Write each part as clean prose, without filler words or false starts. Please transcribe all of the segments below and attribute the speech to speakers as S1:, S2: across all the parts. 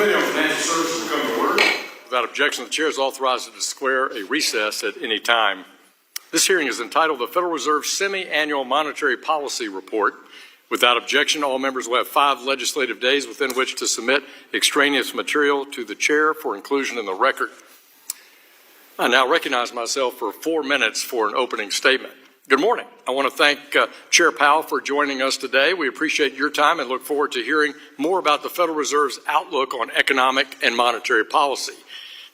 S1: Committee on Financial Services will come to order.
S2: Without objection, the Chair is authorized to declare a recess at any time. This hearing is entitled the Federal Reserve Semi-Annual Monetary Policy Report. Without objection, all members will have 5 legislative days within which to submit extraneous material to the Chair for inclusion in the record. I now recognize myself for 4 minutes for an opening statement. Good morning. I want to thank Chair Powell for joining us today. We appreciate your time and look forward to hearing more about the Federal Reserve's outlook on economic and monetary policy.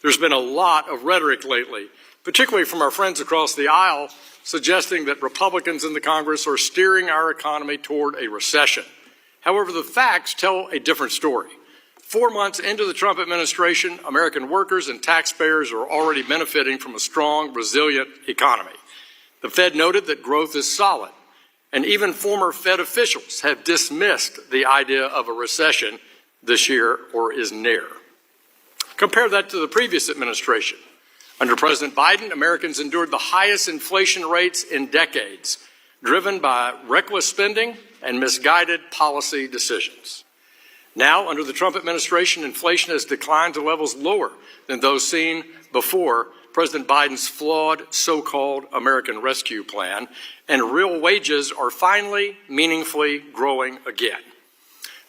S2: There's been a lot of rhetoric lately, particularly from our friends across the aisle, suggesting that Republicans in the Congress are steering our economy toward a recession. However, the facts tell a different story. 4 months into the Trump administration, American workers and taxpayers are already benefiting from a strong, resilient economy. The Fed noted that growth is solid, and even former Fed officials have dismissed the idea of a recession this year or is near. Compare that to the previous administration. Under President Biden, Americans endured the highest inflation rates in decades, driven by reckless spending and misguided policy decisions. Now, under the Trump administration, inflation has declined to levels lower than those seen before President Biden's flawed so-called American Rescue Plan, and real wages are finally meaningfully growing again.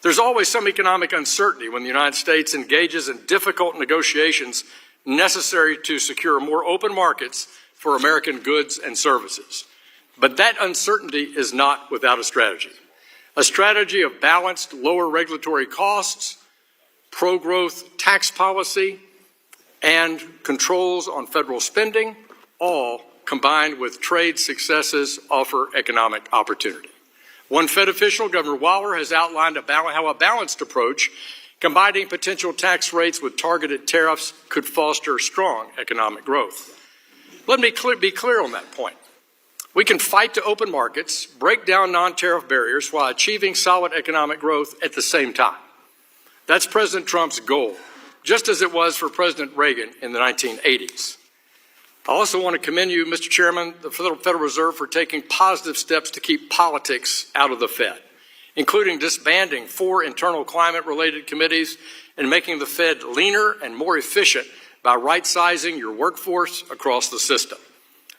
S2: There's always some economic uncertainty when the United States engages in difficult negotiations necessary to secure more open markets for American goods and services. But that uncertainty is not without a strategy of balanced lower regulatory costs, pro-growth tax policy, and controls on federal spending, all combined with trade successes offer economic opportunity. One Fed official, Governor Waller, has outlined how a balanced approach combining potential tax rates with targeted tariffs could foster strong economic growth. Let me be clear on that point. We can fight to open markets, break down non-tariff barriers while achieving solid economic growth at the same time. That's President Trump's goal, just as it was for President Reagan in the 1980s. I also want to commend you, Mr. Chairman, the Federal Reserve, for taking positive steps to keep politics out of the Fed, including disbanding 4 internal climate-related committees and making the Fed leaner and more efficient by right-sizing your workforce across the system.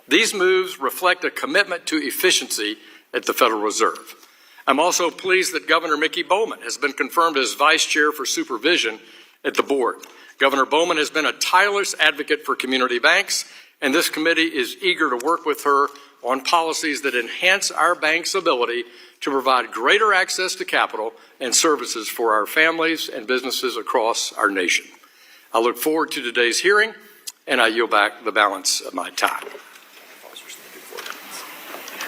S2: These moves reflect a commitment to efficiency at the Federal Reserve. I'm also pleased that Governor Mickey Bowman has been confirmed as Vice Chair for Supervision at the board. Governor Bowman has been a tireless advocate for community banks, and this committee is eager to work with her on policies that enhance our banks' ability to provide greater access to capital and services for our families and businesses across our nation. I look forward to today's hearing, and I yield back the balance of my time.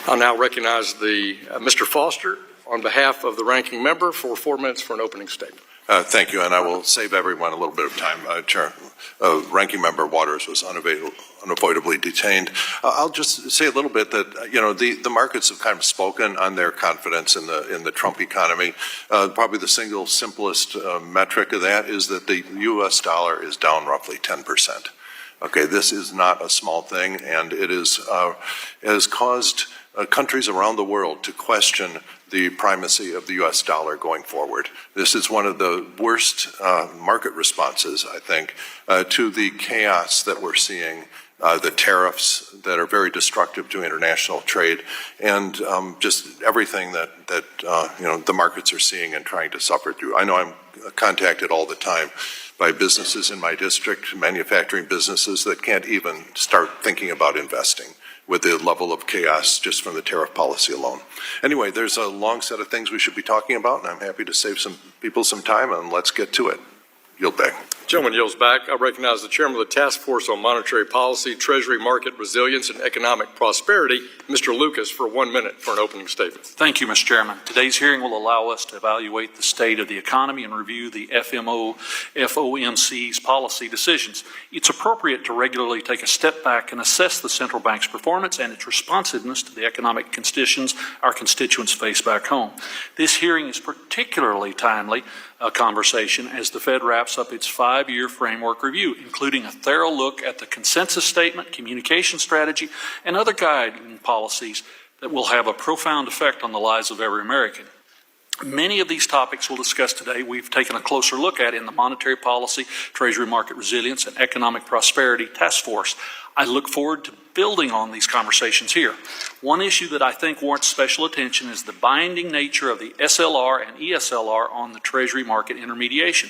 S2: I'll now recognize Mr. Foster on behalf of the ranking member for 4 minutes for an opening statement.
S3: Thank you, and I will save everyone a little bit of time. Chair, Ranking Member Waters was unavoidably detained. I'll just say a little bit that the markets have kind of spoken on their confidence in the Trump economy. Probably the single simplest metric of that is that the U.S. dollar is down roughly 10%. Okay, this is not a small thing, and it has caused countries around the world to question the primacy of the U.S. dollar going forward. This is one of the worst market responses, I think, to the chaos that we're seeing, the tariffs that are very destructive to international trade, and just everything that the markets are seeing and trying to suffer through. I know I'm contacted all the time by businesses in my district, manufacturing businesses that can't even start thinking about investing with the level of chaos just from the tariff policy alone. Anyway, there's a long set of things we should be talking about, and I'm happy to save some people some time, and let's get to it. Yield back.
S2: Gentleman yields back. I recognize the Chairman of the Task Force on Monetary Policy, Treasury Market Resilience, and Economic Prosperity, Mr. Lucas, for 1 minute for an opening statement.
S4: Thank you, Mr. Chairman. Today's hearing will allow us to evaluate the state of the economy and review the FOMC's policy decisions. It's appropriate to regularly take a step back and assess the central bank's performance and its responsiveness to the economic conditions our constituents face back home. This hearing is particularly timely conversation as the Fed wraps up its 5-year framework review, including a thorough look at the consensus statement, communication strategy, and other guiding policies that will have a profound effect on the lives of every American. Many of these topics we'll discuss today we've taken a closer look at in the Monetary Policy, Treasury Market Resilience, and Economic Prosperity Task Force. I look forward to building on these conversations here. One issue that I think warrants special attention is the binding nature of the SLR and ESLR on the Treasury market intermediation.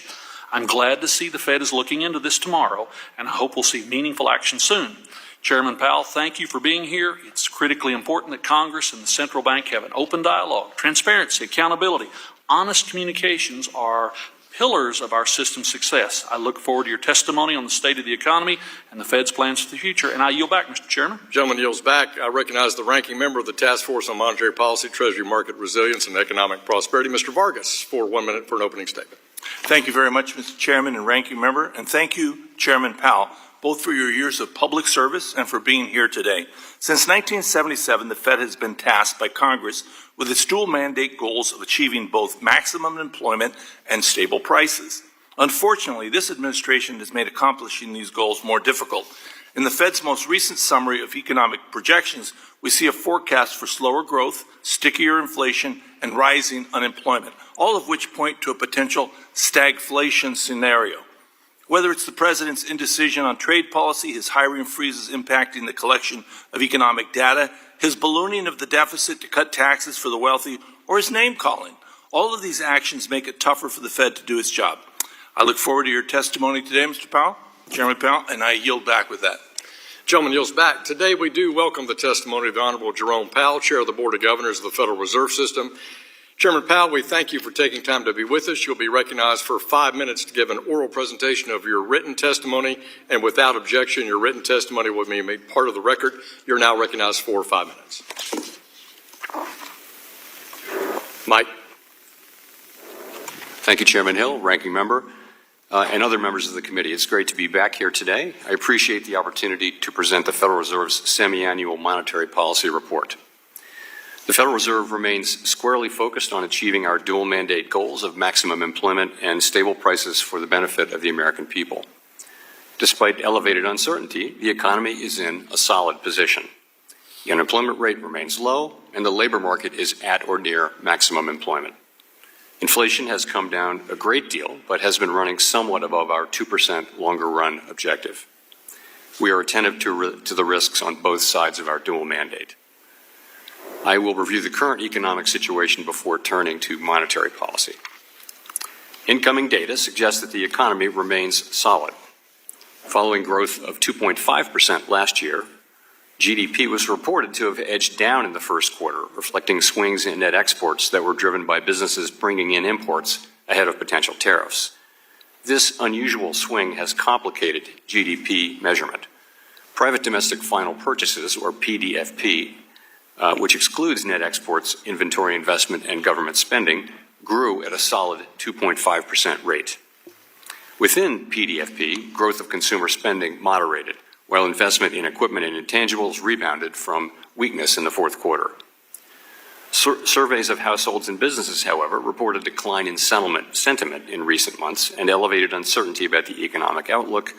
S4: I'm glad to see the Fed is looking into this tomorrow, and I hope we'll see meaningful action soon. Chairman Powell, thank you for being here. It's critically important that Congress and the central bank have an open dialogue. Transparency, accountability, honest communications are pillars of our system's success. I look forward to your testimony on the state of the economy and the Fed's plans for the future. And I yield back, Mr. Chairman.
S2: Gentleman yields back. I recognize the ranking member of the Task Force on Monetary Policy, Treasury Market Resilience, and Economic Prosperity, Mr. Vargas, for 1 minute for an opening statement.
S5: Thank you very much, Mr. Chairman and Ranking Member, and thank you, Chairman Powell, both for your years of public service and for being here today. Since 1977, the Fed has been tasked by Congress with its dual mandate goals of achieving both maximum employment and stable prices. Unfortunately, this administration has made accomplishing these goals more difficult. In the Fed's most recent summary of economic projections, we see a forecast for slower growth, stickier inflation, and rising unemployment, all of which point to a potential stagflation scenario. Whether it's the President's indecision on trade policy, his hiring freezes impacting the collection of economic data, his ballooning of the deficit to cut taxes for the wealthy, or his name-calling, all of these actions make it tougher for the Fed to do its job. I look forward to your testimony today, Mr. Powell, Chairman Powell, and I yield back with that.
S2: Gentleman yields back. Today we do welcome the testimony of the Honorable Jerome Powell, Chair of the Board of Governors of the Federal Reserve System. Chairman Powell, we thank you for taking time to be with us. You'll be recognized for 5 minutes to give an oral presentation of your written testimony, and without objection, your written testimony will be made part of the record. You're now recognized for 5 minutes. Mike.
S6: Thank you, Chairman Hill, Ranking Member, and other members of the committee. It's great to be back here today. I appreciate the opportunity to present the Federal Reserve's semi-annual monetary policy report. The Federal Reserve remains squarely focused on achieving our dual mandate goals of maximum employment and stable prices for the benefit of the American people. Despite elevated uncertainty, the economy is in a solid position. The unemployment rate remains low, and the labor market is at or near maximum employment. Inflation has come down a great deal, but has been running somewhat above our 2% longer-run objective. We are attentive to the risks on both sides of our dual mandate. I will review the current economic situation before turning to monetary policy. Incoming data suggests that the economy remains solid. Following growth of 2.5% last year, GDP was reported to have edged down in the first quarter, reflecting swings in net exports that were driven by businesses bringing in imports ahead of potential tariffs. This unusual swing has complicated GDP measurement. Private domestic final purchases, or PDFP, which excludes net exports, inventory investment, and government spending, grew at a solid 2.5% rate. Within PDFP, growth of consumer spending moderated, while investment in equipment and intangibles rebounded from weakness in the fourth quarter. Surveys of households and businesses, however, report a decline in sentiment in recent months and elevated uncertainty about the economic outlook,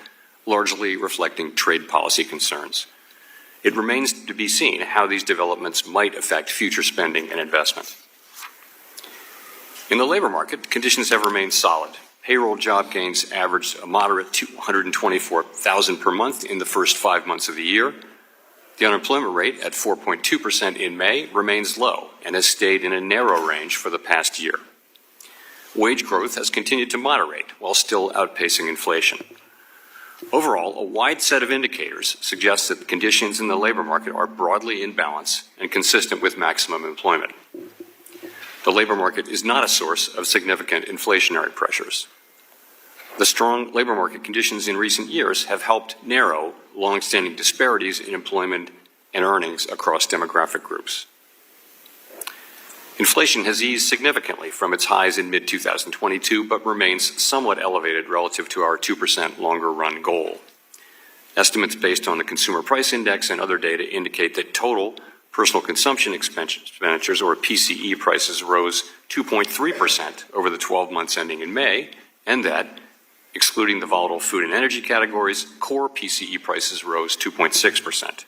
S6: largely reflecting trade policy concerns. It remains to be seen how these developments might affect future spending and investment. In the labor market, conditions have remained solid. Payroll job gains averaged a moderate 224,000 per month in the first 5 months of the year. The unemployment rate at 4.2% in May remains low and has stayed in a narrow range for the past year. Wage growth has continued to moderate while still outpacing inflation. Overall, a wide set of indicators suggests that the conditions in the labor market are broadly in balance and consistent with maximum employment. The labor market is not a source of significant inflationary pressures. The strong labor market conditions in recent years have helped narrow long-standing disparities in employment and earnings across demographic groups. Inflation has eased significantly from its highs in mid-2022, but remains somewhat elevated relative to our 2% longer-run goal. Estimates based on the Consumer Price Index and other data indicate that total personal consumption expenditures, or PCE prices, rose 2.3% over the 12 months ending in May, and that, excluding the volatile food and energy categories, core PCE prices rose 2.6%.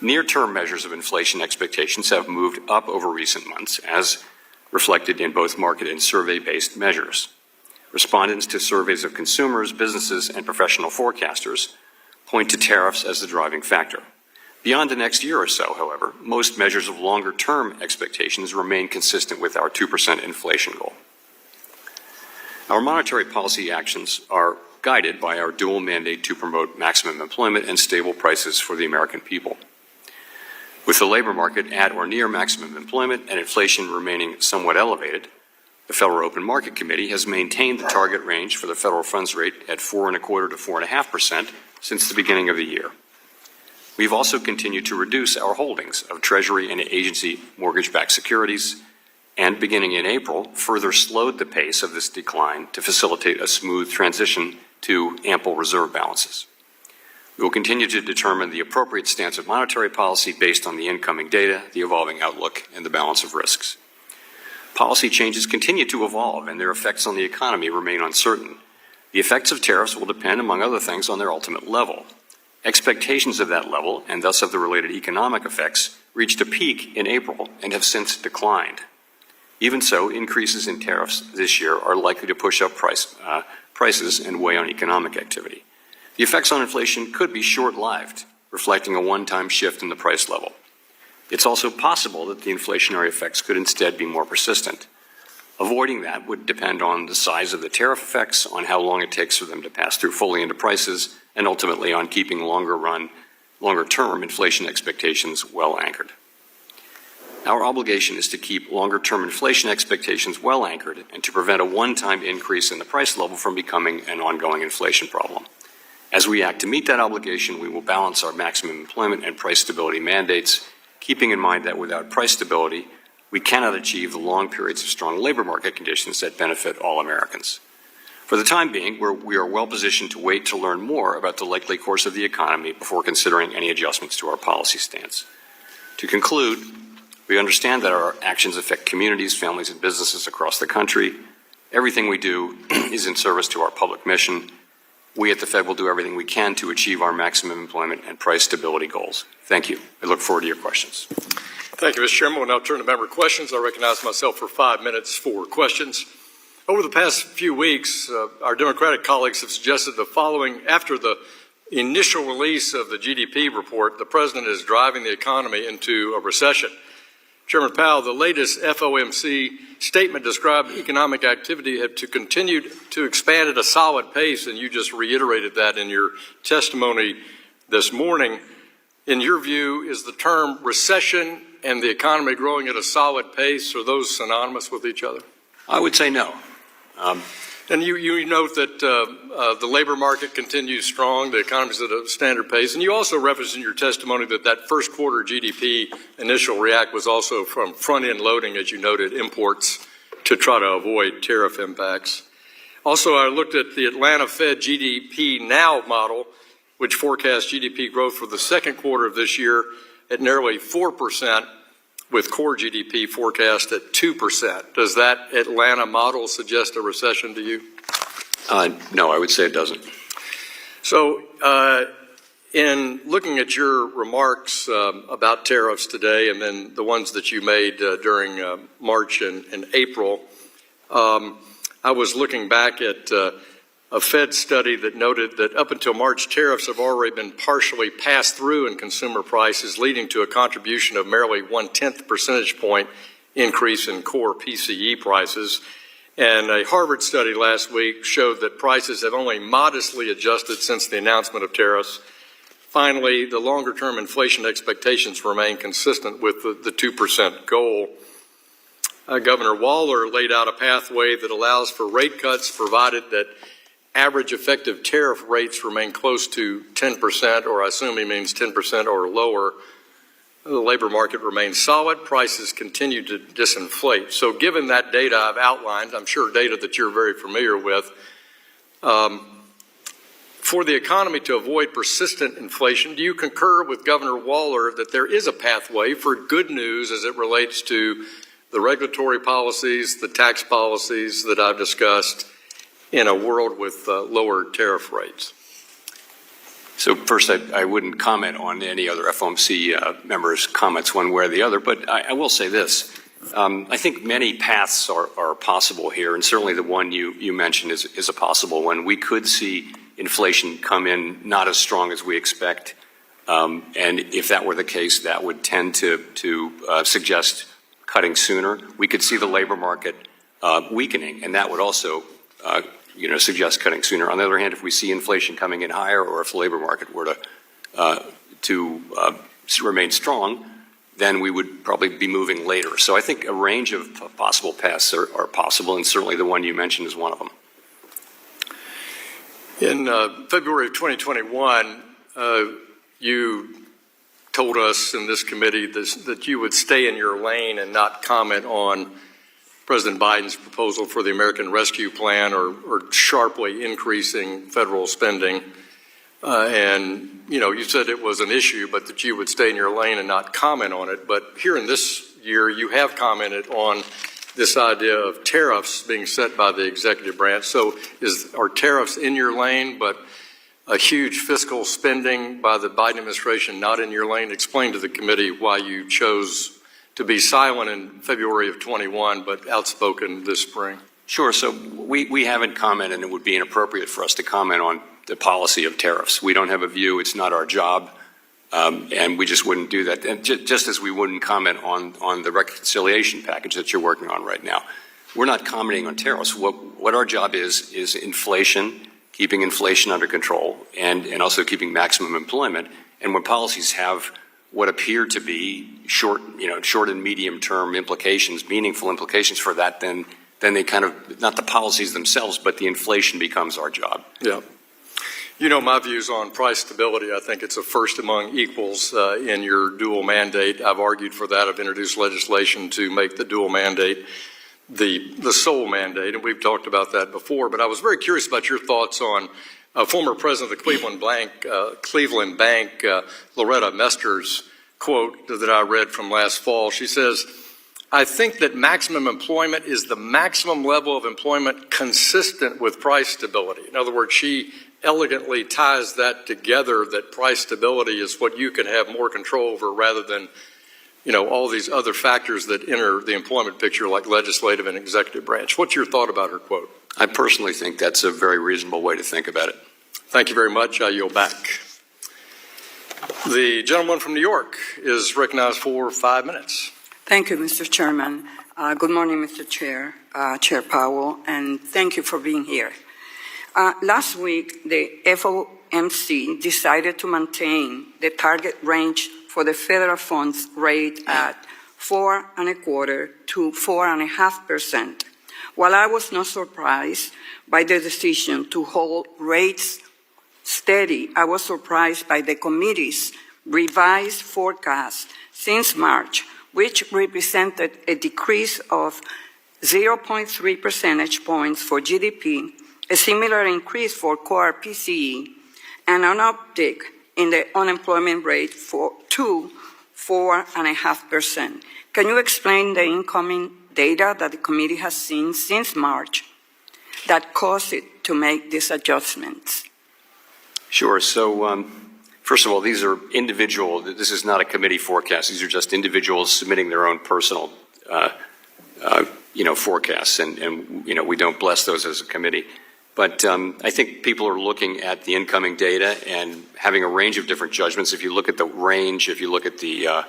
S6: Near-term measures of inflation expectations have moved up over recent months as reflected in both market and survey-based measures. Respondents to surveys of consumers, businesses, and professional forecasters point to tariffs as the driving factor. Beyond the next year or so, however, most measures of longer-term expectations remain consistent with our 2% inflation goal. Our monetary policy actions are guided by our dual mandate to promote maximum employment and stable prices for the American people. With the labor market at or near maximum employment and inflation remaining somewhat elevated, the Federal Open Market Committee has maintained the target range for the federal funds rate at 4.25% to 4.5% since the beginning of the year. We've also continued to reduce our holdings of Treasury and agency mortgage-backed securities, and beginning in April, further slowed the pace of this decline to facilitate a smooth transition to ample reserve balances. We will continue to determine the appropriate stance of monetary policy based on the incoming data, the evolving outlook, and the balance of risks. Policy changes continue to evolve, and their effects on the economy remain uncertain. The effects of tariffs will depend, among other things, on their ultimate level. Expectations of that level, and thus of the related economic effects, reached a peak in April and have since declined. Even so, increases in tariffs this year are likely to push up prices and weigh on economic activity. The effects on inflation could be short-lived, reflecting a one-time shift in the price level. It's also possible that the inflationary effects could instead be more persistent. Avoiding that would depend on the size of the tariff effects, on how long it takes for them to pass through fully into prices, and ultimately on keeping longer-term inflation expectations well anchored. Our obligation is to keep longer-term inflation expectations well anchored and to prevent a one-time increase in the price level from becoming an ongoing inflation problem. As we act to meet that obligation, we will balance our maximum employment and price stability mandates, keeping in mind that without price stability, we cannot achieve the long periods of strong labor market conditions that benefit all Americans. For the time being, we are well positioned to wait to learn more about the likely course of the economy before considering any adjustments to our policy stance. To conclude, we understand that our actions affect communities, families, and businesses across the country. Everything we do is in service to our public mission. We at the Fed will do everything we can to achieve our maximum employment and price stability goals. Thank you. I look forward to your questions.
S2: Thank you, Mr. Chairman. We'll now turn to member questions. I recognize myself for 5 minutes for questions. Over the past few weeks, our Democratic colleagues have suggested the following. After the initial release of the GDP report, the President is driving the economy into a recession. Chairman Powell, the latest FOMC statement described economic activity to continue to expand at a solid pace, and you just reiterated that in your testimony this morning. In your view, is the term recession and the economy growing at a solid pace, are those synonymous with each other?
S6: I would say no.
S2: And you note that the labor market continues strong, the economy's at a standard pace, and you also referenced in your testimony that first quarter GDP initial react was also from front-end loading, as you noted, imports to try to avoid tariff impacts. Also, I looked at the Atlanta Fed GDP Now model, which forecasts GDP growth for the second quarter of this year at nearly 4%, with core GDP forecast at 2%. Does that Atlanta model suggest a recession to you?
S6: No, I would say it doesn't.
S2: So in looking at your remarks about tariffs today and then the ones that you made during March and April, I was looking back at a Fed study that noted that up until March, tariffs have already been partially passed through in consumer prices, leading to a contribution of merely 0.1 percentage point increase in core PCE prices. And a Harvard study last week showed that prices have only modestly adjusted since the announcement of tariffs. Finally, the longer-term inflation expectations remain consistent with the 2% goal. Governor Waller laid out a pathway that allows for rate cuts provided that average effective tariff rates remain close to 10%, or I assume he means 10% or lower. The labor market remains solid. Prices continue to disinflate. So given that data I've outlined, I'm sure data that you're very familiar with, for the economy to avoid persistent inflation, do you concur with Governor Waller that there is a pathway for good news as it relates to the regulatory policies, the tax policies that I've discussed, in a world with lower tariff rates?
S6: So first, I wouldn't comment on any other FOMC members' comments one way or the other, but I will say this. I think many paths are possible here, and certainly the one you mentioned is a possible one. We could see inflation come in not as strong as we expect, and if that were the case, that would tend to suggest cutting sooner. We could see the labor market weakening, and that would also suggest cutting sooner. On the other hand, if we see inflation coming in higher, or if the labor market were to remain strong, then we would probably be moving later. So I think a range of possible paths are possible, and certainly the one you mentioned is one of them.
S2: In February of 2021, you told us in this committee that you would stay in your lane and not comment on President Biden's proposal for the American Rescue Plan or sharply increasing federal spending. And, you said it was an issue, but that you would stay in your lane and not comment on it. But here in this year, you have commented on this idea of tariffs being set by the executive branch. So are tariffs in your lane, but a huge fiscal spending by the Biden administration not in your lane? Explain to the committee why you chose to be silent in February of 21, but outspoken this spring.
S6: Sure. So we haven't commented, and it would be inappropriate for us to comment on the policy of tariffs. We don't have a view. It's not our job, and we just wouldn't do that. And just as we wouldn't comment on the reconciliation package that you're working on right now. We're not commenting on tariffs. What our job is inflation, keeping inflation under control, and also keeping maximum employment. And when policies have what appear to be short and medium term implications, meaningful implications for that, then they kind of, not the policies themselves, but the inflation becomes our job.
S2: Yeah. You know my views on price stability. I think it's a first among equals in your dual mandate. I've argued for that. I've introduced legislation to make the dual mandate the sole mandate, and we've talked about that before. But I was very curious about your thoughts on former president of the Cleveland Bank, Loretta Mester's quote that I read from last fall. She says, "I think that maximum employment is the maximum level of employment consistent with price stability." In other words, she elegantly ties that together, that price stability is what you can have more control over rather than, all these other factors that enter the employment picture like legislative and executive branch. What's your thought about her quote?
S6: I personally think that's a very reasonable way to think about it.
S2: Thank you very much. I yield back. The gentleman from New York is recognized for 5 minutes.
S7: Thank you, Mr. Chairman. Good morning, Mr. Chair, Chair Powell, and thank you for being here. Last week, the FOMC decided to maintain the target range for the federal funds rate at 4.25% to 4.5%. While I was not surprised by the decision to hold rates steady, I was surprised by the committee's revised forecast since March, which represented a decrease of 0.3 percentage points for GDP, a similar increase for core PCE, and an uptick in the unemployment rate to 4.5%. Can you explain the incoming data that the committee has seen since March that caused it to make these adjustments?
S6: Sure. So, first of all, these are individual. This is not a committee forecast. These are just individuals submitting their own personal, forecasts, and we don't bless those as a committee. But I think people are looking at the incoming data and having a range of different judgments. If you look at the range, if you look at the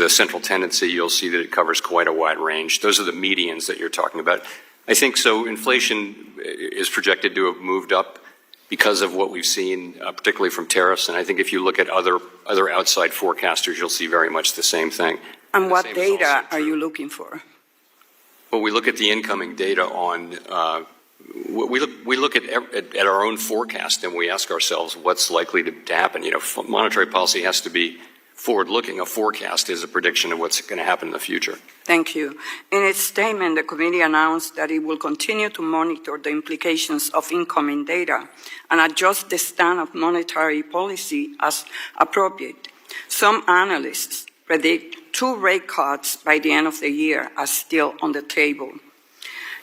S6: central tendency, you'll see that it covers quite a wide range. Those are the medians that you're talking about. I think so. Inflation is projected to have moved up because of what we've seen, particularly from tariffs. And I think if you look at other outside forecasters, you'll see very much the same thing.
S7: And what data are you looking for?
S6: Well, we look at the incoming data on. We look at our own forecast, and we ask ourselves what's likely to happen. Monetary policy has to be forward-looking. A forecast is a prediction of what's going to happen in the future.
S7: Thank you. In its statement, the committee announced that it will continue to monitor the implications of incoming data and adjust the stand of monetary policy as appropriate. Some analysts predict 2 rate cuts by the end of the year are still on the table.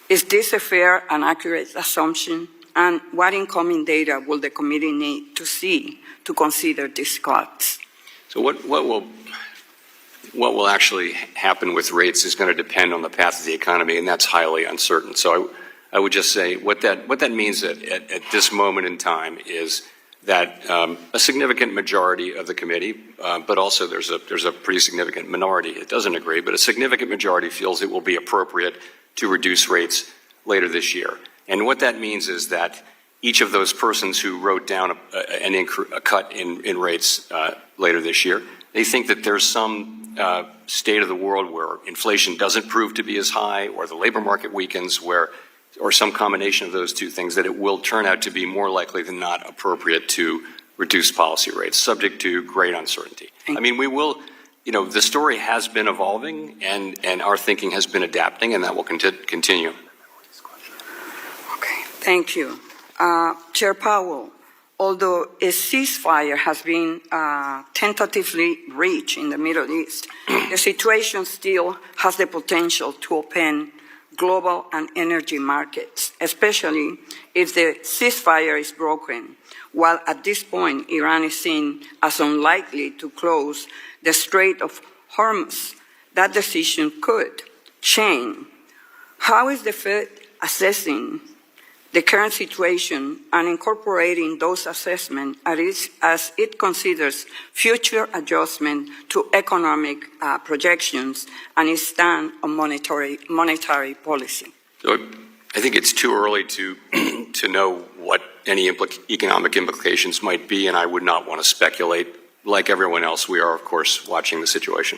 S7: Is this a fair and accurate assumption? And what incoming data will the committee need to see to consider these cuts?
S6: So what will what will actually happen with rates is going to depend on the path of the economy, and that's highly uncertain. So I would just say what that means at this moment in time is that a significant majority of the committee, but also there's a pretty significant minority that doesn't agree, but a significant majority feels it will be appropriate to reduce rates later this year. And what that means is that each of those persons who wrote down a cut in rates later this year, they think that there's some state of the world where inflation doesn't prove to be as high, or the labor market weakens, or some combination of those two things, that it will turn out to be more likely than not appropriate to reduce policy rates, subject to great uncertainty. I mean, we will, the story has been evolving, and our thinking has been adapting, and that will continue.
S7: Okay, thank you. Chair Powell, although a ceasefire has been tentatively reached in the Middle East, the situation still has the potential to open global and energy markets, especially if the ceasefire is broken, while at this point Iran is seen as unlikely to close the Strait of Hormuz. That decision could change. How is the Fed assessing the current situation and incorporating those assessments as it considers future adjustment to economic projections and its stand on monetary policy?
S6: So I think it's too early to know what any economic implications might be, and I would not want to speculate. Like everyone else, we are, of course, watching the situation.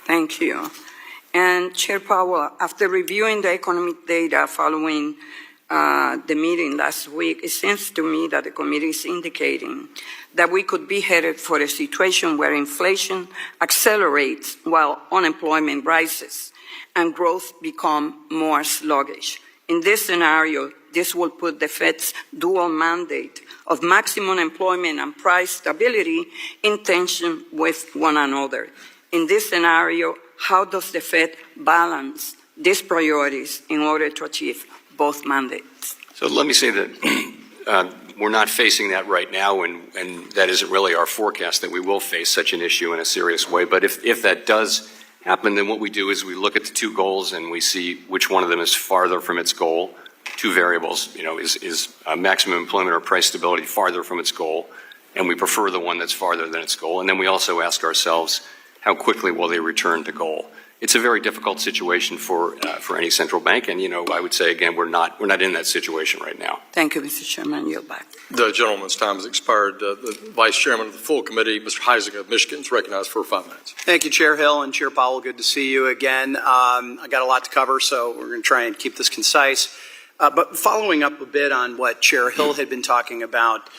S7: Thank you. And Chair Powell, after reviewing the economic data following the meeting last week, it seems to me that the committee is indicating that we could be headed for a situation where inflation accelerates while unemployment rises and growth becomes more sluggish. In this scenario, this will put the Fed's dual mandate of maximum employment and price stability in tension with one another. In this scenario, how does the Fed balance these priorities in order to achieve both mandates?
S6: So let me say that we're not facing that right now, and that isn't really our forecast that we will face such an issue in a serious way. But if that does happen, then what we do is we look at the two goals and we see which one of them is farther from its goal. Two variables, is maximum employment or price stability farther from its goal, and we prefer the one that's farther than its goal. And then we also ask ourselves, how quickly will they return to goal? It's a very difficult situation for any central bank, and I would say again we're not in that situation right now.
S7: Thank you, Mr. Chairman. Yield back.
S2: The gentleman's time has expired. The Vice Chairman of the full committee, Mr. Heising of Michigan, is recognized for 5 minutes.
S8: Thank you, Chair Hill and Chair Powell. Good to see you again. I got a lot to cover, so we're going to try and keep this concise. But following up a bit on what Chair Hill had been talking about,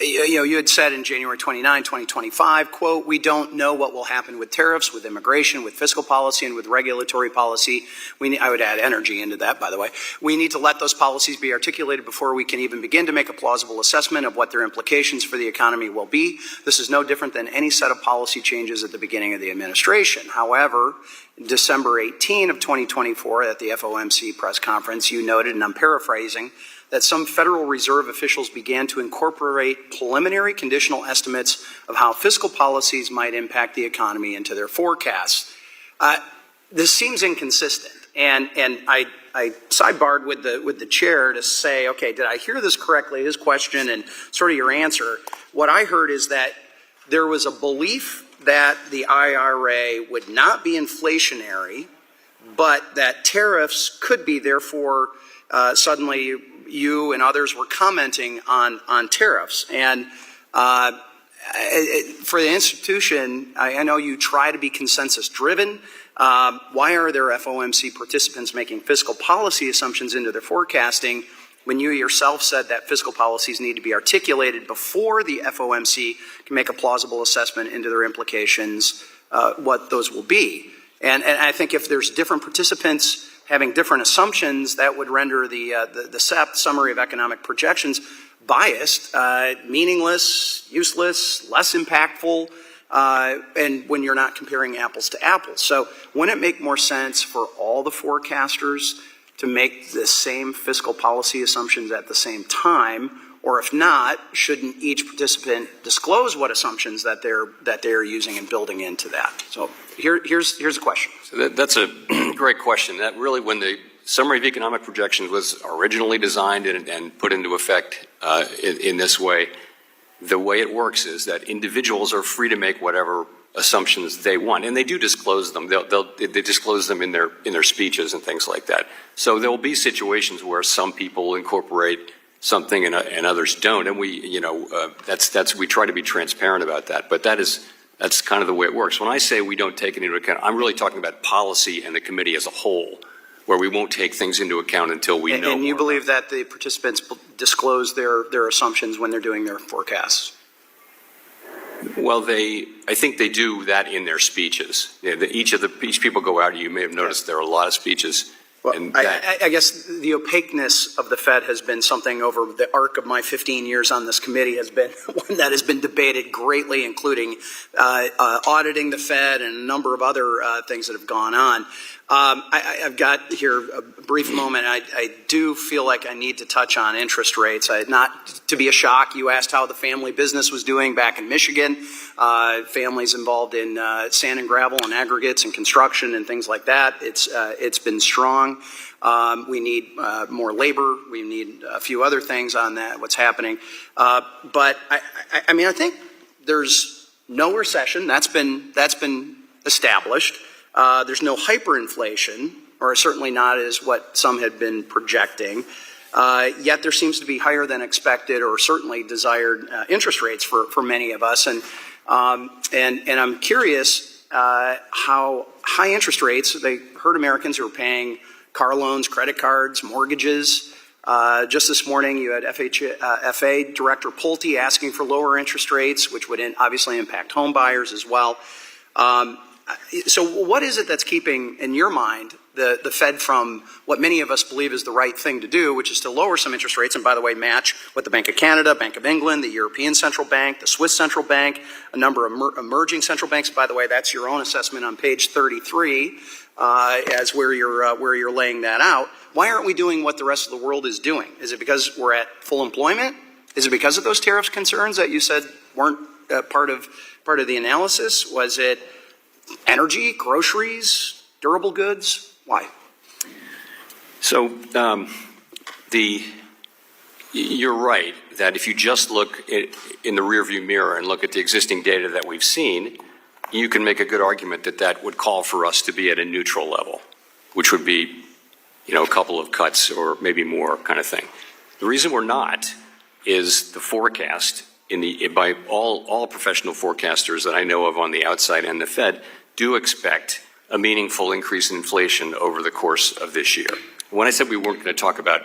S8: you had said in January 29, 2025, quote, "We don't know what will happen with tariffs, with immigration, with fiscal policy, and with regulatory policy." I would add energy into that, by the way. "We need to let those policies be articulated before we can even begin to make a plausible assessment of what their implications for the economy will be. This is no different than any set of policy changes at the beginning of the administration." However, December 18 of 2024 at the FOMC press conference, you noted, and I'm paraphrasing, that some Federal Reserve officials began to incorporate preliminary conditional estimates of how fiscal policies might impact the economy into their forecasts. This seems inconsistent, and I sidebarred with the chair to say, okay, did I hear this correctly, his question and sort of your answer? What I heard is that there was a belief that the IRA would not be inflationary, but that tariffs could be. Therefore, suddenly you and others were commenting on tariffs. And for the institution, I know you try to be consensus-driven. Why are there FOMC participants making fiscal policy assumptions into their forecasting when you yourself said that fiscal policies need to be articulated before the FOMC can make a plausible assessment into their implications, what those will be? And I think if there's different participants having different assumptions, that would render the SEP, Summary of Economic Projections, biased, meaningless, useless, less impactful, and when you're not comparing apples to apples. So wouldn't it make more sense for all the forecasters to make the same fiscal policy assumptions at the same time, Or if not, shouldn't each participant disclose what assumptions that they're using and building into that? So here's a question.
S6: So that's a great question. That really, when the Summary of Economic Projections was originally designed and put into effect in this way, the way it works is that individuals are free to make whatever assumptions they want, and they do disclose them. They disclose them in their speeches and things like that. So there will be situations where some people incorporate something and others don't, and we try to be transparent about that. But that's kind of the way it works. When I say we don't take it into account, I'm really talking about policy and the committee as a whole, where we won't take things into account until we know.
S8: And you believe that the participants disclose their assumptions when they're doing their forecasts?
S6: Well, I think they do that in their speeches. Yeah, each people go out. You may have noticed there are a lot of speeches.
S8: Well,
S6: and
S8: I guess the opaqueness of the Fed has been something over the arc of my 15 years on this committee has been one that has been debated greatly, including auditing the Fed and a number of other things that have gone on. I've got here a brief moment. I do feel like I need to touch on interest rates. Not to be a shock, you asked how the family business was doing back in Michigan. Families involved in sand and gravel and aggregates and construction and things like that. It's been strong. We need more labor. We need a few other things on that, what's happening. But I mean, I think there's no recession. That's been established. There's no hyperinflation, or certainly not as what some had been projecting. Yet there seems to be higher than expected, or certainly desired interest rates for many of us. And I'm curious how high interest rates, they hurt Americans who are paying car loans, credit cards, mortgages. Just this morning, you had FA Director Pulte asking for lower interest rates, which would obviously impact home buyers as well. So what is it that's keeping, in your mind, the Fed from what many of us believe is the right thing to do, which is to lower some interest rates, and by the way, match what the Bank of Canada, Bank of England, the European Central Bank, the Swiss Central Bank, a number of emerging central banks. By the way, that's your own assessment on page 33 as where you're laying that out. Why aren't we doing what the rest of the world is doing? Is it because we're at full employment? Is it because of those tariff concerns that you said weren't part of the analysis? Was it energy, groceries, durable goods? Why?
S6: So you're right that if you just look in the rearview mirror and look at the existing data that we've seen, you can make a good argument that would call for us to be at a neutral level, which would be, a couple of cuts or maybe more kind of thing. The reason we're not is the forecast by all professional forecasters that I know of on the outside and the Fed do expect a meaningful increase in inflation over the course of this year. When I said we weren't going to talk about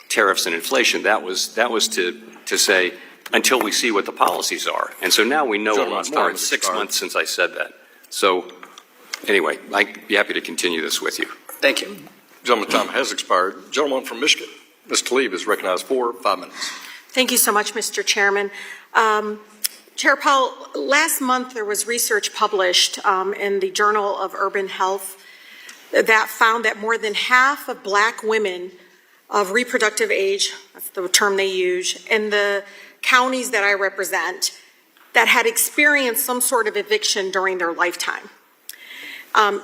S6: tariffs and inflation, that was to say until we see what the policies are. And so now we know a lot more. It's 6 months since I said that. So anyway, I'd be happy to continue this with you.
S8: Thank you.
S2: Gentleman's time has expired. Gentleman from Michigan, Ms. Tlaib, is recognized for 5 minutes.
S9: Thank you so much, Mr. Chairman. Chair Powell, last month there was research published in the Journal of Urban Health that found that more than half of black women of reproductive age, that's the term they use, in the counties that I represent, that had experienced some sort of eviction during their lifetime.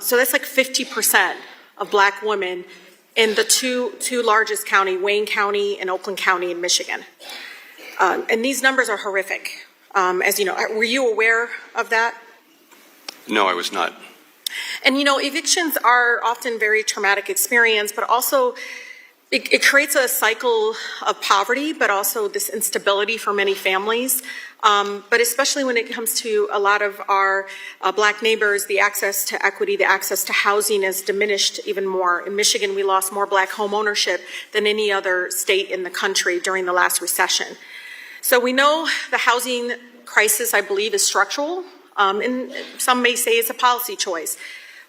S9: So that's like 50% of black women in the two largest counties, Wayne County and Oakland County in Michigan. And these numbers are horrific. As you know, were you aware of that?
S6: No, I was not.
S9: And evictions are often very traumatic experience, but also it creates a cycle of poverty, but also this instability for many families. But especially when it comes to a lot of our black neighbors, the access to equity, the access to housing is diminished even more. In Michigan, we lost more black home ownership than any other state in the country during the last recession. So we know the housing crisis, I believe, is structural, and some may say it's a policy choice.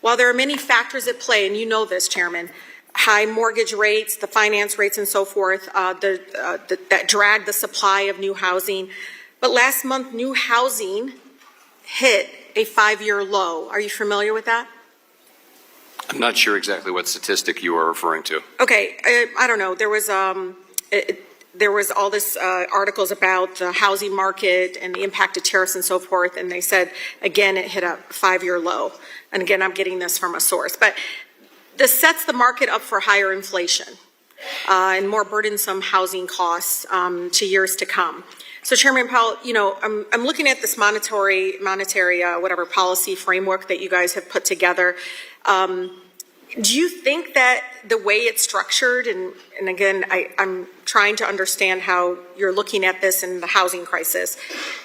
S9: While there are many factors at play, and you know this, Chairman, high mortgage rates, the finance rates and so forth, that drag the supply of new housing. But last month, new housing hit a 5-year low. Are you familiar with that?
S6: I'm not sure exactly what statistic you are referring to.
S9: Okay, I don't know. There was there was all this articles about the housing market and the impact of tariffs and so forth, and they said, again, it hit a 5-year low. And again, I'm getting this from a source. But this sets the market up for higher inflation and more burdensome housing costs to years to come. So Chairman Powell, you know, I'm looking at this monetary whatever policy framework that you guys have put together. Do you think that the way it's structured, and again, I'm trying to understand how you're looking at this in the housing crisis,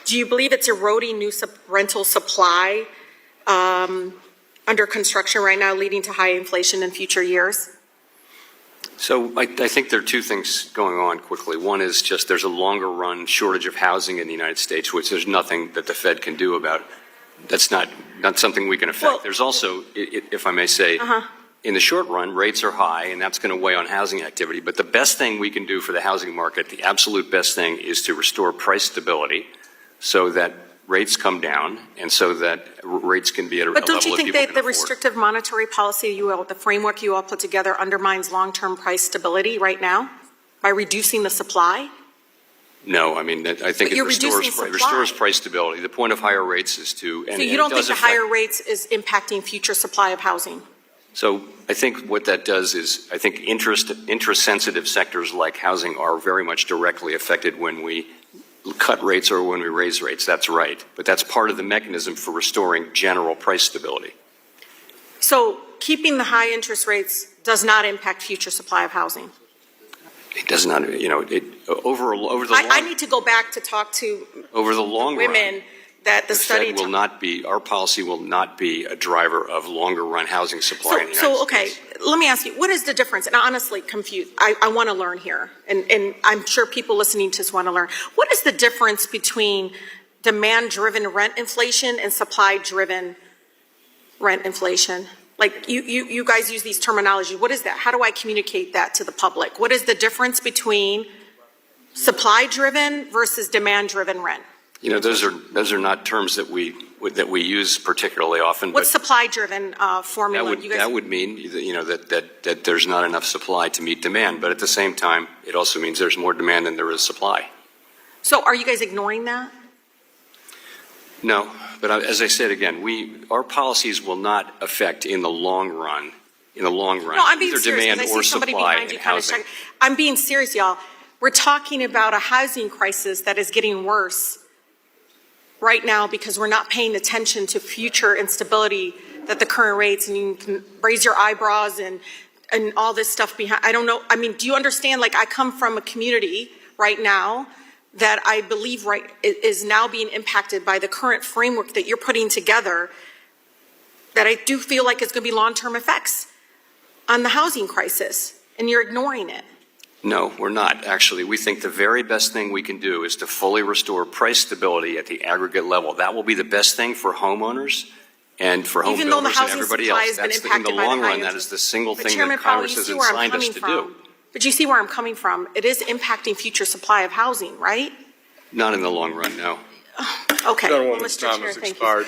S9: do you believe it's eroding new rental supply under construction right now, leading to high inflation in future years?
S6: So I think there are two things going on quickly. One is just there's a longer run shortage of housing in the United States, which there's nothing that the Fed can do about. That's not something we can affect.
S9: Well,
S6: there's also, if I may say, in the short run, rates are high, and that's going to weigh on housing activity. But the best thing we can do for the housing market, the absolute best thing, is to restore price stability so that rates come down and so that rates can be at a level that people can afford.
S9: But don't you think that the restrictive monetary policy the framework you all put together undermines long-term price stability right now by reducing the supply?
S6: No, I mean, I think it restores price stability. The point of higher rates is to...
S9: So you don't think the higher rates is impacting future supply of housing?
S6: So I think what that does is, I think interest-sensitive sectors like housing are very much directly affected when we cut rates or when we raise rates. That's right. But that's part of the mechanism for restoring general price stability.
S9: So keeping the high interest rates does not impact future supply of housing?
S6: It does not, you know, over the long...
S9: I need to go back to talk to
S6: over the long
S9: women
S6: run,
S9: that the study...
S6: Fed will not be, our policy will not be a driver of longer run housing supply in the United States.
S9: Let me ask you, what is the difference? And I'm honestly confused. I want to learn here, and I'm sure people listening to this want to learn. What is the difference between demand-driven rent inflation and supply-driven rent inflation? Like, you guys use these terminology. What is that? How do I communicate that to the public? What is the difference between supply-driven versus demand-driven rent?
S6: You know, those are not terms that we use particularly often.
S9: What's supply-driven formula?
S6: That would mean, you know, that there's not enough supply to meet demand. But at the same time, it also means there's more demand than there is supply.
S9: So are you guys ignoring that?
S6: No, but as I said again, our policies will not affect in the long run. No, I'm being
S9: either
S6: serious,
S9: demand or supply in housing. I'm being serious, y'all. We're talking about a housing crisis that is getting worse right now because we're not paying attention to future instability that the current rates, and you can raise your eyebrows and all this stuff behind. I don't know. I mean, do you understand? Like, I come from a community right now that I believe is now being impacted by the current framework that you're putting together, that I do feel like it's going to be long-term effects on the housing crisis, and you're ignoring it.
S6: No, we're not, actually. We think the very best thing we can do is to fully restore price stability at the aggregate level. That will be the best thing for homeowners and for home builders and everybody else. In the long run, that is the single thing that Congress has assigned us to do.
S9: But you see where I'm coming from. It is impacting future supply of housing, right?
S6: Not in the long run, no.
S9: Okay.
S2: Gentlewoman's time has expired.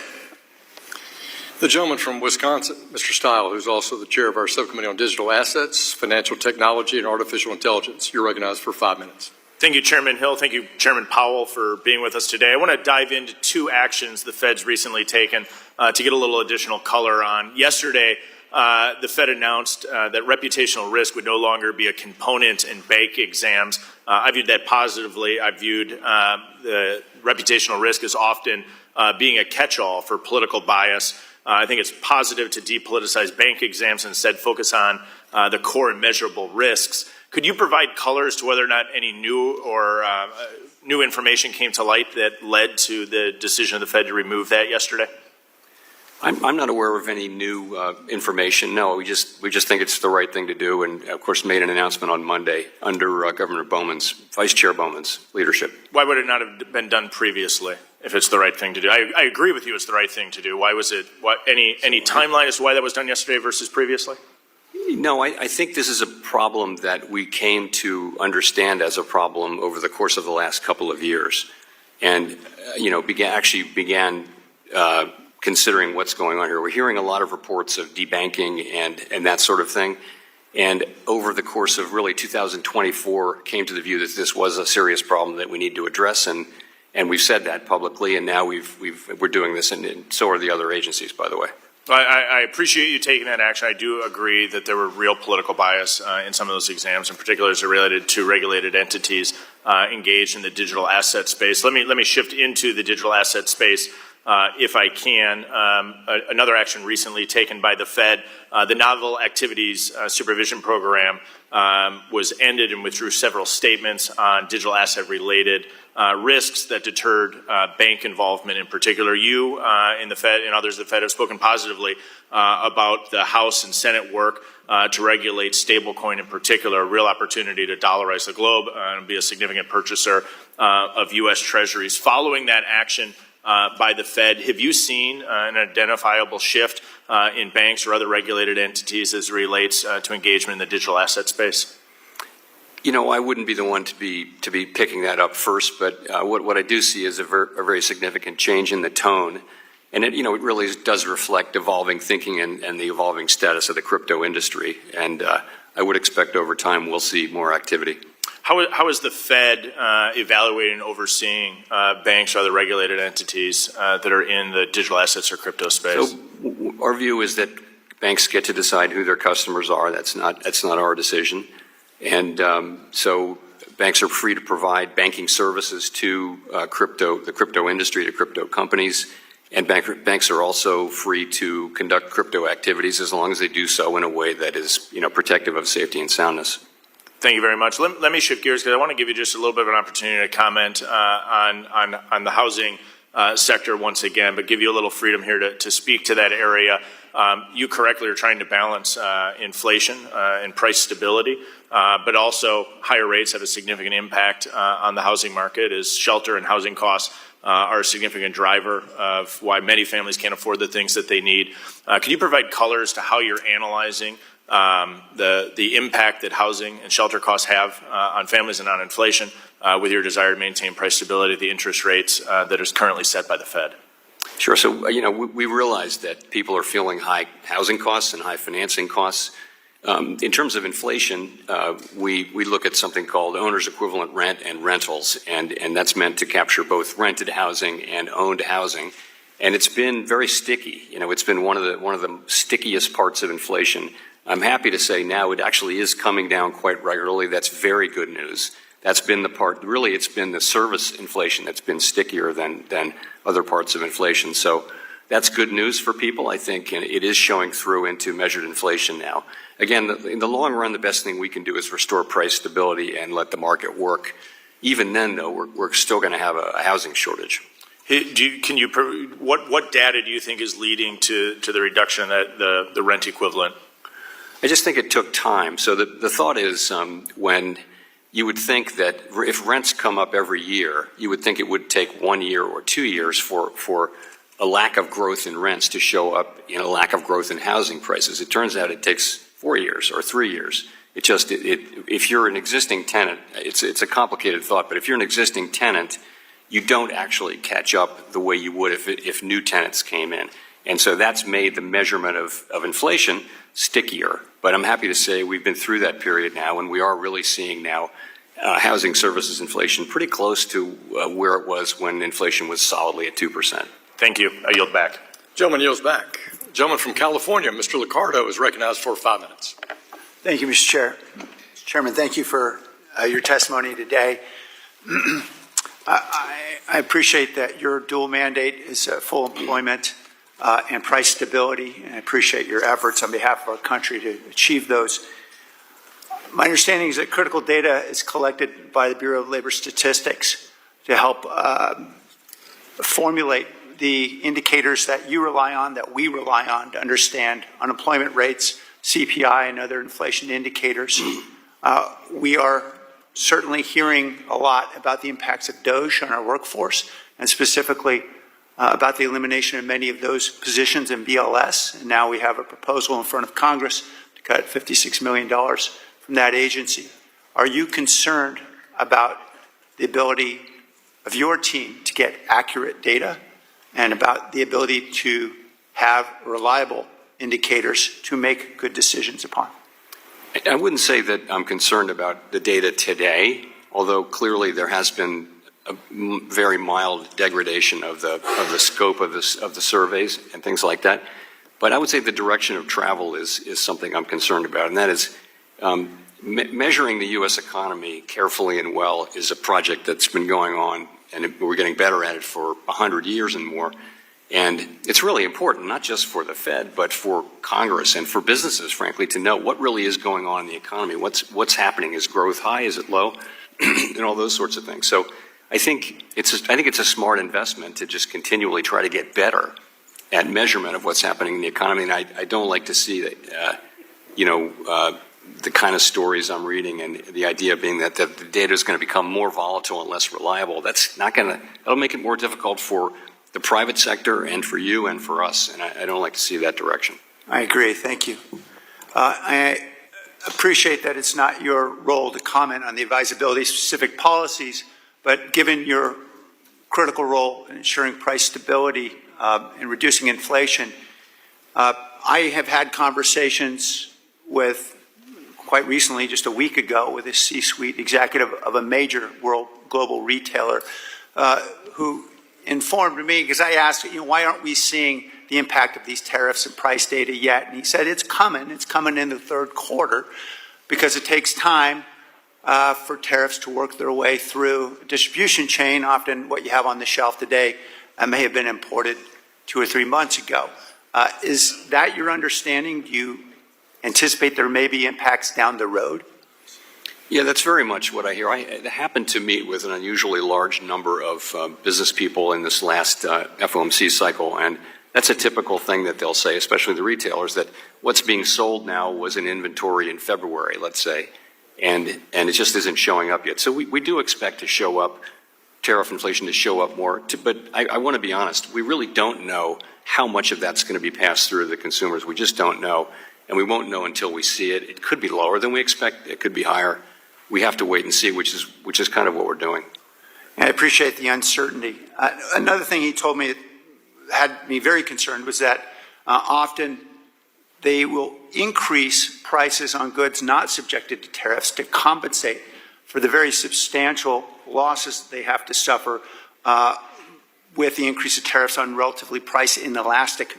S2: The gentleman from Wisconsin, Mr. Stile, who's also the chair of our subcommittee on digital assets, financial technology, and artificial intelligence. You're recognized for 5 minutes.
S1: Thank you, Chairman Hill. Thank you, Chairman Powell, for being with us today. I want to dive into two actions the Fed's recently taken to get a little additional color on. Yesterday, the Fed announced that reputational risk would no longer be a component in bank exams. I viewed that positively. I viewed the reputational risk as often being a catch-all for political bias. I think it's positive to depoliticize bank exams and instead focus on the core and measurable risks. Could you provide color as to whether or not any new information came to light that led to the decision of the Fed to remove that yesterday?
S6: I'm not aware of any new information. No, we just think it's the right thing to do, and of course made an announcement on Monday under Governor Bowman's, Vice Chair Bowman's leadership.
S1: Why would it not have been done previously if it's the right thing to do? I agree with you, it's the right thing to do. Why was it? Any timeline as to why that was done yesterday versus previously?
S6: No, I think this is a problem that we came to understand as a problem over the course of the last couple of years, and began considering what's going on here. We're hearing a lot of reports of debanking and that sort of thing, And over the course of really 2024, came to the view that this was a serious problem that we need to address, and we've said that publicly, and now we're doing this, and so are the other agencies, by the way.
S1: I appreciate you taking that action. I do agree that there were real political bias in some of those exams, in particular as it related to regulated entities engaged in the digital asset space. Let me shift into the digital asset space if I can. Another action recently taken by the Fed, the Novel Activities Supervision Program was ended and withdrew several statements on digital asset related risks that deterred bank involvement in particular. You in the Fed and others at the Fed have spoken positively about the House and Senate work to regulate stablecoin in particular, a real opportunity to dollarize the globe and be a significant purchaser of U.S. Treasuries. Following that action by the Fed, have you seen an identifiable shift in banks or other regulated entities as it relates to engagement in the digital asset space?
S6: You know, I wouldn't be the one to be picking that up first, but what I do see is a very significant change in the tone, and it really does reflect evolving thinking and the evolving status of the crypto industry. And I would expect over time we'll see more activity.
S1: How is the Fed evaluating and overseeing banks or other regulated entities that are in the digital assets or crypto space?
S6: So our view is that banks get to decide who their customers are. That's not our decision. And so banks are free to provide banking services to the crypto industry, to crypto companies, and banks are also free to conduct crypto activities as long as they do so in a way that is protective of safety and soundness.
S1: Thank you very much. Let me shift gears because I want to give you just a little bit of an opportunity to comment on the housing sector once again, but give you a little freedom here to speak to that area. You correctly are trying to balance inflation and price stability, but also higher rates have a significant impact on the housing market as shelter and housing costs are a significant driver of why many families can't afford the things that they need. Can you provide color as to how you're analyzing the impact that housing and shelter costs have on families and on inflation with your desire to maintain price stability at the interest rates that is currently set by the Fed?
S6: Sure. So, we realize that people are feeling high housing costs and high financing costs. In terms of inflation, we look at something called owner's equivalent rent and rentals, and that's meant to capture both rented housing and owned housing. And it's been very sticky. It's been one of the stickiest parts of inflation. I'm happy to say now it actually is coming down quite regularly. That's very good news. That's been the part, really it's been the service inflation that's been stickier than other parts of inflation. So that's good news for people, I think, and it is showing through into measured inflation now. Again, in the long run, the best thing we can do is restore price stability and let the market work. Even then, though, we're still going to have a housing shortage.
S1: What data do you think is leading to the reduction of the rent equivalent?
S6: I just think it took time. So the thought is when you would think that if rents come up every year, you would think it would take 1 year or 2 years for a lack of growth in rents to show up in a lack of growth in housing prices. It turns out it takes 4 years or 3 years. If you're an existing tenant, it's a complicated thought, but if you're an existing tenant, you don't actually catch up the way you would if new tenants came in. And so that's made the measurement of inflation stickier. But I'm happy to say we've been through that period now, and we are really seeing now housing services inflation pretty close to where it was when inflation was solidly at 2%.
S1: Thank you. I yield back.
S2: Gentleman yields back. Gentleman from California, Mr. Liccardo, is recognized for 5 minutes.
S10: Thank you, Mr. Chair. Mr. Chairman, thank you for your testimony today. I appreciate that your dual mandate is full employment and price stability, and I appreciate your efforts on behalf of our country to achieve those. My understanding is that critical data is collected by the Bureau of Labor Statistics to help formulate the indicators that you rely on, that we rely on to understand unemployment rates, CPI, and other inflation indicators. We are certainly hearing a lot about the impacts of DOGE on our workforce, and specifically about the elimination of many of those positions in BLS. And now we have a proposal in front of Congress to cut $56 million from that agency. Are you concerned about the ability of your team to get accurate data and about the ability to have reliable indicators to make good decisions upon?
S6: I wouldn't say that I'm concerned about the data today, although clearly there has been a very mild degradation of the scope of the surveys and things like that. But I would say the direction of travel is something I'm concerned about, and that is measuring the U.S. economy carefully and well is a project that's been going on, and we're getting better at it for 100 years and more. And it's really important, not just for the Fed, but for Congress and for businesses, frankly, to know what really is going on in the economy. What's happening? Is growth high? Is it low? And all those sorts of things. So I think it's a smart investment to just continually try to get better at measurement of what's happening in the economy. And I don't like to see that, the kind of stories I'm reading and the idea being that the data is going to become more volatile and less reliable. That'll make it more difficult for the private sector and for you and for us. And I don't like to see that direction.
S10: I agree. Thank you. I appreciate that it's not your role to comment on the advisability of specific policies, but given your critical role in ensuring price stability and reducing inflation, I have had conversations with, quite recently, just a week ago, with a C-suite executive of a major world global retailer who informed me, because I asked, why aren't we seeing the impact of these tariffs and price data yet? And he said, it's coming in the third quarter, because it takes time for tariffs to work their way through a distribution chain. Often what you have on the shelf today may have been imported 2 or 3 months ago. Is that your understanding? Do you anticipate there may be impacts down the road?
S6: Yeah, that's very much what I hear. I happened to meet with an unusually large number of business people in this last FOMC cycle, and that's a typical thing that they'll say, especially the retailers, that what's being sold now was in inventory in February, let's say, and it just isn't showing up yet. So we do expect to show up, tariff inflation to show up more, but I want to be honest, we really don't know how much of that's going to be passed through to the consumers. We just don't know, and we won't know until we see it. It could be lower than we expect. It could be higher. We have to wait and see, which is kind of what we're doing.
S10: I appreciate the uncertainty. Another thing he told me that had me very concerned was that often they will increase prices on goods not subjected to tariffs to compensate for the very substantial losses they have to suffer with the increase of tariffs on relatively price elastic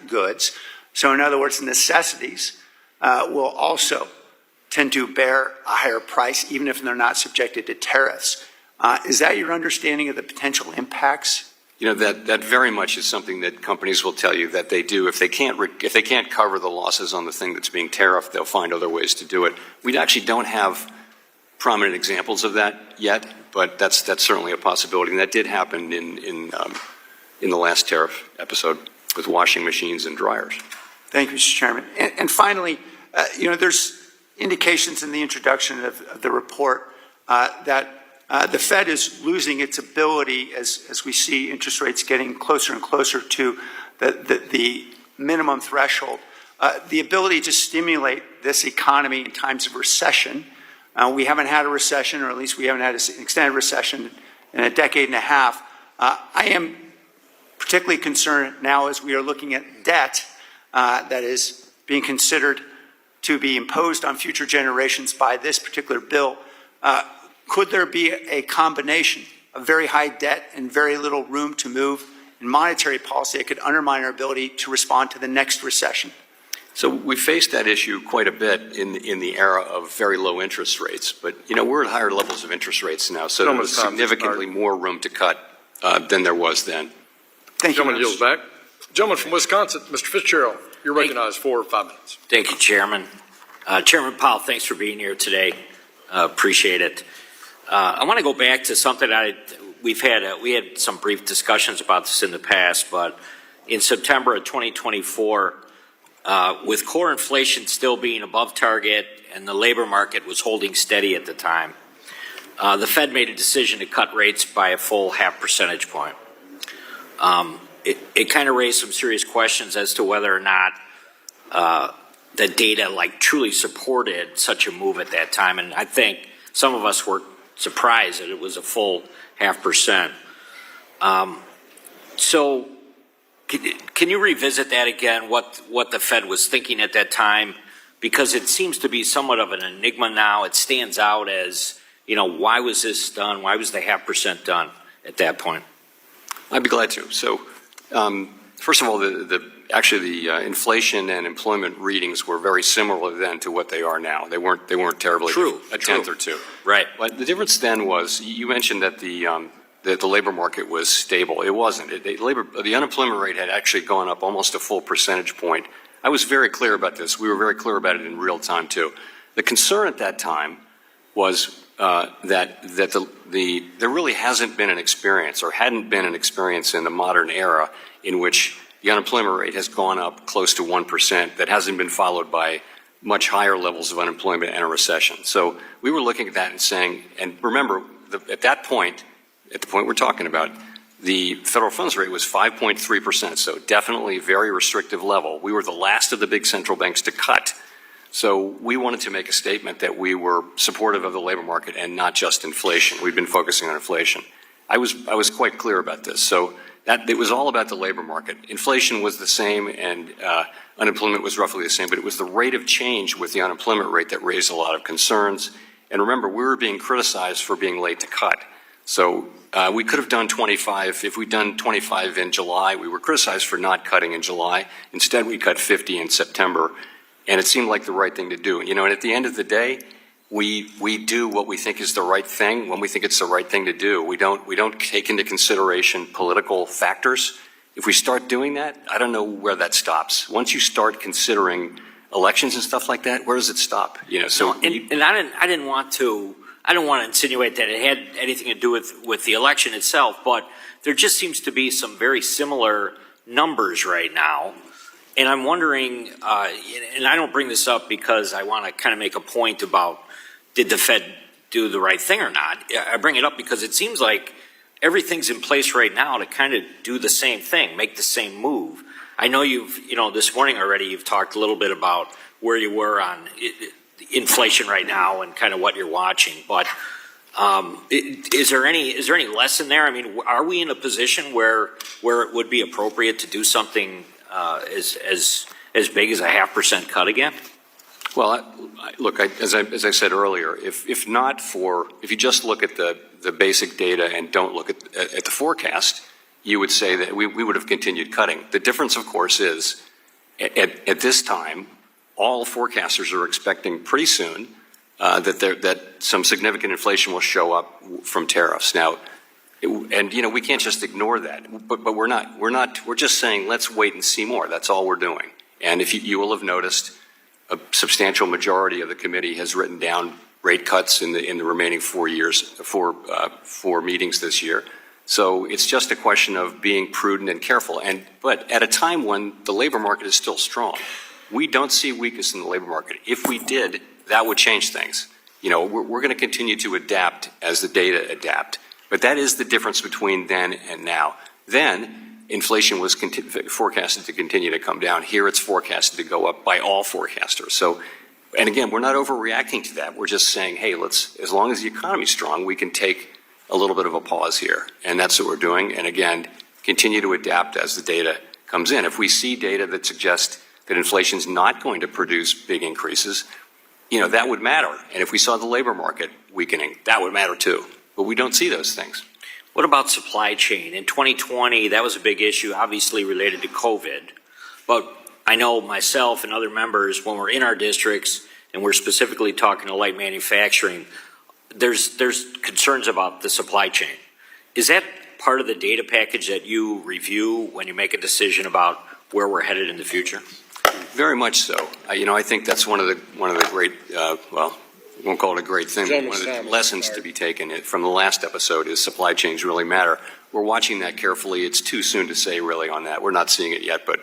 S10: goods. So in other words, necessities will also tend to bear a higher price, even if they're not subjected to tariffs. Is that your understanding of the potential impacts?
S6: That very much is something that companies will tell you that they do. If they can't cover the losses on the thing that's being tariffed, they'll find other ways to do it. We actually don't have prominent examples of that yet, but that's certainly a possibility. And that did happen in the last tariff episode with washing machines and dryers.
S10: Thank you, Mr. Chairman. And finally, there's indications in the introduction of the report that the Fed is losing its ability, as we see interest rates getting closer and closer to the minimum threshold, the ability to stimulate this economy in times of recession. We haven't had a recession, or at least we haven't had an extended recession in a decade and a half. I am particularly concerned now as we are looking at debt that is being considered to be imposed on future generations by this particular bill. Could there be a combination of very high debt and very little room to move in monetary policy that could undermine our ability to respond to the next recession?
S6: So we faced that issue quite a bit in the era of very low interest rates, but we're at higher levels of interest rates now, so there's significantly more room to cut than there was then.
S10: Thank you.
S2: Gentleman yields back. Gentleman from Wisconsin, Mr. Fitzgerald, you're recognized for 5 minutes.
S11: Thank you, Chairman. Chairman Powell, thanks for being here today. Appreciate it. I want to go back to something we had some brief discussions about this in the past, but in September of 2024, with core inflation still being above target and the labor market was holding steady at the time, the Fed made a decision to cut rates by a full 0.5 percentage point. It kind of raised some serious questions as to whether or not the data truly supported such a move at that time, and I think some of us were surprised that it was a full 0.5%. So can you revisit that again, what the Fed was thinking at that time? because it seems to be somewhat of an enigma now. It stands out as, why was this done? Why was the 0.5% done at that point?
S6: I'd be glad to. So, first of all, actually the inflation and employment readings were very similar then to what they are now. They weren't terribly a tenth or two.
S11: Right.
S6: But the difference then was you mentioned that the labor market was stable. It wasn't. The unemployment rate had actually gone up almost a full percentage point. I was very clear about this. We were very clear about it in real time too. The concern at that time was that there really hasn't been an experience, or hadn't been an experience in the modern era in which the unemployment rate has gone up close to 1% that hasn't been followed by much higher levels of unemployment and a recession. So we were looking at that and saying, and remember, at that point, at the point we're talking about, the federal funds rate was 5.3%, so definitely a very restrictive level. We were the last of the big central banks to cut. So we wanted to make a statement that we were supportive of the labor market and not just inflation. We've been focusing on inflation. I was quite clear about this. So that it was all about the labor market. Inflation was the same and unemployment was roughly the same, but it was the rate of change with the unemployment rate that raised a lot of concerns. And remember, we were being criticized for being late to cut. So we could have done 25. If we'd done 25 in July, we were criticized for not cutting in July. Instead, we cut 50 in September. And it seemed like the right thing to do. And at the end of the day, we do what we think is the right thing when we think it's the right thing to do. We don't take into consideration political factors. If we start doing that, I don't know where that stops. Once you start considering elections and stuff like that, where does it stop?
S11: I don't want to insinuate that it had anything to do with the election itself, but there just seems to be some very similar numbers right now. And I'm wondering, and I don't bring this up because I want to kind of make a point about did the Fed do the right thing or not. I bring it up because it seems like everything's in place right now to kind of do the same thing, make the same move. I know this morning already you've talked a little bit about where you were on inflation right now and kind of what you're watching, but is there any lesson there? I mean, are we in a position where it would be appropriate to do something as big as a 0.5% cut again?
S6: Well, look, as I said earlier, if you just look at the basic data and don't look at the forecast, you would say that we would have continued cutting. The difference, of course, is at this time, all forecasters are expecting pretty soon that some significant inflation will show up from tariffs. Now, we can't just ignore that, but we're just saying let's wait and see more. That's all we're doing. And if you will have noticed, a substantial majority of the committee has written down rate cuts in the remaining 4 meetings this year. So it's just a question of being prudent and careful. But at a time when the labor market is still strong, we don't see weakness in the labor market. If we did, that would change things. We're going to continue to adapt as the data adapt. But that is the difference between then and now. Then, inflation was forecasted to continue to come down. Here it's forecasted to go up by all forecasters. So, and again, we're not overreacting to that. We're just saying, hey, as long as the economy's strong, we can take a little bit of a pause here. And that's what we're doing. And again, continue to adapt as the data comes in. If we see data that suggests that inflation's not going to produce big increases, that would matter. And if we saw the labor market weakening, that would matter too. But we don't see those things.
S11: What about supply chain? In 2020, that was a big issue, obviously related to COVID. But I know myself and other members, when we're in our districts and we're specifically talking to light manufacturing, there's concerns about the supply chain. Is that part of the data package that you review when you make a decision about where we're headed in the future?
S6: Very much so. I think that's one of the great, we won't call it a great thing, but one of the lessons to be taken from the last episode is supply chains really matter. We're watching that carefully. It's too soon to say really on that. We're not seeing it yet, but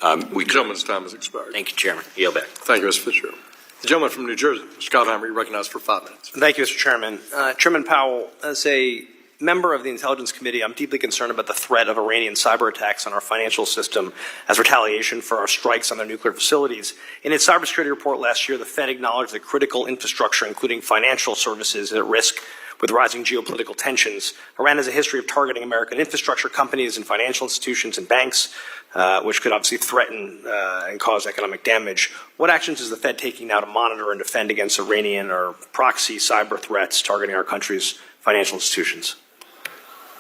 S2: The gentleman's time has expired.
S11: Thank you, Chairman. Yield back.
S2: Thank you, Mr. Fitzgerald. The gentleman from New Jersey, Mr. Gottheimer, you recognized for 5 minutes.
S12: Thank you, Mr. Chairman. Chairman Powell, as a member of the Intelligence Committee, I'm deeply concerned about the threat of Iranian cyber attacks on our financial system as retaliation for our strikes on their nuclear facilities. In its cybersecurity report last year, the Fed acknowledged that critical infrastructure, including financial services, is at risk with rising geopolitical tensions. Iran has a history of targeting American infrastructure companies and financial institutions and banks, which could obviously threaten and cause economic damage. What actions is the Fed taking now to monitor and defend against Iranian or proxy cyber threats targeting our country's financial institutions?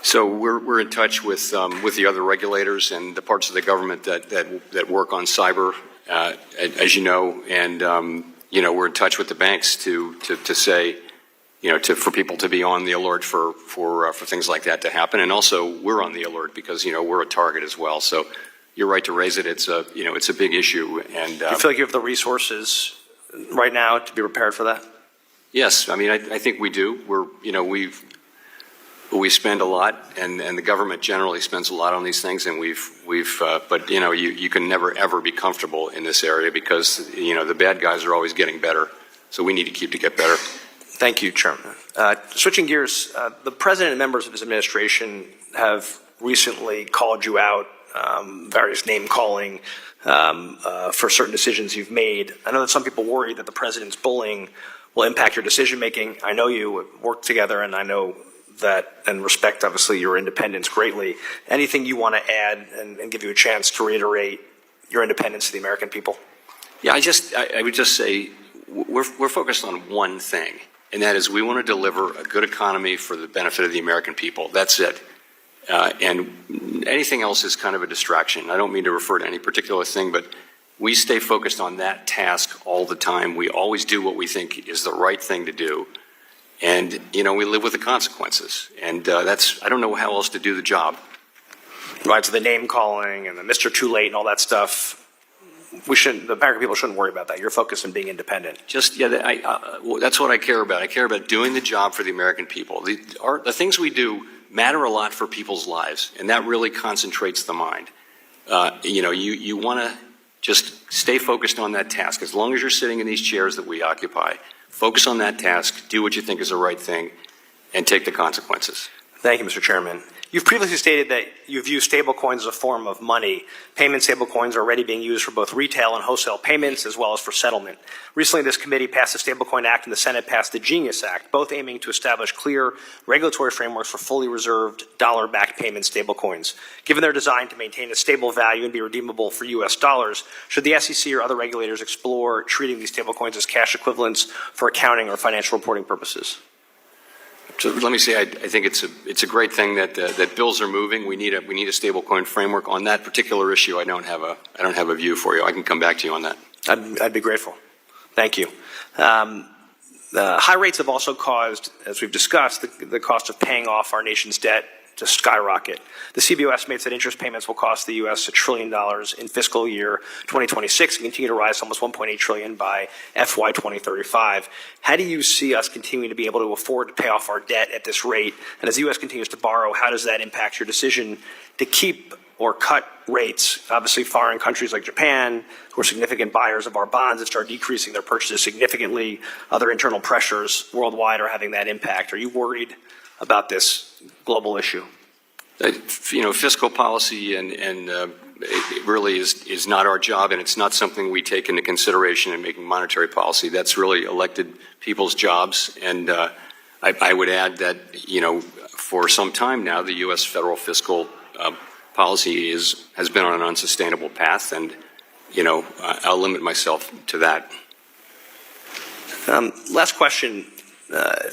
S6: So we're in touch with the other regulators and the parts of the government that work on cyber, as you know, and we're in touch with the banks to say, for people to be on the alert for things like that to happen, and also we're on the alert because we're a target as well. So you're right to raise it. It's a big issue, and
S12: do you feel like you have the resources right now to be prepared for that?
S6: Yes, I mean I think we do. We spend a lot, and the government generally spends a lot on these things, and but you can never ever be comfortable in this area because the bad guys are always getting better, so we need to get better.
S12: Thank you, Chairman. Switching gears, the President and members of his administration have recently called you out, various name calling for certain decisions you've made. I know that some people worry that the President's bullying will impact your decision making. I know you work together, and I know that and respect, obviously, your independence greatly. Anything you want to add and give you a chance to reiterate your independence to the American people?
S6: Yeah, I would just say we're focused on one thing, and that is we want to deliver a good economy for the benefit of the American people. That's it. And anything else is kind of a distraction. I don't mean to refer to any particular thing, but we stay focused on that task all the time. We always do what we think is the right thing to do. And, we live with the consequences. And I don't know how else to do the job.
S12: Right, so the name calling and the Mr. Too Late and all that stuff, the American people shouldn't worry about that. You're focused on being independent.
S6: That's what I care about. I care about doing the job for the American people. The things we do matter a lot for people's lives, and that really concentrates the mind. You want to just stay focused on that task. As long as you're sitting in these chairs that we occupy, focus on that task, do what you think is the right thing, and take the consequences.
S12: Thank you, Mr. Chairman. You've previously stated that you view stablecoins as a form of money. Payment stablecoins are already being used for both retail and wholesale payments as well as for settlement. Recently, this committee passed the Stablecoin Act and the Senate passed the Genius Act, both aiming to establish clear regulatory frameworks for fully reserved dollar-backed payment stablecoins. Given their design to maintain a stable value and be redeemable for U.S. dollars, should the SEC or other regulators explore treating these stablecoins as cash equivalents for accounting or financial reporting purposes?
S6: So let me say, I think it's a great thing that bills are moving. We need a stablecoin framework on that particular issue. I don't have a view for you. I can come back to you on that.
S12: I'd be grateful. Thank you. High rates have also caused, as we've discussed, the cost of paying off our nation's debt to skyrocket. The CBO estimates that interest payments will cost the U.S. $1 trillion in fiscal year 2026 and continue to rise to almost $1.8 trillion by FY 2035. How do you see us continuing to be able to afford to pay off our debt at this rate? And as the U.S. continues to borrow, how does that impact your decision to keep or cut rates? Obviously, foreign countries like Japan, who are significant buyers of our bonds, have started decreasing their purchases significantly. Other internal pressures worldwide are having that impact. Are you worried about this global issue?
S6: Fiscal policy and it really is not our job, and it's not something we take into consideration in making monetary policy. That's really elected people's jobs. And I would add that, for some time now, the U.S. federal fiscal policy has been on an unsustainable path, and, I'll limit myself to that.
S12: Last question.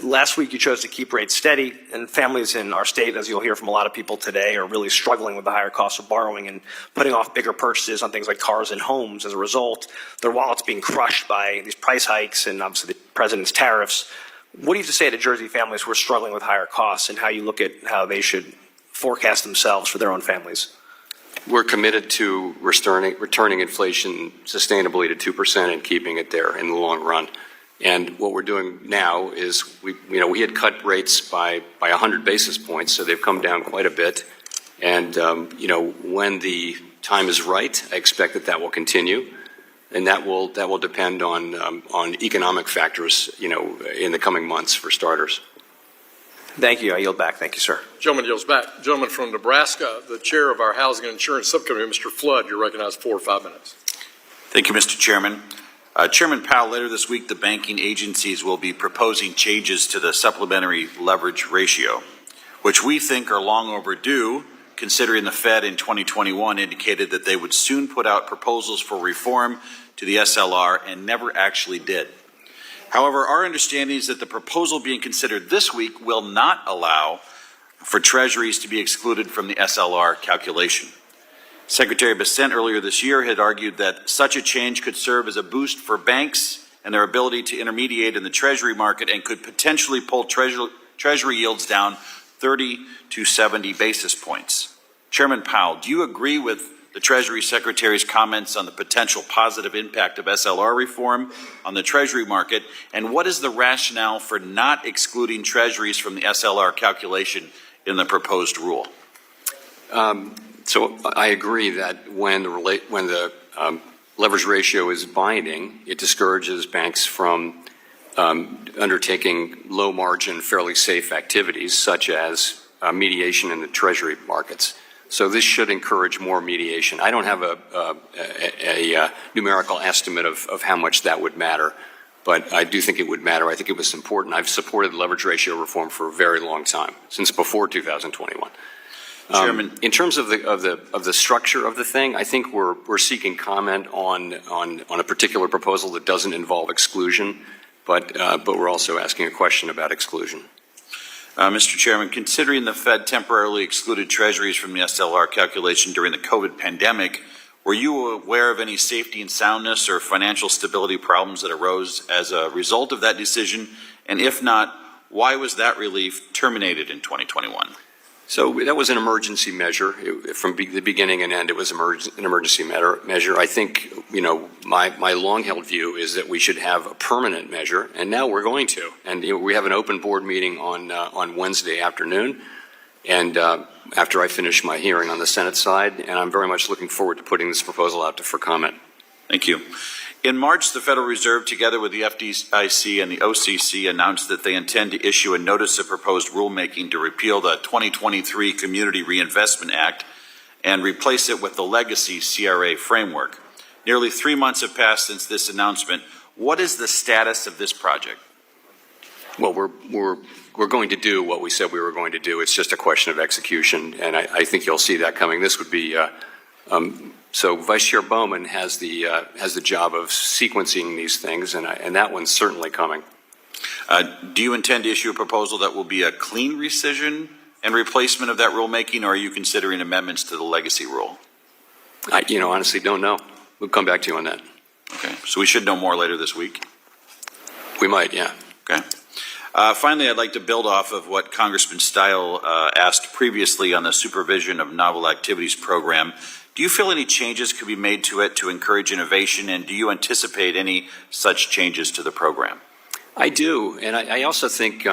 S12: Last week, you chose to keep rates steady, and families in our state, as you'll hear from a lot of people today, are really struggling with the higher cost of borrowing and putting off bigger purchases on things like cars and homes. As a result, their wallets being crushed by these price hikes and obviously the president's tariffs. What do you have to say to Jersey families who are struggling with higher costs, and how you look at how they should forecast themselves for their own families?
S6: We're committed to returning inflation sustainably to 2% and keeping it there in the long run. And what we're doing now is we had cut rates by 100 basis points, so they've come down quite a bit. And when the time is right, I expect that will continue, and that will depend on economic factors, in the coming months for starters.
S12: Thank you. I yield back. Thank you, sir.
S2: Gentleman yields back. Gentleman from Nebraska, the chair of our Housing and Insurance Subcommittee, Mr. Flood, you're recognized 4 or 5 minutes.
S5: Thank you, Mr. Chairman.
S13: Chairman Powell, later this week, the banking agencies will be proposing changes to the supplementary leverage ratio, which we think are long overdue, considering the Fed in 2021 indicated that they would soon put out proposals for reform to the SLR and never actually did. However, our understanding is that the proposal being considered this week will not allow for treasuries to be excluded from the SLR calculation. Secretary Bessent earlier this year had argued that such a change could serve as a boost for banks and their ability to intermediate in the treasury market and could potentially pull treasury yields down 30 to 70 basis points. Chairman Powell, do you agree with the Treasury Secretary's comments on the potential positive impact of SLR reform on the Treasury market, and what is the rationale for not excluding Treasuries from the SLR calculation in the proposed rule?
S6: So I agree that when the leverage ratio is binding, it discourages banks from undertaking low-margin, fairly safe activities such as mediation in the Treasury markets. So this should encourage more mediation. I don't have a numerical estimate of how much that would matter, but I do think it would matter. I think it was important. I've supported leverage ratio reform for a very long time, since before 2021.
S13: Chairman,
S6: in terms of the structure of the thing, I think we're seeking comment on a particular proposal that doesn't involve exclusion, but we're also asking a question about exclusion.
S13: Mr. Chairman, considering the Fed temporarily excluded Treasuries from the SLR calculation during the COVID pandemic, were you aware of any safety and soundness or financial stability problems that arose as a result of that decision? And if not, why was that relief terminated in 2021?
S6: So that was an emergency measure. From the beginning and end, it was an emergency measure. I think, my long-held view is that we should have a permanent measure, and now we're going to. And we have an open board meeting on Wednesday afternoon, and after I finish my hearing on the Senate side, and I'm very much looking forward to putting this proposal out for comment.
S13: Thank you. In March, the Federal Reserve, together with the FDIC and the OCC, announced that they intend to issue a notice of proposed rulemaking to repeal the 2023 Community Reinvestment Act and replace it with the legacy CRA framework. Nearly 3 months have passed since this announcement. What is the status of this project?
S6: Well, we're going to do what we said we were going to do. It's just a question of execution, and I think you'll see that coming. This would be so Vice Chair Bowman has the job of sequencing these things, and that one's certainly coming.
S13: Do you intend to issue a proposal that will be a clean rescission and replacement of that rulemaking, or are you considering amendments to the legacy rule?
S6: I honestly don't know. We'll come back to you on that.
S13: Okay, so we should know more later this week?
S6: We might, yeah.
S13: Okay. Finally, I'd like to build off of what Congressman Stile asked previously on the Supervision of Novel Activities program. Do you feel any changes could be made to it to encourage innovation, and do you anticipate any such changes to the program?
S6: I do, and I also think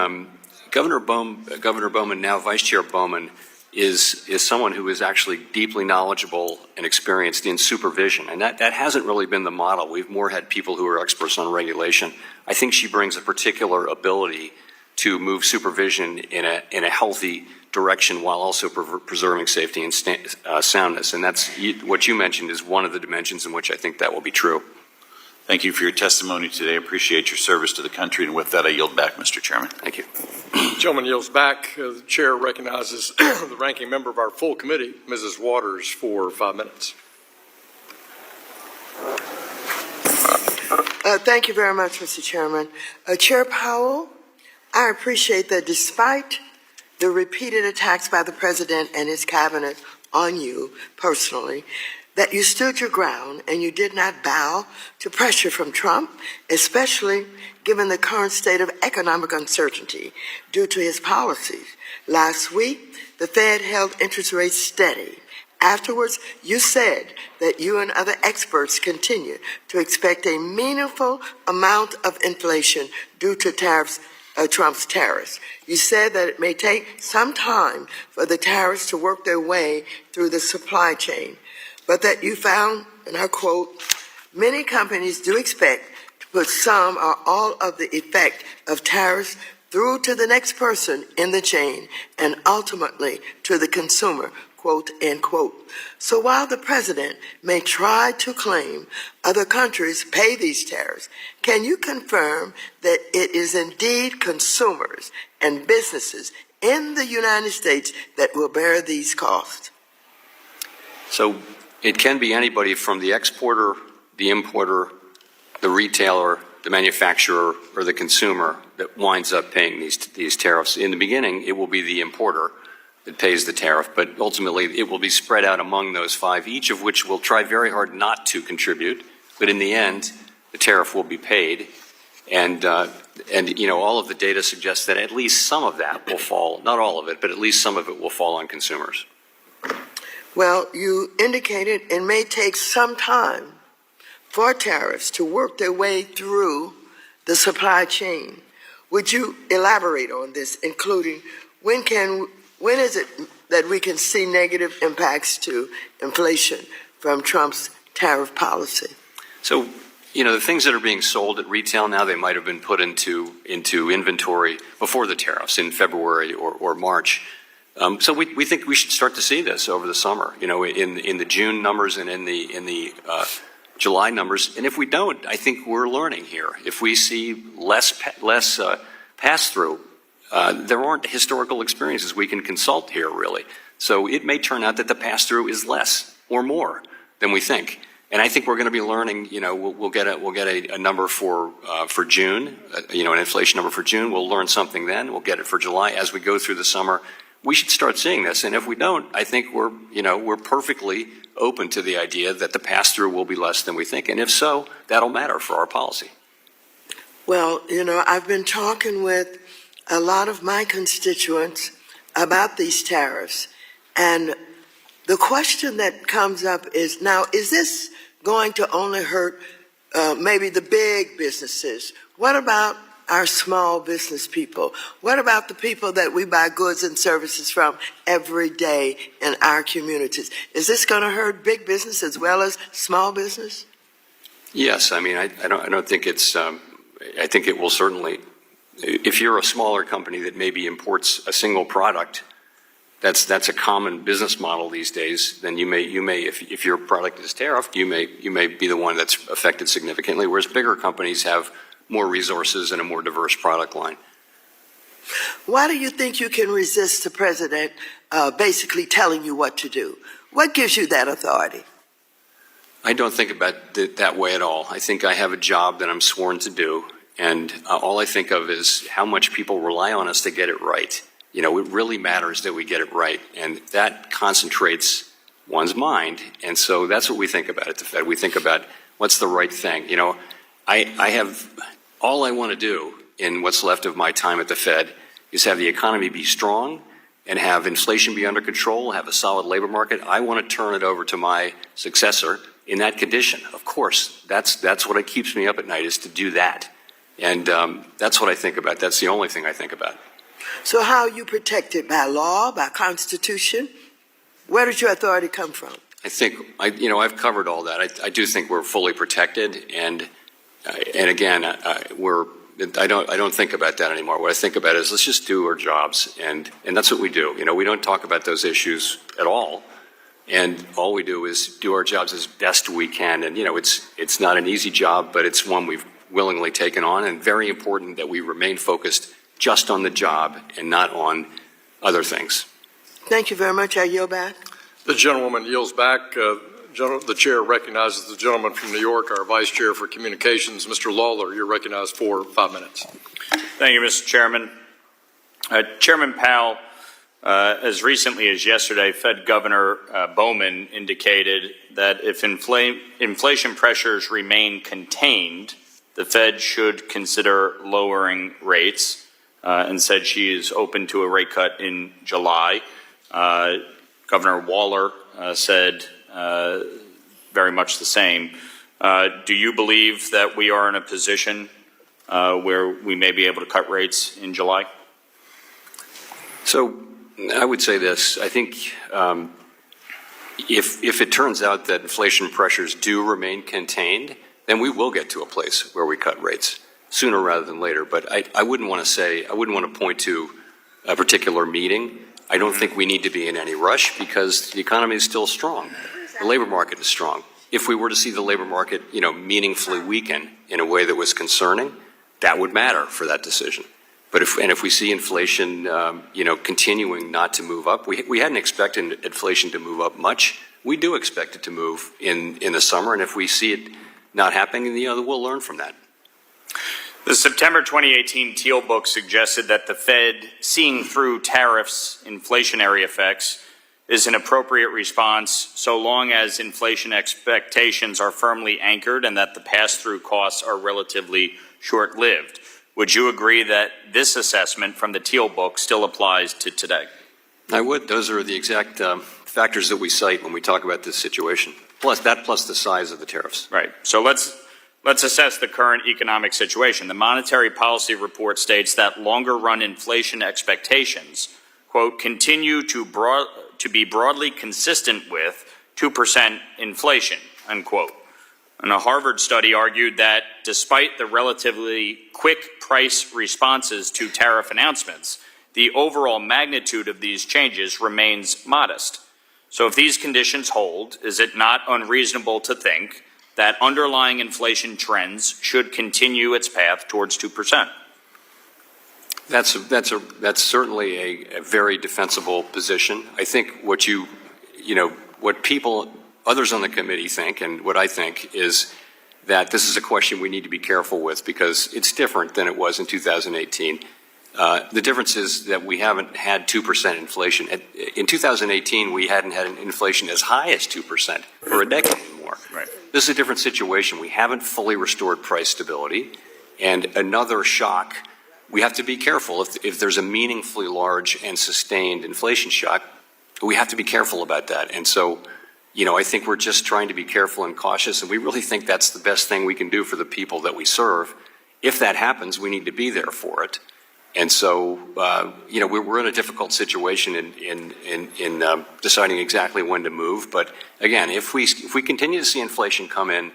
S6: Governor Bowman, now Vice Chair Bowman, is someone who is actually deeply knowledgeable and experienced in supervision, and that hasn't really been the model. We've more had people who are experts on regulation. I think she brings a particular ability to move supervision in a healthy direction while also preserving safety and soundness. And that's what you mentioned is one of the dimensions in which I think that will be true.
S13: Thank you for your testimony today. I appreciate your service to the country. And with that, I yield back, Mr. Chairman.
S6: Thank you.
S2: Gentleman yields back. The chair recognizes the ranking member of our full committee, Mrs. Waters, for 5 minutes.
S14: Thank you very much, Mr. Chairman. Chair Powell, I appreciate that despite the repeated attacks by the President and his cabinet on you personally, that you stood your ground and you did not bow to pressure from Trump, especially given the current state of economic uncertainty due to his policies. Last week, the Fed held interest rates steady. Afterwards, you said that you and other experts continue to expect a meaningful amount of inflation due to Trump's tariffs. You said that it may take some time for the tariffs to work their way through the supply chain, but that you found, and I quote, many companies do expect to put some or all of the effect of tariffs through to the next person in the chain and ultimately to the consumer, quote, end quote. So while the president may try to claim other countries pay these tariffs, can you confirm that it is indeed consumers and businesses in the United States that will bear these costs?
S6: So it can be anybody from the exporter, the importer, the retailer, the manufacturer, or the consumer that winds up paying these tariffs. In the beginning, it will be the importer that pays the tariff, but ultimately it will be spread out among those five, each of which will try very hard not to contribute, but in the end, the tariff will be paid. And you know, all of the data suggests that at least some of that will fall, not all of it, but at least some of it will fall on consumers.
S14: Well, you indicated it may take some time for tariffs to work their way through the supply chain. Would you elaborate on this, including when is it that we can see negative impacts to inflation from Trump's tariff policy?
S6: So, you know, the things that are being sold at retail now, they might have been put into inventory before the tariffs in February or March. So we think we should start to see this over the summer, you know, in the June numbers and in the July numbers. And if we don't, I think we're learning here. If we see less pass-through, there aren't historical experiences we can consult here, really. So it may turn out that the pass-through is less or more than we think. And I think we're going to be learning. You know, we'll get a number for June. You know, an inflation number for June. We'll learn something then. We'll get it for July as we go through the summer. We should start seeing this. And if we don't, I think we're perfectly open to the idea that the pass-through will be less than we think. And if so, that'll matter for our policy.
S14: Well, you know, I've been talking with a lot of my constituents about these tariffs. And the question that comes up is, now, is this going to only hurt maybe the big businesses? What about our small business people? What about the people that we buy goods and services from every day in our communities? Is this going to hurt big business as well as small business?
S6: Yes, I mean, I don't think it's. I think it will certainly. If you're a smaller company that maybe imports a single product, that's a common business model these days. Then you may if your product is tariffed, you may be the one that's affected significantly. Whereas bigger companies have more resources and a more diverse product line.
S14: Why do you think you can resist the president basically telling you what to do? What gives you that authority?
S6: I don't think about it that way at all. I think I have a job that I'm sworn to do, and all I think of is how much people rely on us to get it right. You know, it really matters that we get it right, and that concentrates one's mind, and so that's what we think about at the Fed. We think about what's the right thing. You know, I have all I want to do in what's left of my time at the Fed is have the economy be strong and have inflation be under control, have a solid labor market. I want to turn it over to my successor in that condition. Of course, that's what keeps me up at night, is to do that. And that's what I think about. That's the only thing I think about.
S14: So how are you protected? By law, by Constitution? Where does your authority come from?
S6: I think, I've covered all that. I do think we're fully protected, and again, I don't think about that anymore. What I think about is let's just do our jobs, and that's what we do. You know, we don't talk about those issues at all, and all we do is do our jobs as best we can. And you know, it's not an easy job, but it's one we've willingly taken on, and very important that we remain focused just on the job and not on other things.
S14: Thank you very much. I yield back.
S2: The gentlewoman yields back. The chair recognizes the gentleman from New York, our Vice Chair for Communications, Mr. Lawler. You're recognized for 5 minutes.
S15: Thank you, Mr. Chairman. Chairman Powell, as recently as yesterday, Fed Governor Bowman indicated that if inflation pressures remain contained, the Fed should consider lowering rates, and said she is open to a rate cut in July. Governor Waller said very much the same. Do you believe that we are in a position where we may be able to cut rates in July?
S6: So I would say this. I think if it turns out that inflation pressures do remain contained, then we will get to a place where we cut rates sooner rather than later. But I wouldn't want to point to a particular meeting. I don't think we need to be in any rush because the economy is still strong. The labor market is strong. If we were to see the labor market, meaningfully weaken in a way that was concerning, that would matter for that decision. But if we see inflation, continuing not to move up, we hadn't expected inflation to move up much. We do expect it to move in the summer, and if we see it not happening, we'll learn from that.
S15: The September 2018 Teal book suggested that the Fed, seeing through tariffs' inflationary effects, is an appropriate response so long as inflation expectations are firmly anchored and that the pass-through costs are relatively short-lived. Would you agree that this assessment from the Teal book still applies to today?
S6: I would. Those are the exact factors that we cite when we talk about this situation, plus the size of the tariffs.
S15: Right. So let's assess the current economic situation. The Monetary Policy Report states that longer-run inflation expectations, quote, continue to be broadly consistent with 2% inflation, unquote. And a Harvard study argued that despite the relatively quick price responses to tariff announcements, the overall magnitude of these changes remains modest. So if these conditions hold, is it not unreasonable to think that underlying inflation trends should continue its path towards 2%?
S6: That's certainly a very defensible position. I think what people, others on the committee think, and what I think is that this is a question we need to be careful with because it's different than it was in 2018. The difference is that we haven't had 2% inflation. In 2018, we hadn't had an inflation as high as 2% for a decade anymore.
S15: Right.
S6: This is a different situation. We haven't fully restored price stability, and another shock. We have to be careful. If there's a meaningfully large and sustained inflation shock, we have to be careful about that. And so, I think we're just trying to be careful and cautious, and we really think that's the best thing we can do for the people that we serve. If that happens, we need to be there for it. And so, we're in a difficult situation in deciding exactly when to move. But again, if we continue to see inflation come in,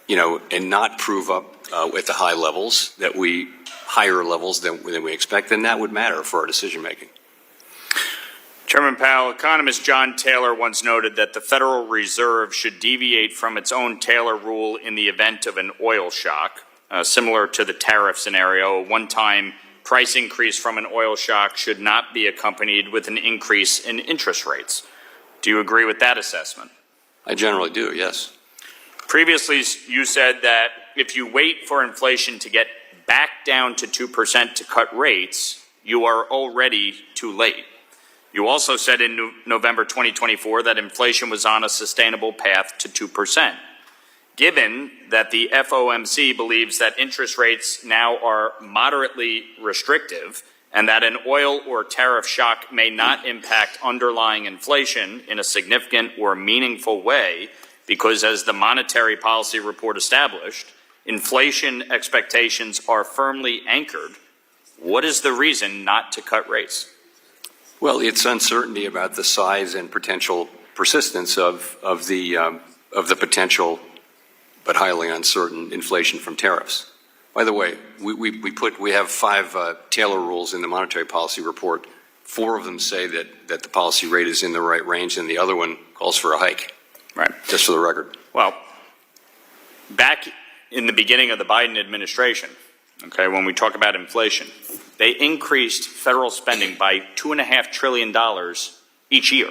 S6: and not prove up at the higher levels than we expect, then that would matter for our decision making.
S15: Chairman Powell, economist John Taylor once noted that the Federal Reserve should deviate from its own Taylor rule in the event of an oil shock, similar to the tariff scenario. A one-time price increase from an oil shock should not be accompanied with an increase in interest rates. Do you agree with that assessment?
S6: I generally do, yes.
S15: Previously, you said that if you wait for inflation to get back down to 2% to cut rates, you are already too late. You also said in November 2024 that inflation was on a sustainable path to 2%. Given that the FOMC believes that interest rates now are moderately restrictive and that an oil or tariff shock may not impact underlying inflation in a significant or meaningful way, because as the Monetary Policy Report established, inflation expectations are firmly anchored, what is the reason not to cut rates?
S6: Well, it's uncertainty about the size and potential persistence of the potential but highly uncertain inflation from tariffs. By the way, we have 5 Taylor rules in the Monetary Policy Report. 4 of them say that the policy rate is in the right range, and the other one calls for a hike.
S15: Right.
S6: Just for the record.
S15: Well, back in the beginning of the Biden administration, when we talk about inflation, they increased federal spending by $2.5 trillion each year.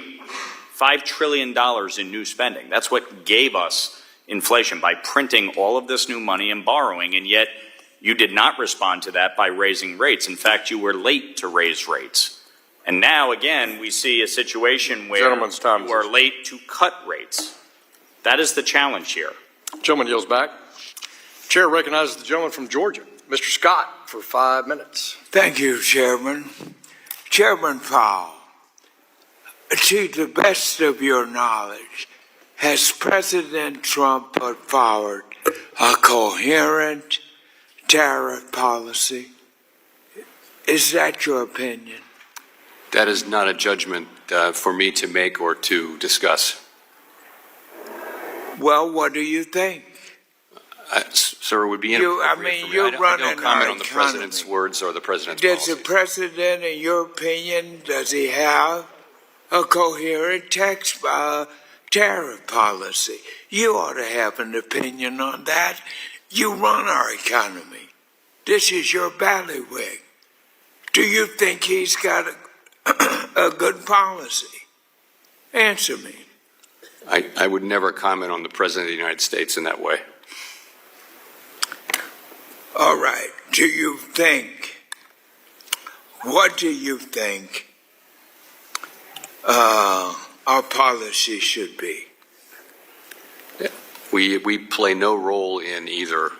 S15: $5 trillion in new spending. That's what gave us inflation, by printing all of this new money and borrowing, and yet you did not respond to that by raising rates. In fact, you were late to raise rates. And now, again, we see a situation where you are late to cut rates. That is the challenge here.
S2: Gentleman yields back. Chair recognizes the gentleman from Georgia, Mr. Scott, for 5 minutes.
S16: Thank you, Chairman. Chairman Powell, to the best of your knowledge, has President Trump put forward a coherent tariff policy? Is that your opinion?
S6: That is not a judgment for me to make or to discuss.
S16: Well, what do you think?
S6: Sir, it would be
S16: You- I
S6: inappropriate
S16: mean,
S6: for me.
S16: you're
S6: I don't
S16: running
S6: comment
S16: our
S6: on the president's
S16: economy.
S6: words or the president's
S16: Does the
S6: policies.
S16: president, in your opinion, does he have a coherent tariff policy? You ought to have an opinion on that. You run our economy. This is your bailiwick. Do you think he's got a good policy? Answer me.
S6: I would never comment on the president of the United States in that way.
S16: All right. What do you think our policy should be?
S6: We play no role in either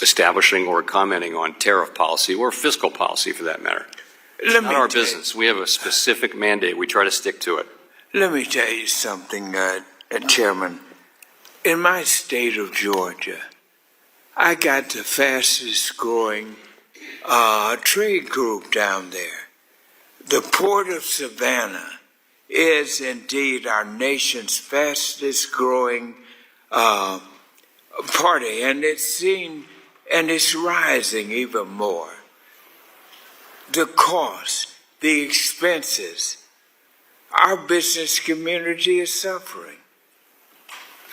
S6: establishing or commenting on tariff policy or fiscal policy, for that matter. It's not our business. We have a specific mandate. We try to stick to it.
S16: Let me tell you something, Chairman. In my state of Georgia, I got the fastest growing trade group down there. The Port of Savannah is indeed our nation's fastest growing party, and it's rising even more. The cost, the expenses, our business community is suffering.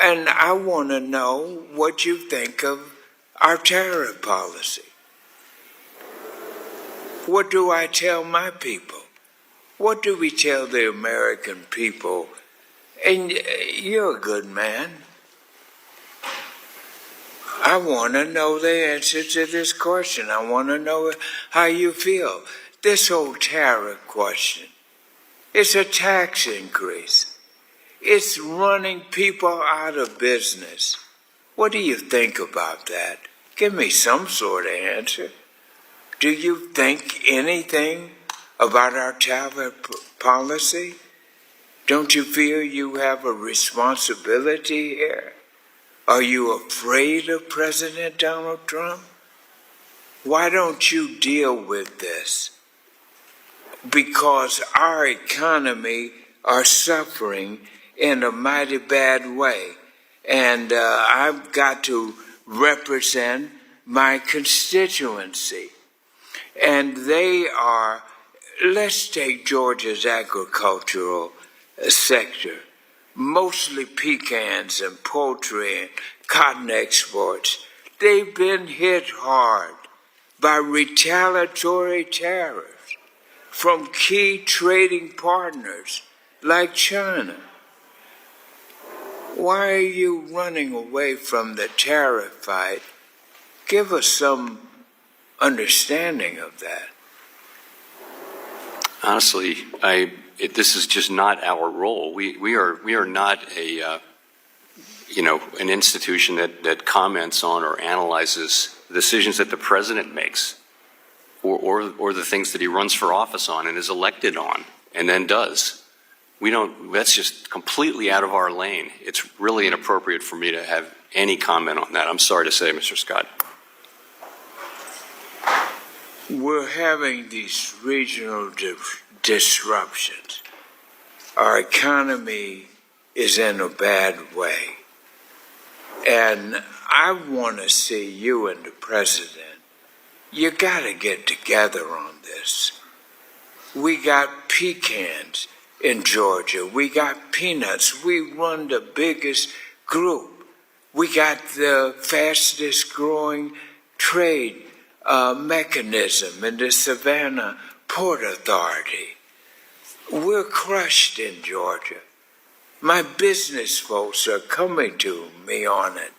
S16: And I want to know what you think of our tariff policy. What do I tell my people? What do we tell the American people? And you're a good man. I want to know the answer to this question. I want to know how you feel. This whole tariff question, it's a tax increase. It's running people out of business. What do you think about that? Give me some sort of answer. Do you think anything about our tariff policy? Don't you feel you have a responsibility here? Are you afraid of President Donald Trump? Why don't you deal with this? Because our economy are suffering in a mighty bad way. And I've got to represent my constituency. And they are, let's take Georgia's agricultural sector. Mostly pecans and poultry and cotton exports. They've been hit hard by retaliatory tariffs from key trading partners like China. Why are you running away from the tariff fight? Give us some understanding of that.
S6: Honestly, this is just not our role. We are not an institution that comments on or analyzes decisions that the president makes, or the things that he runs for office on and is elected on and then does. We don't. That's just completely out of our lane. It's really inappropriate for me to have any comment on that. I'm sorry to say, Mr. Scott.
S16: We're having these regional disruptions. Our economy is in a bad way. And I want to see you and the president. You got to get together on this. We got pecans in Georgia. We got peanuts. We run the biggest group. We got the fastest growing trade mechanism in the Savannah Port Authority. We're crushed in Georgia. My business folks are coming to me on it.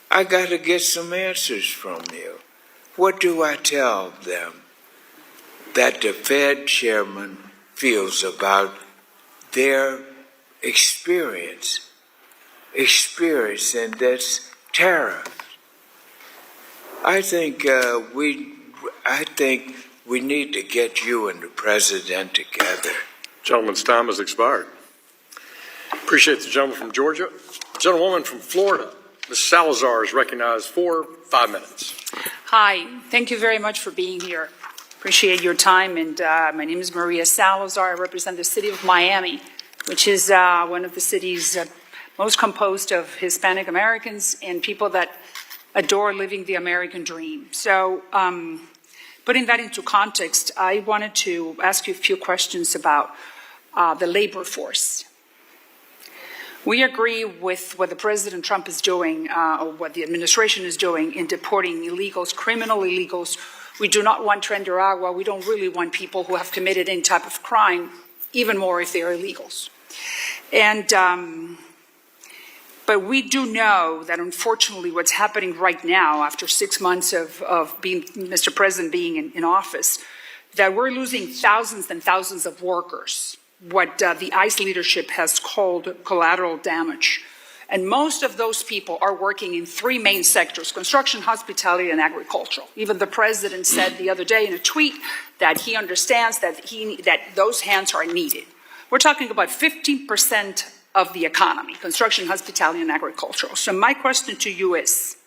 S16: I got to get some answers from you. What do I tell them that the Fed chairman feels about their experience in this tariff? I think we need to get you and the president together.
S2: Gentleman's time has expired. Appreciate the gentleman from Georgia. Gentlewoman from Florida, Ms. Salazar, is recognized for 5 minutes.
S17: Hi, thank you very much for being here. Appreciate your time. And my name is Maria Salazar. I represent the city of Miami, which is one of the cities most composed of Hispanic Americans and people that adore living the American dream. So putting that into context, I wanted to ask you a few questions about the labor force. We agree with what the President Trump is doing, or what the administration is doing in deporting illegals, criminal illegals. We do not want Nicaragua. We don't really want people who have committed any type of crime, even more if they are illegals. And but we do know that unfortunately what's happening right now after 6 months of being Mr. President being in office, that we're losing thousands and thousands of workers, what the ICE leadership has called collateral damage. And most of those people are working in three main sectors: construction, hospitality, and agricultural. Even the president said the other day in a tweet that he understands that those hands are needed. We're talking about 15% of the economy: construction, hospitality, and agricultural. So my question to you is,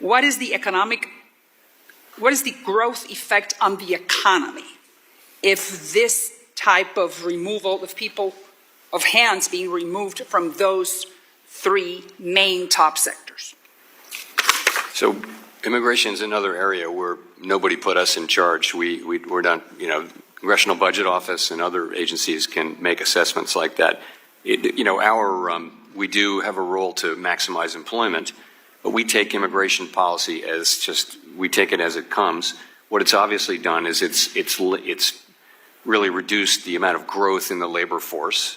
S17: what is the growth effect on the economy if this type of removal of people, of hands being removed from those three main top sectors?
S6: So immigration is another area where nobody put us in charge. We're not, Congressional Budget Office and other agencies can make assessments like that. We do have a role to maximize employment, but we take immigration policy as we take it as it comes. What it's obviously done is it's really reduced the amount of growth in the labor force.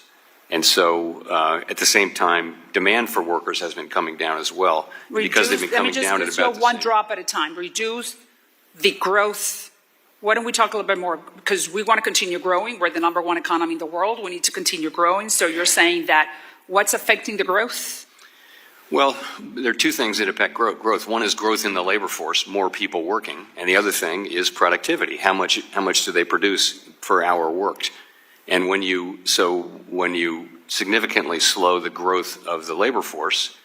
S6: And so, at the same time, demand for workers has been coming down as well, because they've been coming down at about the
S17: one
S6: same.
S17: drop at a time. Reduce the growth. Why don't we talk a little bit more? Because we want to continue growing. We're the #1 economy in the world. We need to continue growing. So you're saying that what's affecting the growth?
S6: Well, there are two things that affect growth. One is growth in the labor force, more people working, and the other thing is productivity. How much do they produce per hour worked? And when you significantly slow the growth of the labor force,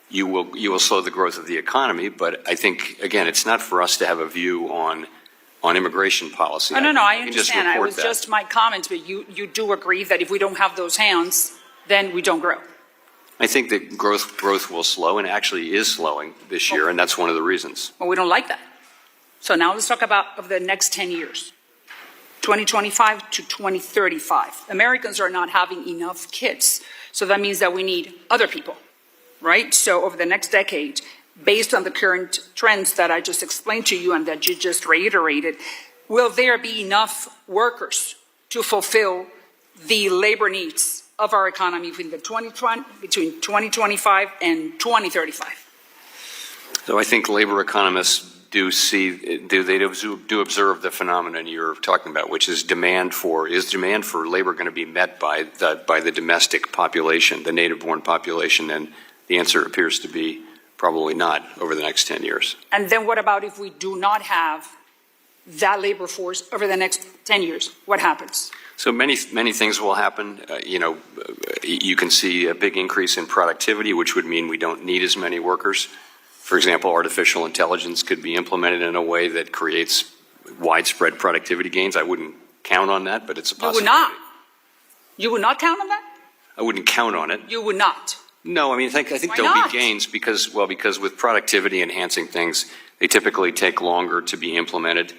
S6: you will slow the growth of the economy. But I think, again, it's not for us to have a view on immigration policy.
S17: Oh, no, I understand. It was just my comment, but you do agree that if we don't have those hands, then we don't grow.
S6: I think that growth will slow, and actually is slowing this year, and that's one of the reasons.
S17: Well, we don't like that. So now let's talk about the next 10 years. 2025 to 2035. Americans are not having enough kids. So that means that we need other people, right? So over the next decade, based on the current trends that I just explained to you and that you just reiterated, will there be enough workers to fulfill the labor needs of our economy between 2025 and 2035?
S6: So I think labor economists do observe the phenomenon you're talking about, which is demand for labor going to be met by the domestic population, the native-born population? And the answer appears to be probably not over the next 10 years.
S17: And then what about if we do not have that labor force over the next 10 years? What happens?
S6: So many things will happen. You can see a big increase in productivity, which would mean we don't need as many workers. For example, artificial intelligence could be implemented in a way that creates widespread productivity gains. I wouldn't count on that, but it's a possibility.
S17: You would not? You would not count on that?
S6: I wouldn't count on it.
S17: You would not?
S6: No, I think there'll be gains because with productivity enhancing things, they typically take longer to be implemented,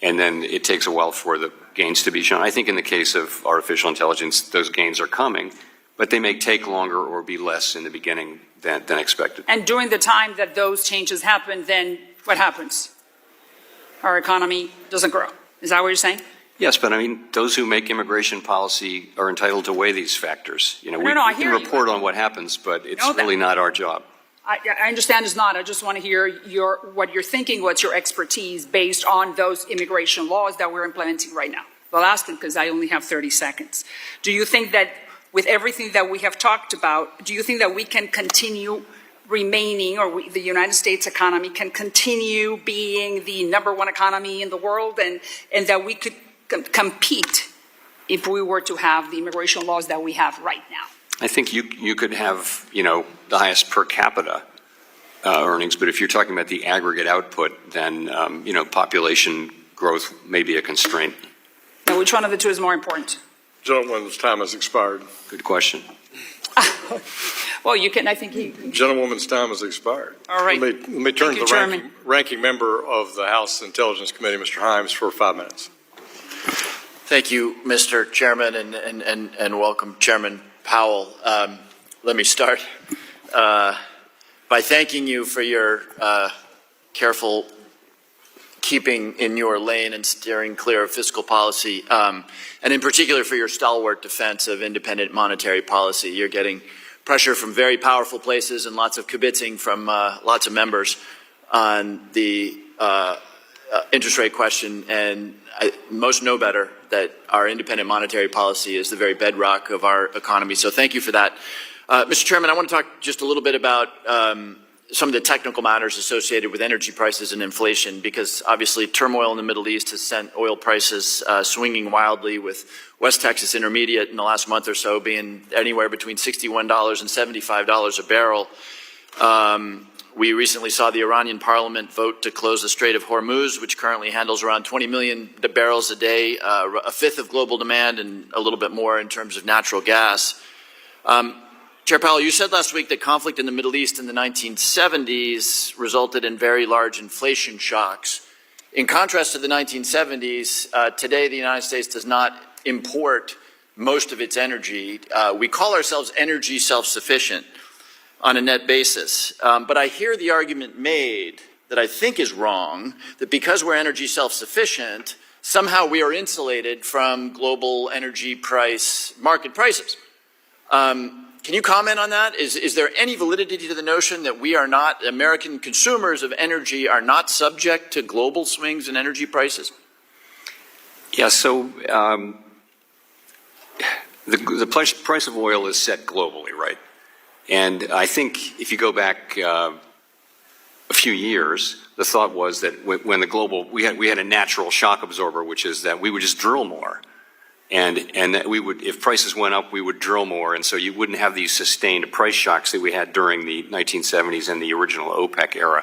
S6: and then it takes a while for the gains to be shown. I think in the case of artificial intelligence, those gains are coming, but they may take longer or be less in the beginning than expected.
S17: And during the time that those changes happen, then what happens? Our economy doesn't grow. Is that what you're saying?
S6: Yes, but those who make immigration policy are entitled to weigh these factors. We can report on what happens, but it's really not our job.
S17: I understand it's not. I just want to hear what you're thinking, what's your expertise based on those immigration laws that we're implementing right now. The last thing, because I only have 30 seconds. Do you think that with everything that we have talked about, do you think that we can continue remaining, or the United States economy can continue being the #1 economy in the world, and that we could compete if we were to have the immigration laws that we have right now?
S6: I think you could have, the highest per capita earnings, but if you're talking about the aggregate output, then, population growth may be a constraint.
S17: Now, which one of the two is more important?
S2: Gentleman's time has expired.
S6: Good question.
S17: Well, you can, I think he,
S2: Gentlewoman's time has expired.
S17: all right.
S2: Let me turn
S17: Thank
S2: to
S17: you,
S2: the ranking member of the House Intelligence Committee, Mr. Himes, for 5 minutes.
S18: Thank you, Mr. Chairman, and welcome, Chairman Powell. Let me start by thanking you for your careful keeping in your lane and steering clear of fiscal policy, and in particular for your stalwart defense of independent monetary policy. You're getting pressure from very powerful places and lots of kibitzing from lots of members on the interest rate question, and most know better that our independent monetary policy is the very bedrock of our economy. So thank you for that. Mr. Chairman, I want to talk just a little bit about some of the technical matters associated with energy prices and inflation, because obviously turmoil in the Middle East has sent oil prices swinging wildly, with West Texas Intermediate in the last month or so being anywhere between $61 and $75 a barrel. We recently saw the Iranian parliament vote to close the Strait of Hormuz, which currently handles around 20 million barrels a day, a fifth of global demand and a little bit more in terms of natural gas. Chair Powell, you said last week that conflict in the Middle East in the 1970s resulted in very large inflation shocks. In contrast to the 1970s, today the United States does not import most of its energy. We call ourselves energy self-sufficient on a net basis. But I hear the argument made that I think is wrong, that because we're energy self-sufficient, somehow we are insulated from global energy market prices. Can you comment on that? Is there any validity to the notion that we are not, American consumers of energy are not subject to global swings in energy prices?
S6: Yeah, so the price of oil is set globally, right? And I think if you go back a few years, the thought was that when the global, we had a natural shock absorber, which is that we would just drill more. And that we would, if prices went up, we would drill more, and so you wouldn't have these sustained price shocks that we had during the 1970s and the original OPEC era.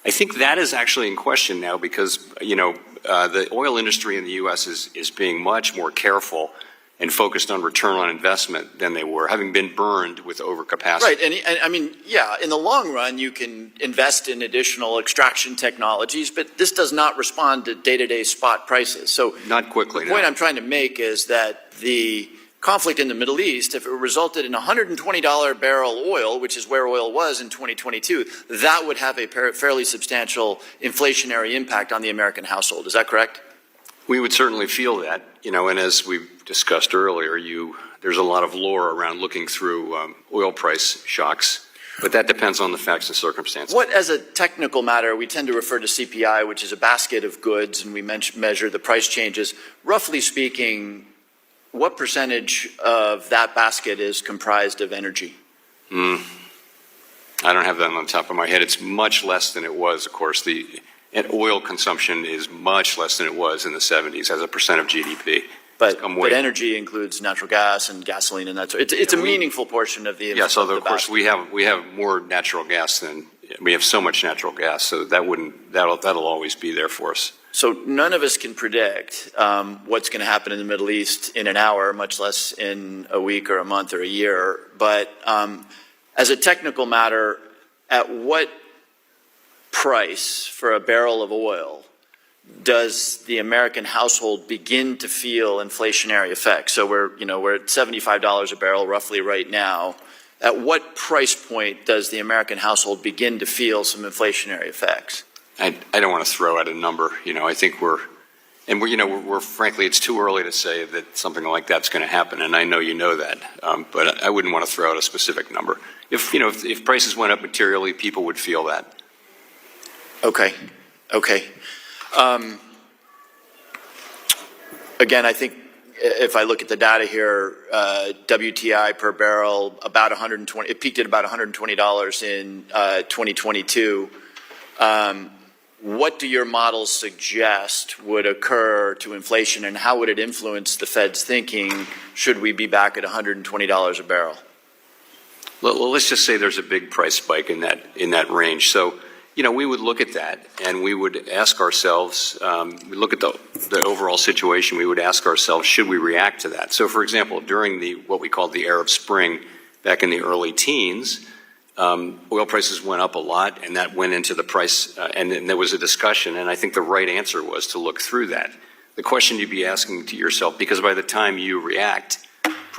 S6: I think that is actually in question now because, the oil industry in the U.S. is being much more careful and focused on return on investment than they were, having been burned with overcapacity.
S18: Right, and I mean, yeah, in the long run, you can invest in additional extraction technologies, but this does not respond to day-to-day spot prices. So
S6: not quickly.
S18: The point I'm trying to make is that the conflict in the Middle East, if it resulted in $120 barrel oil, which is where oil was in 2022, that would have a fairly substantial inflationary impact on the American household. Is that correct?
S6: We would certainly feel that, and as we've discussed earlier, there's a lot of lore around looking through oil price shocks, but that depends on the facts and circumstances.
S18: What, as a technical matter, we tend to refer to CPI, which is a basket of goods, and we measure the price changes. Roughly speaking, what percentage of that basket is comprised of energy?
S6: I don't have that on the top of my head. It's much less than it was, of course. And oil consumption is much less than it was in the 70s as a percent of GDP.
S18: But energy includes natural gas and gasoline, and that's it's a meaningful portion of the.
S6: Yes, although of course we have more natural gas than we have so much natural gas, so that'll always be there for us.
S18: So none of us can predict what's going to happen in the Middle East in an hour, much less in a week or a month or a year. But as a technical matter, at what price for a barrel of oil does the American household begin to feel inflationary effects? So we're at $75 a barrel roughly right now. At what price point does the American household begin to feel some inflationary effects?
S6: I don't want to throw out a number. I think we're frankly, it's too early to say that something like that's going to happen, and I know you know that. But I wouldn't want to throw out a specific number. If prices went up materially, people would feel that.
S18: Okay. Again, I think if I look at the data here, WTI per barrel about $120. It peaked at about $120 in 2022. What do your models suggest would occur to inflation, and how would it influence the Fed's thinking should we be back at $120 a barrel?
S6: Well, let's just say there's a big price spike in that range. So, we would look at that and we would ask ourselves, we look at the overall situation, we would ask ourselves, should we react to that? So, for example, during what we called the Arab Spring, back in the early teens, oil prices went up a lot, and that went into the price, and then there was a discussion, and I think the right answer was to look through that. The question you'd be asking to yourself, because by the time you react,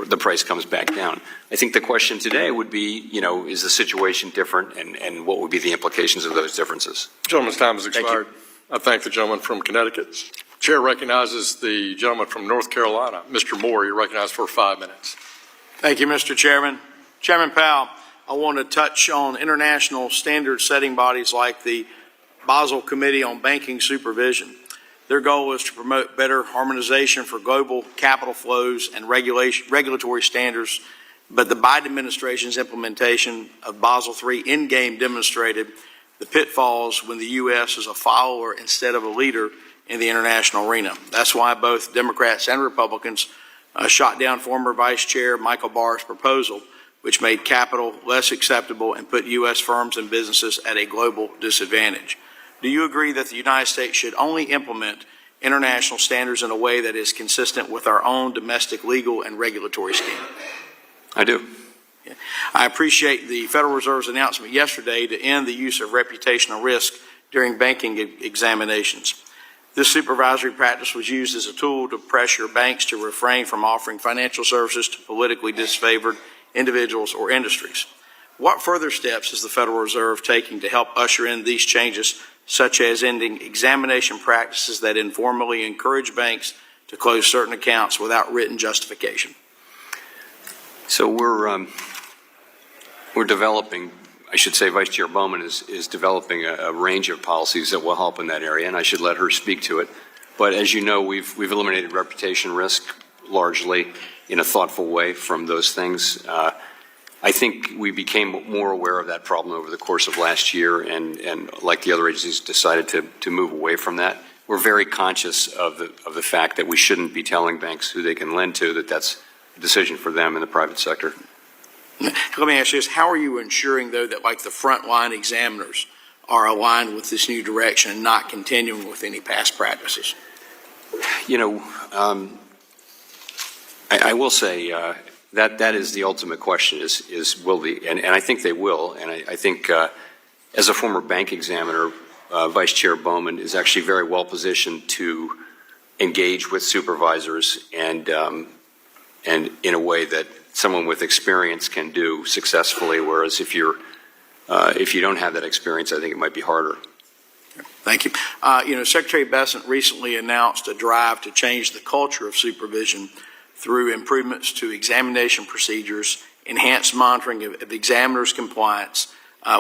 S6: the price comes back down. I think the question today would be, is the situation different, and what would be the implications of those differences?
S2: Gentleman's time has expired. I thank the gentleman from Connecticut. Chair recognizes the gentleman from North Carolina. Mr. Moore, you're recognized for 5 minutes.
S19: Thank you, Mr. Chairman. Chairman Powell, I want to touch on international standard-setting bodies like the Basel Committee on Banking Supervision. Their goal is to promote better harmonization for global capital flows and regulatory standards, but the Biden administration's implementation of Basel III endgame demonstrated the pitfalls when the U.S. is a follower instead of a leader in the international arena. That's why both Democrats and Republicans shot down former Vice Chair Michael Barr's proposal, which made capital less acceptable and put U.S. firms and businesses at a global disadvantage. Do you agree that the United States should only implement international standards in a way that is consistent with our own domestic legal and regulatory scheme?
S6: I do.
S19: I appreciate the Federal Reserve's announcement yesterday to end the use of reputational risk during banking examinations. This supervisory practice was used as a tool to pressure banks to refrain from offering financial services to politically disfavored individuals or industries. What further steps is the Federal Reserve taking to help usher in these changes, such as ending examination practices that informally encourage banks to close certain accounts without written justification?
S6: So we're developing, I should say Vice Chair Bowman is developing a range of policies that will help in that area, and I should let her speak to it. But as you know, we've eliminated reputation risk largely in a thoughtful way from those things. I think we became more aware of that problem over the course of last year, and like the other agencies, decided to move away from that. We're very conscious of the fact that we shouldn't be telling banks who they can lend to, that's a decision for them in the private sector.
S19: Let me ask you this. How are you ensuring, though, that like the frontline examiners are aligned with this new direction and not continuing with any past practices?
S6: I will say that is the ultimate question is will the, and I think they will, and I think as a former bank examiner, Vice Chair Bowman is actually very well positioned to engage with supervisors and in a way that someone with experience can do successfully, whereas if you don't have that experience, I think it might be harder.
S19: Thank you. Secretary Bessent recently announced a drive to change the culture of supervision through improvements to examination procedures, enhanced monitoring of examiners' compliance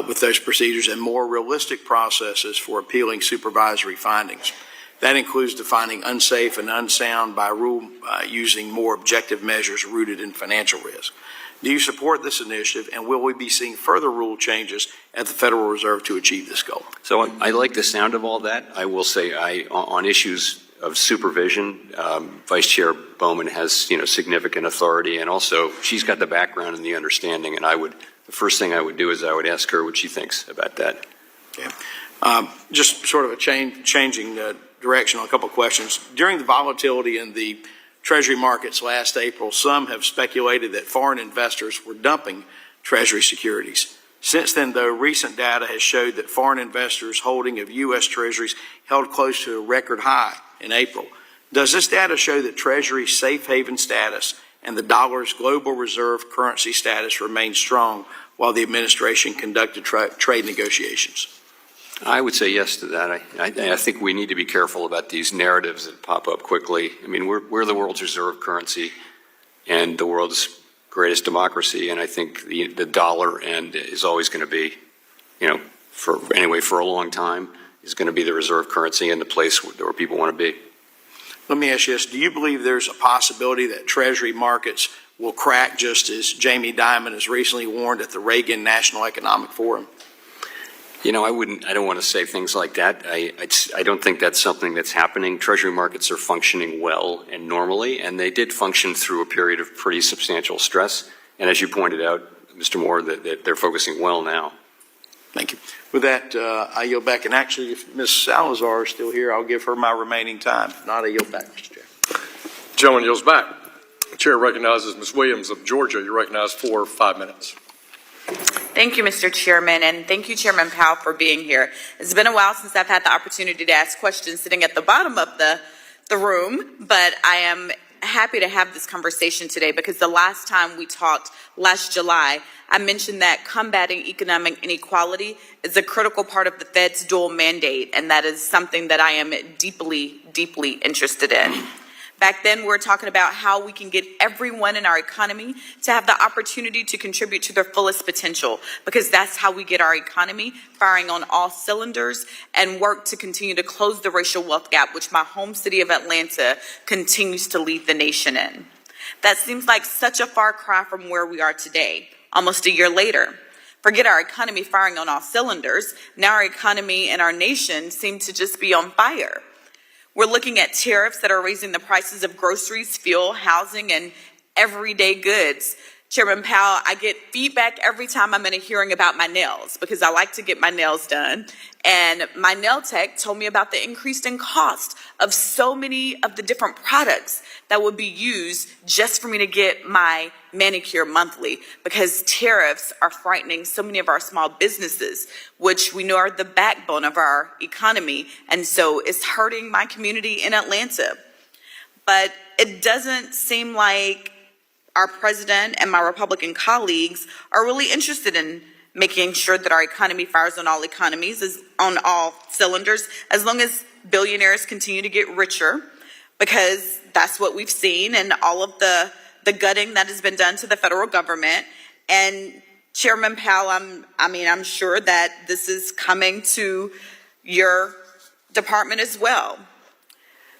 S19: with those procedures, and more realistic processes for appealing supervisory findings. That includes defining unsafe and unsound by rule using more objective measures rooted in financial risk. Do you support this initiative, and will we be seeing further rule changes at the Federal Reserve to achieve this goal?
S6: So I like the sound of all that. I will say on issues of supervision, Vice Chair Bowman has significant authority, and also she's got the background and the understanding. And the first thing I would do is I would ask her what she thinks about that.
S19: Okay. Just sort of a changing direction on a couple of questions. During the volatility in the Treasury markets last April, some have speculated that foreign investors were dumping Treasury securities. Since then, though, recent data has showed that foreign investors' holding of U.S. Treasuries held close to a record high in April. Does this data show that Treasury's safe haven status and the dollar's global reserve currency status remained strong while the administration conducted trade negotiations?
S6: I would say yes to that. I think we need to be careful about these narratives that pop up quickly. I mean, we're the world's reserve currency and the world's greatest democracy, and I think the dollar is always going to be, for a long time, is going to be the reserve currency and the place where people want to be.
S19: Let me ask you this. Do you believe there's a possibility that Treasury markets will crack, just as Jamie Dimon has recently warned at the Reagan National Economic Forum?
S6: I don't want to say things like that. I don't think that's something that's happening. Treasury markets are functioning well and normally, and they did function through a period of pretty substantial stress. And as you pointed out, Mr. Moore, that they're focusing well now.
S19: Thank you. With that, I yield back. And actually, if Ms. Salazar is still here, I'll give her my remaining time. If not, I yield back, Mr. Chair.
S2: Gentleman yields back. The chair recognizes Ms. Williams of Georgia. You're recognized for 5 minutes.
S20: Thank you, Mr. Chairman, and thank you, Chairman Powell, for being here. It's been a while since I've had the opportunity to ask questions sitting at the bottom of the room, but I am happy to have this conversation today because the last time we talked, last July, I mentioned that combating economic inequality is a critical part of the Fed's dual mandate, and that is something that I am deeply, deeply interested in. Back then, we were talking about how we can get everyone in our economy to have the opportunity to contribute to their fullest potential, because that's how we get our economy firing on all cylinders and work to continue to close the racial wealth gap, which my home city of Atlanta continues to lead the nation in. That seems like such a far cry from where we are today, almost a year later. Forget our economy firing on all cylinders. Now our economy and our nation seem to just be on fire. We're looking at tariffs that are raising the prices of groceries, fuel, housing, and everyday goods. Chairman Powell, I get feedback every time I'm in a hearing about my nails because I like to get my nails done. And my nail tech told me about the increase in cost of so many of the different products that would be used just for me to get my manicure monthly, because tariffs are frightening so many of our small businesses, which we know are the backbone of our economy. And so it's hurting my community in Atlanta. But it doesn't seem like our president and my Republican colleagues are really interested in making sure that our economy fires on all on all cylinders, as long as billionaires continue to get richer, because that's what we've seen and all of the gutting that has been done to the federal government. And Chairman Powell, I'm sure that this is coming to your department as well.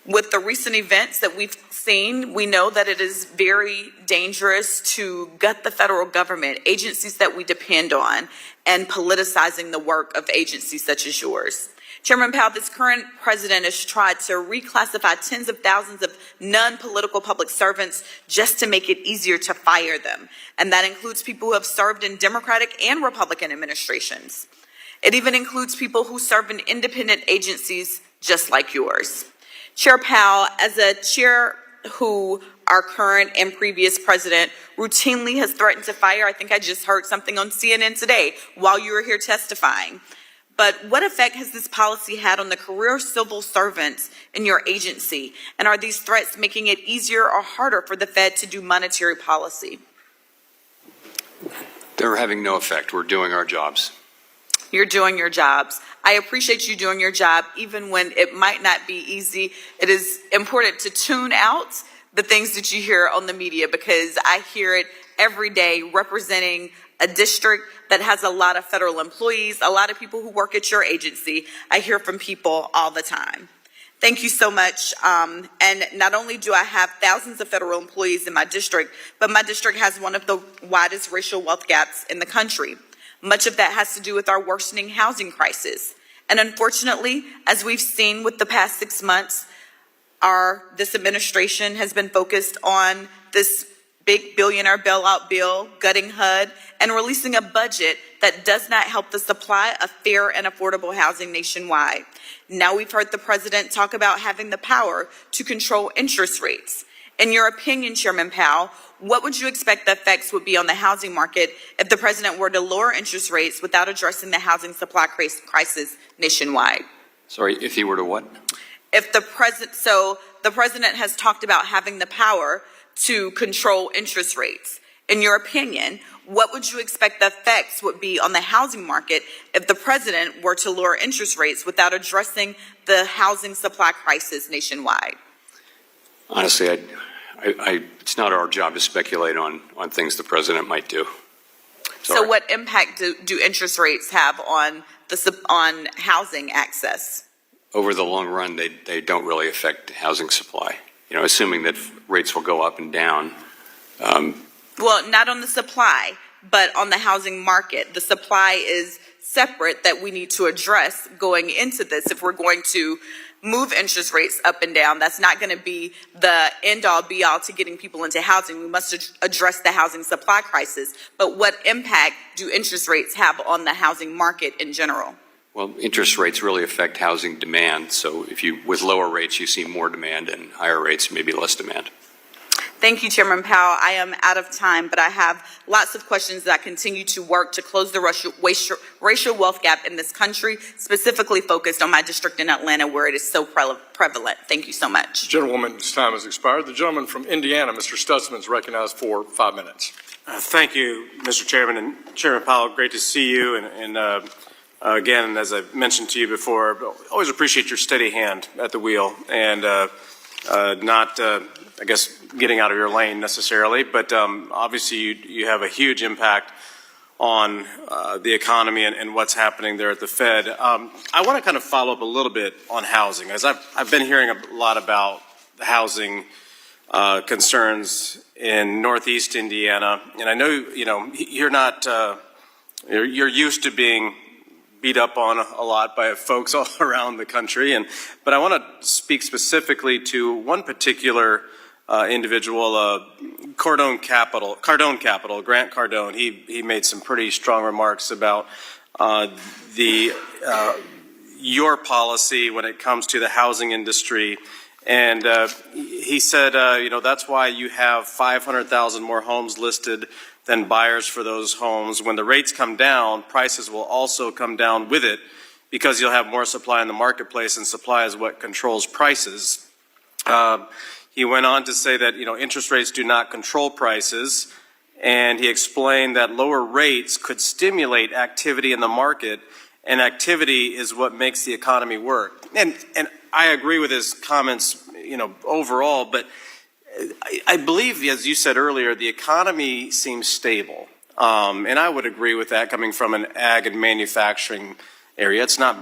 S20: With the recent events that we've seen, we know that it is very dangerous to gut the federal government, agencies that we depend on, and politicizing the work of agencies such as yours. Chairman Powell, this current president has tried to reclassify tens of thousands of non-political public servants just to make it easier to fire them. And that includes people who have served in Democratic and Republican administrations. It even includes people who serve in independent agencies just like yours. Chair Powell, as a chair who our current and previous president routinely has threatened to fire, I think I just heard something on CNN today while you were here testifying. But what effect has this policy had on the career civil servants in your agency? And are these threats making it easier or harder for the Fed to do monetary policy?
S6: They're having no effect. We're doing our jobs.
S20: You're doing your jobs. I appreciate you doing your job, even when it might not be easy. It is important to tune out the things that you hear on the media, because I hear it every day representing a district that has a lot of federal employees, a lot of people who work at your agency. I hear from people all the time. Thank you so much. And not only do I have thousands of federal employees in my district, but my district has one of the widest racial wealth gaps in the country. Much of that has to do with our worsening housing crisis. And unfortunately, as we've seen with the past 6 months, this administration has been focused on this big billionaire bailout bill, gutting HUD, and releasing a budget that does not help the supply of fair and affordable housing nationwide. Now we've heard the president talk about having the power to control interest rates. In your opinion, Chairman Powell, what would you expect the effects would be on the housing market if the president were to lower interest rates without addressing the housing supply crisis nationwide?
S6: Sorry, if he were to what?
S20: If the president has talked about having the power to control interest rates. In your opinion, what would you expect the effects would be on the housing market if the president were to lower interest rates without addressing the housing supply crisis nationwide?
S6: Honestly, it's not our job to speculate on things the president might do. Sorry.
S20: So what impact do interest rates have on housing access?
S6: Over the long run, they don't really affect housing supply. You know, assuming that rates will go up and down.
S20: Well, not on the supply, but on the housing market. The supply is separate that we need to address going into this. If we're going to move interest rates up and down, that's not going to be the end-all, be-all to getting people into housing. We must address the housing supply crisis. But what impact do interest rates have on the housing market in general?
S6: Well, interest rates really affect housing demand. So with lower rates, you see more demand, and higher rates, maybe less demand.
S20: Thank you, Chairman Powell. I am out of time, but I have lots of questions that continue to work to close the racial wealth gap in this country, specifically focused on my district in Atlanta, where it is so prevalent. Thank you so much.
S2: Gentlewoman's time has expired. The gentleman from Indiana, Mr. Stutzman, is recognized for 5 minutes.
S21: Thank you, Mr. Chairman. And Chairman Powell, great to see you. And again, as I've mentioned to you before, always appreciate your steady hand at the wheel and not, I guess, getting out of your lane necessarily. But obviously, you have a huge impact on the economy and what's happening there at the Fed. I want to kind of follow up a little bit on housing, as I've been hearing a lot about the housing concerns in Northeast Indiana, and I know you're not you're used to being beat up on a lot by folks all around the country, but I want to speak specifically to one particular individual, Cardone Capital, Grant Cardone. He made some pretty strong remarks about your policy when it comes to the housing industry. And he said, that's why you have 500,000 more homes listed than buyers for those homes. When the rates come down, prices will also come down with it because you'll have more supply in the marketplace, and supply is what controls prices. He went on to say that, interest rates do not control prices, and he explained that lower rates could stimulate activity in the market, and activity is what makes the economy work. And I agree with his comments, overall, but I believe, as you said earlier, the economy seems stable. And I would agree with that coming from an ag and manufacturing area. It's not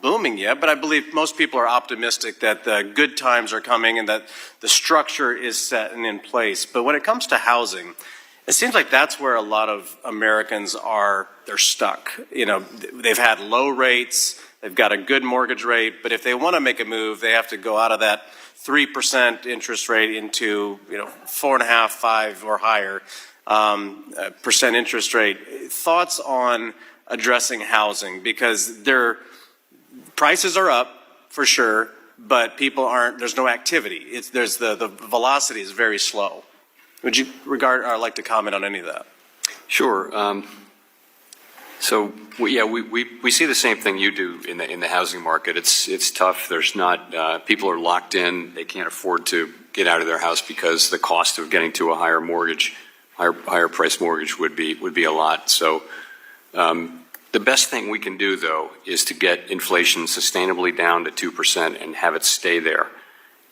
S21: booming yet, but I believe most people are optimistic that the good times are coming and that the structure is set and in place. But when it comes to housing, it seems like that's where a lot of Americans they're stuck. They've had low rates, they've got a good mortgage rate, but if they want to make a move, they have to go out of that 3% interest rate into 4.5%, 5% or higher percent interest rate. Thoughts on addressing housing, because their prices are up for sure, but people there's no activity. The velocity is very slow. Would you like to comment on any of that?
S6: Sure. So we see the same thing you do in the housing market. It's tough. There's not people are locked in. They can't afford to get out of their house because the cost of getting to a higher mortgage, higher price mortgage would be a lot. So the best thing we can do, though, is to get inflation sustainably down to 2% and have it stay there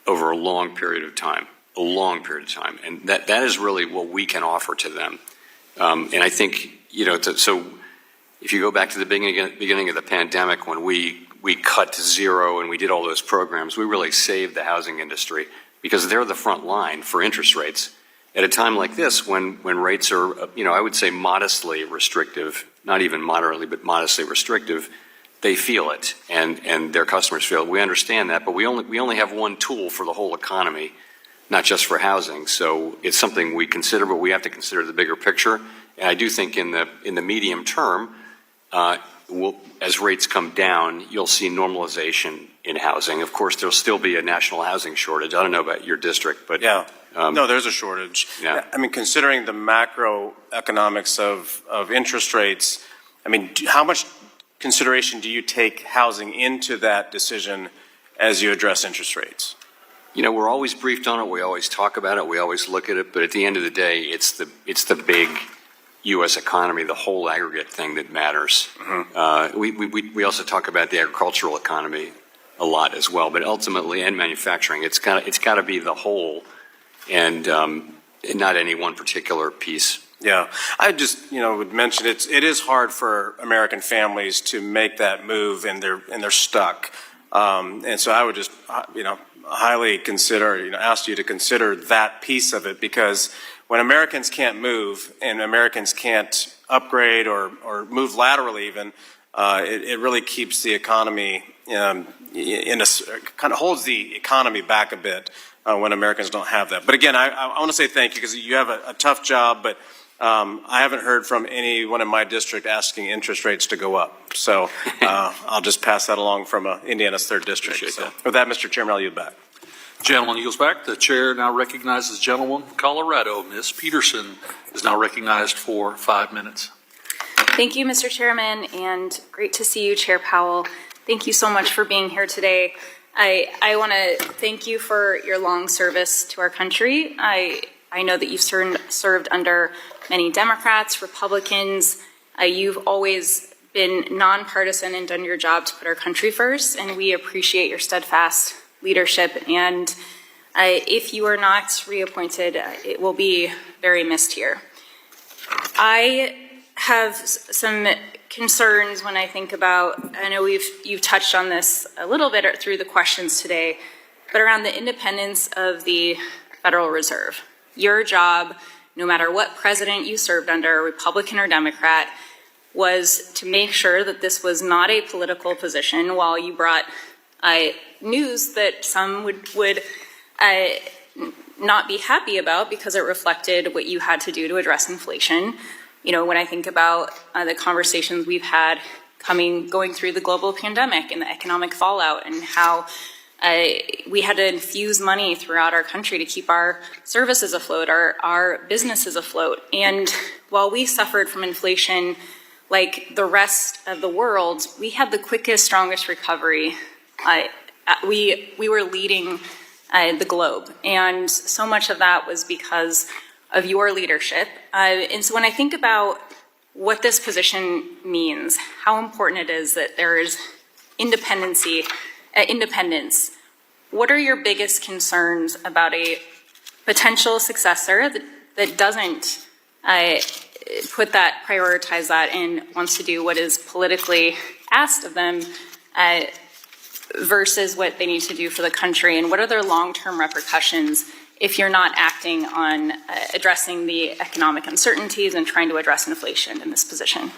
S6: over a long period of time. And that is really what we can offer to them. And I think, so if you go back to the beginning of the pandemic, when we cut to zero and we did all those programs, we really saved the housing industry because they're the front line for interest rates. At a time like this, when rates are, I would say modestly restrictive, not even moderately, but modestly restrictive, they feel it and their customers feel it. We understand that, but we only have one tool for the whole economy, not just for housing. So it's something we consider, but we have to consider the bigger picture. And I do think in the medium term, as rates come down, you'll see normalization in housing. Of course, there'll still be a national housing shortage. I don't know about your district, but
S21: yeah, no, there's a shortage.
S6: Yeah.
S21: I mean, considering the macroeconomics of interest rates, I mean, how much consideration do you take housing into that decision as you address interest rates?
S6: We're always briefed on it. We always talk about it. We always look at it. But at the end of the day, it's the big U.S. economy, the whole aggregate thing that matters. Mm-hmm. We also talk about the agricultural economy a lot as well. But ultimately, and manufacturing, it's got to be the whole, and not any one particular piece.
S21: Yeah, I just would mention it is hard for American families to make that move, and they're stuck. And so I would just highly consider ask you to consider that piece of it, because when Americans can't move and Americans can't upgrade or move laterally even, it really keeps the economy kind of holds the economy back a bit when Americans don't have that. But again, I want to say thank you, because you have a tough job, but I haven't heard from anyone in my district asking interest rates to go up. So I'll just pass that along from Indiana's 3rd District. So with that, Mr. Chairman, I'll yield back.
S4: Gentleman yields back. The chair now recognizes the gentleman from Colorado. Ms. Peterson is now recognized for 5 minutes.
S3: Thank you, Mr. Chairman, and great to see you, Chair Powell. Thank you so much for being here today. I want to thank you for your long service to our country. I know that you've served under many Democrats, Republicans. You've always been nonpartisan and done your job to put our country first, and we appreciate your steadfast leadership. And if you are not reappointed, it will be very missed here. I have some concerns when I think about, I know you've touched on this a little bit through the questions today, but around the independence of the Federal Reserve. Your job, no matter what president you served under, Republican or Democrat, was to make sure that this was not a political position while you brought news that some would not be happy about because it reflected what you had to do to address inflation. You know, when I think about the conversations we've had going through the global pandemic and the economic fallout and how we had to infuse money throughout our country to keep our services afloat, our businesses afloat. And while we suffered from inflation like the rest of the world, we had the quickest, strongest recovery. We were leading the globe. And so much of that was because of your leadership. And so when I think about what this position means, how important it is that there is independence, what are your biggest concerns about a potential successor that doesn't prioritize that and wants to do what is politically asked of them versus what they need to do for the country? And what are their long-term repercussions if you're not acting on addressing the economic uncertainties and trying to address inflation in this position?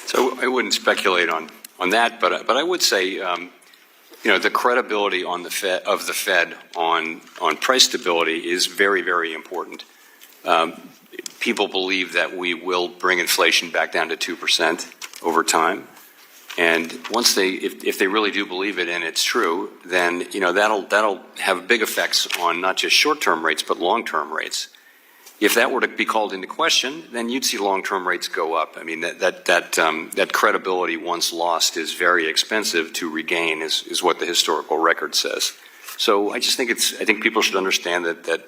S6: So I wouldn't speculate on that, but I would say, the credibility of the Fed on price stability is very, very important. People believe that we will bring inflation back down to 2% over time. And once if they really do believe it and it's true, then that'll have big effects on not just short-term rates but long-term rates. If that were to be called into question, then you'd see long-term rates go up. I mean that credibility once lost is very expensive to regain, is what the historical record says. So I just think I think people should understand that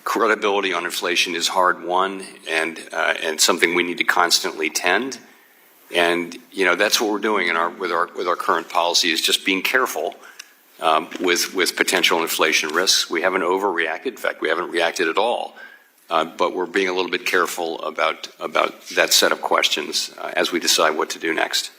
S6: credibility on inflation is hard won and something we need to constantly tend. And that's what we're doing with our current policy, is just being careful with potential inflation risks. We haven't overreacted. In fact, we haven't reacted at all. But we're being a little bit careful about that set of questions as we decide what to do next.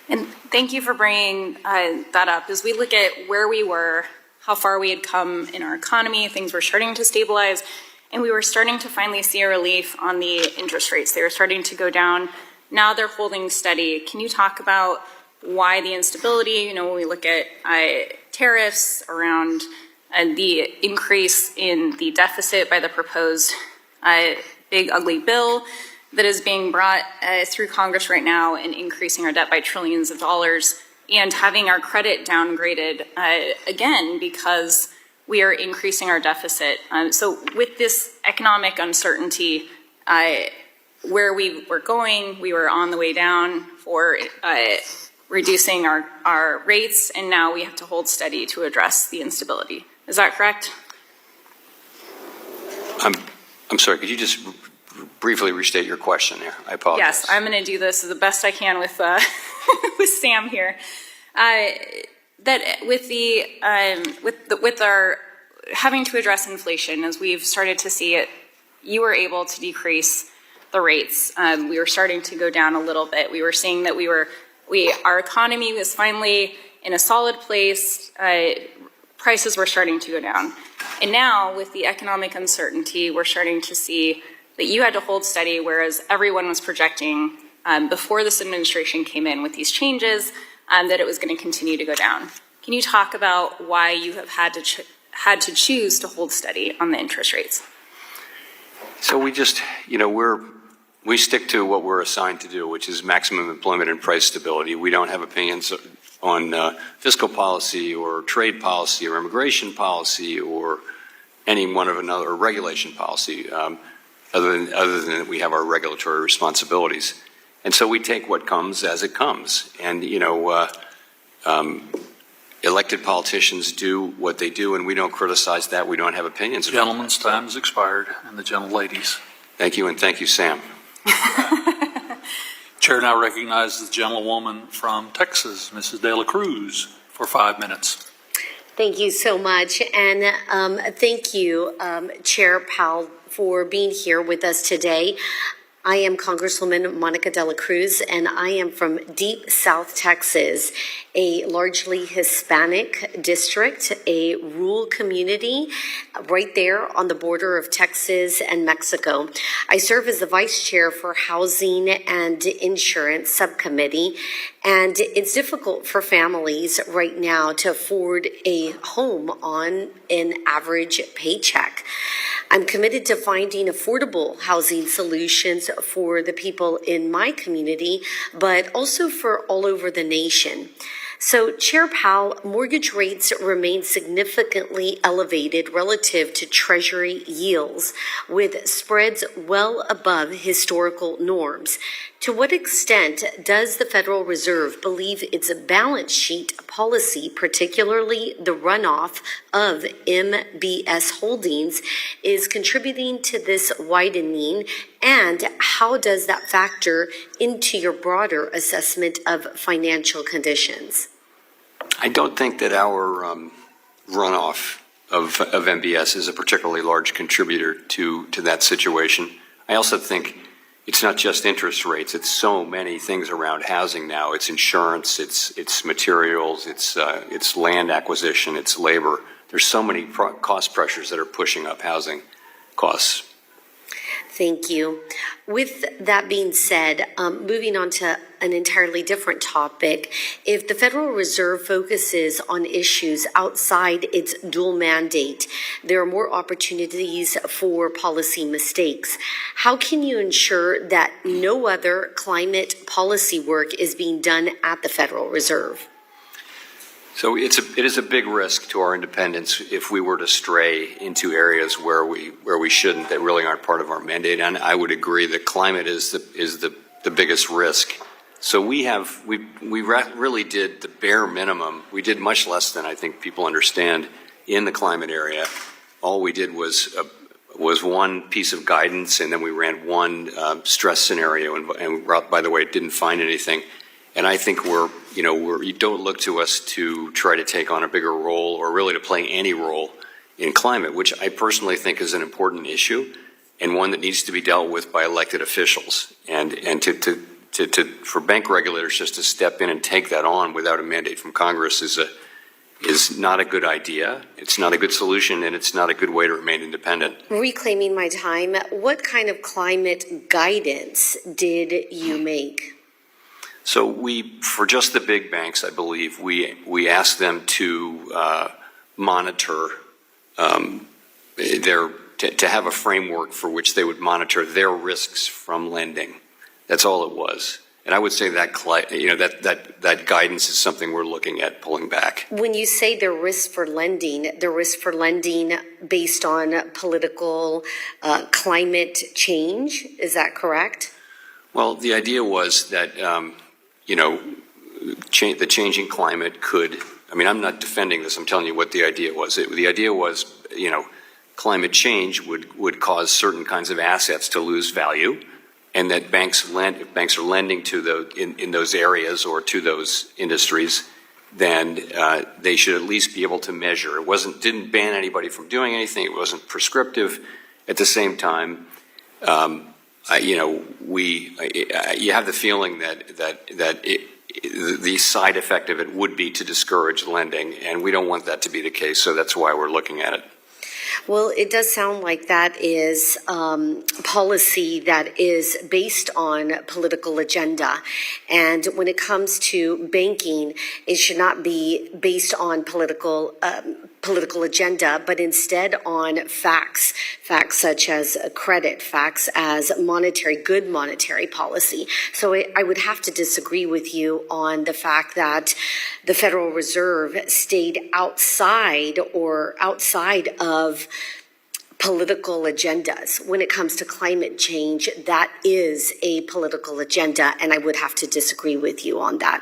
S3: And thank you for bringing that up. As we look at where we were, how far we had come in our economy, things were starting to stabilize, and we were starting to finally see a relief on the interest rates. They were starting to go down. Now they're holding steady. Can you talk about why the instability? When we look at tariffs, around the increase in the deficit by the proposed big ugly bill that is being brought through Congress right now and increasing our debt by trillions of dollars, and having our credit downgraded again because we are increasing our deficit. So with this economic uncertainty, where we were going, we were on the way down for reducing our rates, and now we have to hold steady to address the instability. Is that correct?
S6: I'm sorry, could you just briefly restate your question there? I apologize.
S3: Yes, I'm going to do this the best I can with with Sam here. That with our having to address inflation, as we've started to see it, you were able to decrease the rates. We were starting to go down a little bit. We were seeing that our economy was finally in a solid place. Prices were starting to go down. And now, with the economic uncertainty, we're starting to see that you had to hold steady, whereas everyone was projecting before this administration came in with these changes that it was going to continue to go down. Can you talk about why you have had to choose to hold steady on the interest rates?
S6: So we just, We stick to what we're assigned to do, which is maximum employment and price stability. We don't have opinions on fiscal policy or trade policy or immigration policy or any one of another, or regulation policy, other than we have our regulatory responsibilities. And so we take what comes as it comes. And, elected politicians do what they do, and we don't criticize that. We don't have opinions about
S4: Gentleman's time has expired, and the gentleladies.
S6: Thank you, and thank you, Sam.
S4: Chair now recognizes the gentlewoman from Texas, Mrs. De La Cruz, for 5 minutes.
S7: Thank you so much, and thank you, Chair Powell, for being here with us today. I am Congresswoman Monica De La Cruz, and I am from deep South Texas, a largely Hispanic district, a rural community right there on the border of Texas and Mexico. I serve as the Vice Chair for Housing and Insurance Subcommittee, and it's difficult for families right now to afford a home on an average paycheck. I'm committed to finding affordable housing solutions for the people in my community, but also for all over the nation. So, Chair Powell, mortgage rates remain significantly elevated relative to Treasury yields, with spreads well above historical norms. To what extent does the Federal Reserve believe its balance sheet policy, particularly the runoff of MBS holdings, is contributing to this widening, and how does that factor into your broader assessment of financial conditions?
S6: I don't think that our runoff of MBS is a particularly large contributor to that situation. I also think it's not just interest rates. It's so many things around housing now. It's insurance, it's materials, it's land acquisition, it's labor. There's so many cost pressures that are pushing up housing costs.
S7: Thank you. With that being said, moving on to an entirely different topic, if the Federal Reserve focuses on issues outside its dual mandate, there are more opportunities for policy mistakes. How can you ensure that no other climate policy work is being done at the Federal Reserve?
S6: So it is a big risk to our independence if we were to stray into areas where we shouldn't, that really aren't part of our mandate. And I would agree that climate is the biggest risk. So we really did the bare minimum. We did much less than I think people understand in the climate area. All we did was one piece of guidance, and then we ran one stress scenario, and by the way, didn't find anything. And I think you don't look to us to try to take on a bigger role or really to play any role in climate, which I personally think is an important issue and one that needs to be dealt with by elected officials. And for bank regulators just to step in and take that on without a mandate from Congress is not a good idea. It's not a good solution, and it's not a good way to remain independent.
S7: Reclaiming my time, what kind of climate guidance did you make?
S6: So for just the big banks, I believe, we asked them to monitor to have a framework for which they would monitor their risks from lending. That's all it was. And I would say that guidance is something we're looking at pulling back.
S7: When you say the risk for lending based on political climate change, is that correct?
S6: Well, the idea was that the changing climate could, I'm not defending this, I'm telling you what the idea was. The idea was, climate change would cause certain kinds of assets to lose value, and that if banks are lending to in those areas or to those industries, then they should at least be able to measure. It didn't ban anybody from doing anything, it wasn't prescriptive. At the same time, you have the feeling that the side effect of it would be to discourage lending, and we don't want that to be the case, so that's why we're looking at it.
S7: Well, it does sound like that is policy that is based on political agenda. And when it comes to banking, it should not be based on political agenda, but instead on facts such as credit, facts as good monetary policy. So I would have to disagree with you on the fact that the Federal Reserve stayed outside of political agendas. When it comes to climate change, that is a political agenda, and I would have to disagree with you on that.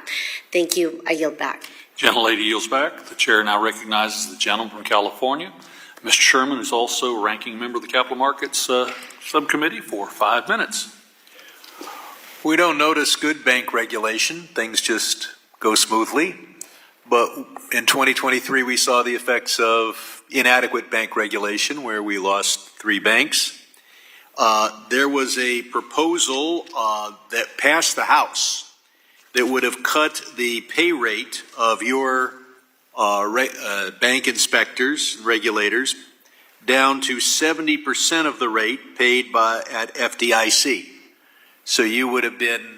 S7: Thank you. I yield back.
S4: Gentlelady yields back. The chair now recognizes the gentleman from California. Mr. Sherman is also ranking member of the Capital Markets Subcommittee for 5 minutes.
S8: We don't notice good bank regulation. Things just go smoothly. But in 2023, we saw the effects of inadequate bank regulation where we lost 3 banks. There was a proposal that passed the House that would have cut the pay rate of your bank inspectors and regulators down to 70% of the rate paid at FDIC. So you would have been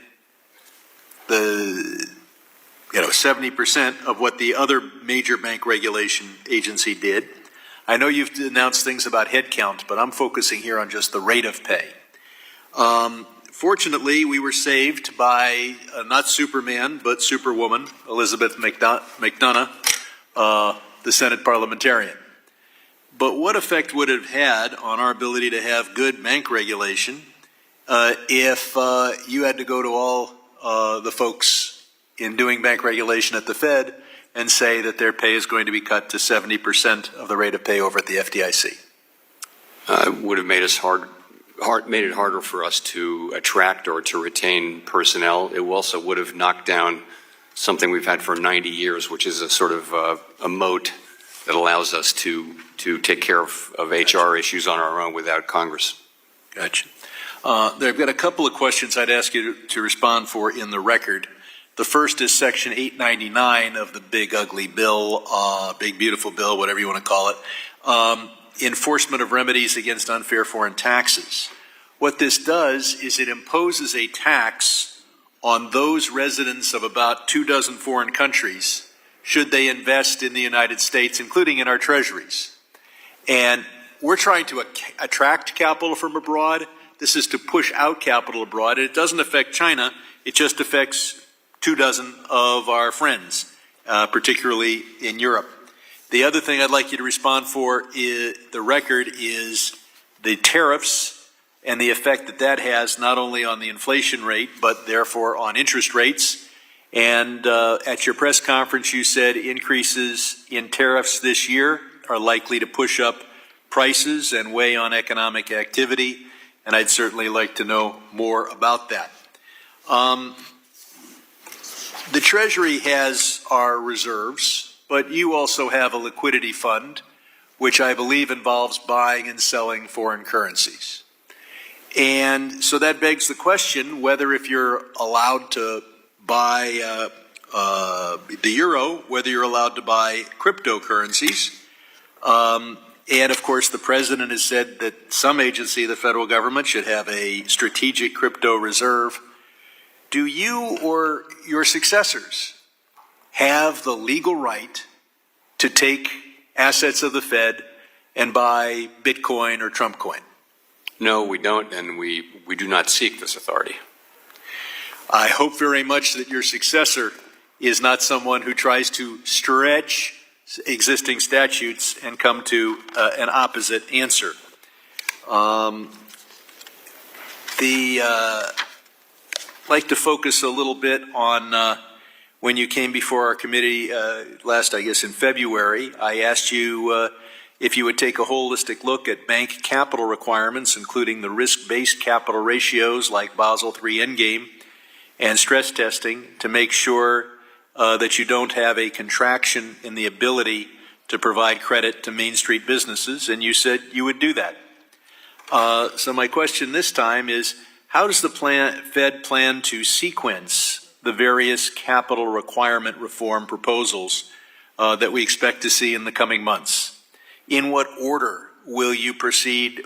S8: 70% of what the other major bank regulation agency did. I know you've announced things about headcount, but I'm focusing here on just the rate of pay. Fortunately, we were saved by not Superman, but Superwoman, Elizabeth McDonough, the Senate parliamentarian. But what effect would it have had on our ability to have good bank regulation if you had to go to all the folks in doing bank regulation at the Fed and say that their pay is going to be cut to 70% of the rate of pay over at the FDIC?
S6: It would have made it harder for us to attract or to retain personnel. It also would have knocked down something we've had for 90 years, which is a sort of a moat that allows us to take care of HR issues on our own without Congress.
S8: Gotcha. I've got a couple of questions I'd ask you to respond for in the record. The first is Section 899 of the big ugly bill, big beautiful bill, whatever you want to call it. Enforcement of remedies against unfair foreign taxes. What this does is it imposes a tax on those residents of about 24 foreign countries should they invest in the United States, including in our treasuries. And we're trying to attract capital from abroad. This is to push out capital abroad. It doesn't affect China. It just affects 24 of our friends, particularly in Europe. The other thing I'd like you to respond for is the record is the tariffs and the effect that that has not only on the inflation rate, but therefore on interest rates. And at your press conference, you said increases in tariffs this year are likely to push up prices and weigh on economic activity. And I'd certainly like to know more about that. The Treasury has our reserves, but you also have a liquidity fund, which I believe involves buying and selling foreign currencies. And so that begs the question whether if you're allowed to buy the euro, whether you're allowed to buy cryptocurrencies. And of course, the president has said that some agency of the federal government should have a strategic crypto reserve. Do you or your successors have the legal right to take assets of the Fed and buy Bitcoin or Trump coin?
S6: No, we don't, and we do not seek this authority.
S8: I hope very much that your successor is not someone who tries to stretch existing statutes and come to an opposite answer. I'd like to focus a little bit on when you came before our committee last, I guess, in February. I asked you if you would take a holistic look at bank capital requirements, including the risk-based capital ratios like Basel III Endgame and stress testing, to make sure that you don't have a contraction in the ability to provide credit to Main Street businesses, and you said you would do that. So my question this time is, how does the Fed plan to sequence the various capital requirement reform proposals that we expect to see in the coming months? In what order will you proceed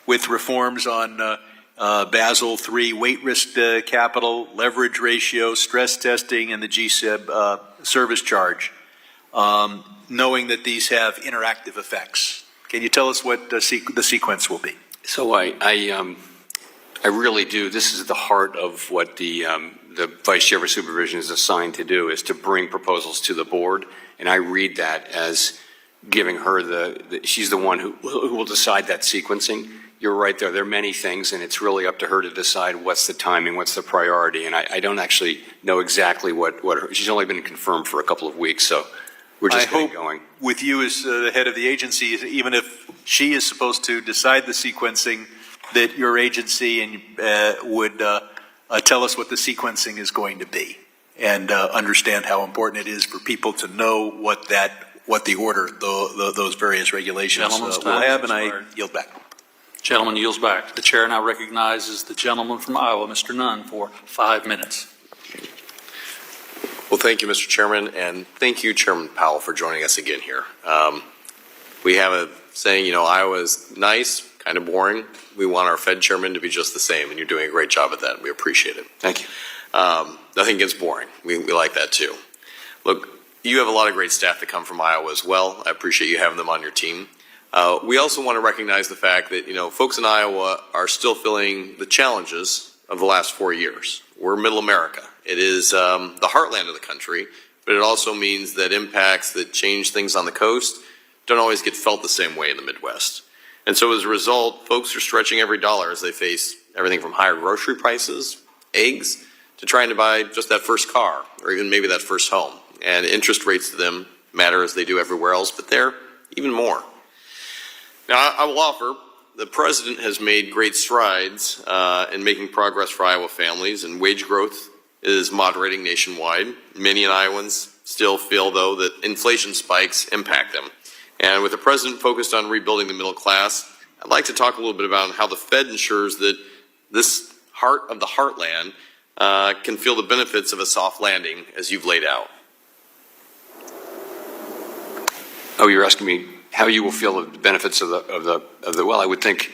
S8: with reforms on Basel III weight risk capital, leverage ratio, stress testing, and the GSIB service charge, knowing that these have interactive effects? Can you tell us what the sequence will be?
S6: So I really do. This is the heart of what the Vice Chair for Supervision is assigned to do, is to bring proposals to the board. And I read that as giving her she's the one who will decide that sequencing. You're right there. There are many things, and it's really up to her to decide what's the timing, what's the priority. And I don't actually know exactly what she's only been confirmed for a couple of weeks, so we're just getting going.
S8: With you as the head of the agency, even if she is supposed to decide the sequencing, that your agency would tell us what the sequencing is going to be, and understand how important it is for people to know what the order, those various regulations will have, and I yield back.
S4: Gentleman yields back. The chair now recognizes the gentleman from Iowa, Mr. Nunn, for 5 minutes.
S9: Well, thank you, Mr. Chairman, and thank you, Chairman Powell, for joining us again here. We have a saying, Iowa is nice, kind of boring. We want our Fed chairman to be just the same, and you're doing a great job at that. We appreciate it.
S6: Thank you.
S9: Nothing gets boring. We like that, too. Look, you have a lot of great staff that come from Iowa as well. I appreciate you having them on your team. We also want to recognize the fact that, folks in Iowa are still feeling the challenges of the last 4 years. We're middle America. It is the heartland of the country, but it also means that impacts that change things on the coast don't always get felt the same way in the Midwest. And so as a result, folks are stretching every dollar as they face everything from higher grocery prices, eggs, to trying to buy just that first car, or even maybe that first home. And interest rates to them matter as they do everywhere else, but they're even more. Now, I will offer, the President has made great strides in making progress for Iowa families, and wage growth is moderating nationwide. Many Iowans still feel, though, that inflation spikes impact them. And with the President focused on rebuilding the middle class, I'd like to talk a little bit about how the Fed ensures that this heart of the heartland can feel the benefits of a soft landing as you've laid out.
S6: Oh, you're asking me how you will feel the benefits of the well, I would think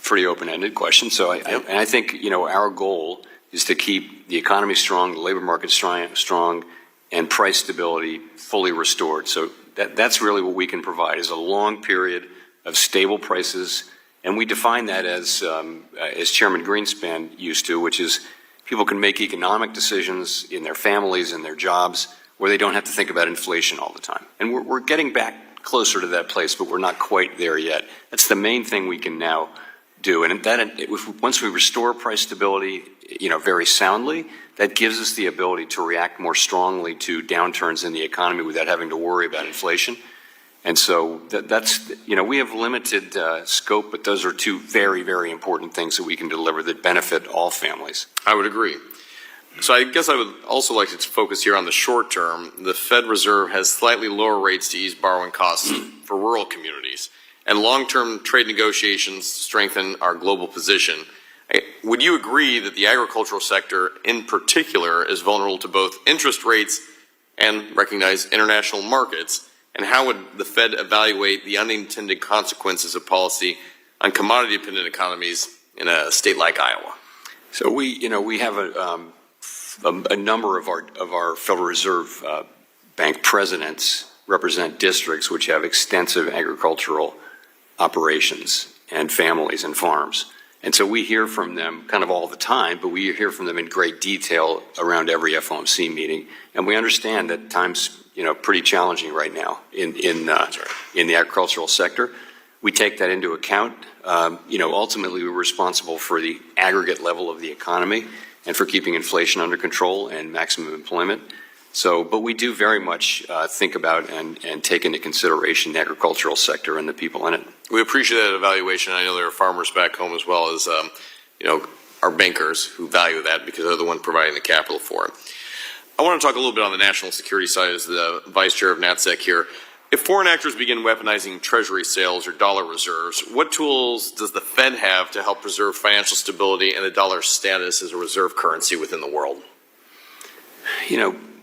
S6: pretty open-ended question. So I think, our goal is to keep the economy strong, the labor market strong, and price stability fully restored. So that's really what we can provide, is a long period of stable prices. And we define that as Chairman Greenspan used to, which is people can make economic decisions in their families and their jobs where they don't have to think about inflation all the time. And we're getting back closer to that place, but we're not quite there yet. That's the main thing we can now do. And once we restore price stability, very soundly, that gives us the ability to react more strongly to downturns in the economy without having to worry about inflation. And so that's, we have limited scope, but those are two very, very important things that we can deliver that benefit all families.
S9: I would agree. So I guess I would also like to focus here on the short term. The Fed Reserve has slightly lower rates to ease borrowing costs for rural communities, and long-term trade negotiations strengthen our global position. Would you agree that the agricultural sector in particular is vulnerable to both interest rates and recognize international markets? And how would the Fed evaluate the unintended consequences of policy on commodity-dependent economies in a state like Iowa?
S6: So we have a number of our Federal Reserve Bank presidents represent districts which have extensive agricultural operations and families and farms. And so we hear from them kind of all the time, but we hear from them in great detail around every FOMC meeting. And we understand that times, pretty challenging right now in the agricultural sector. We take that into account. Ultimately we're responsible for the aggregate level of the economy and for keeping inflation under control and maximum employment. But we do very much think about and take into consideration the agricultural sector and the people in it.
S9: We appreciate that evaluation. I know there are farmers back home as well as, our bankers who value that because they're the ones providing the capital for it. I want to talk a little bit on the national security side as the Vice Chair of NATSEC here. If foreign actors begin weaponizing Treasury sales or dollar reserves, what tools does the Fed have to help preserve financial stability and the dollar's status as a reserve currency within the world?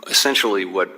S6: Essentially what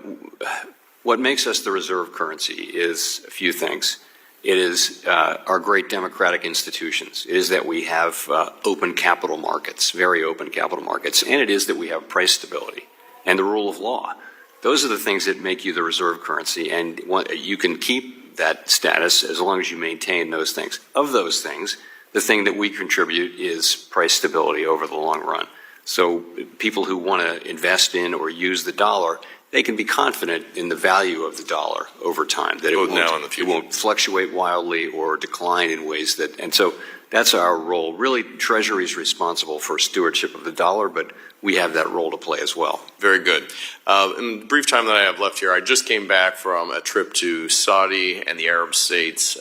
S6: What makes us the reserve currency is a few things. It is our great democratic institutions. It is that we have open capital markets, very open capital markets, and it is that we have price stability and the rule of law. Those are the things that make you the reserve currency, and you can keep that status as long as you maintain those things. Of those things, the thing that we contribute is price stability over the long run. So people who want to invest in or use the dollar, they can be confident in the value of the dollar over time, that it won't fluctuate wildly or decline in ways that, and so that's our role. Really, Treasury is responsible for stewardship of the dollar, but we have that role to play as well.
S9: Very good. In the brief time that I have left here, I just came back from a trip to Saudi and the Arab states.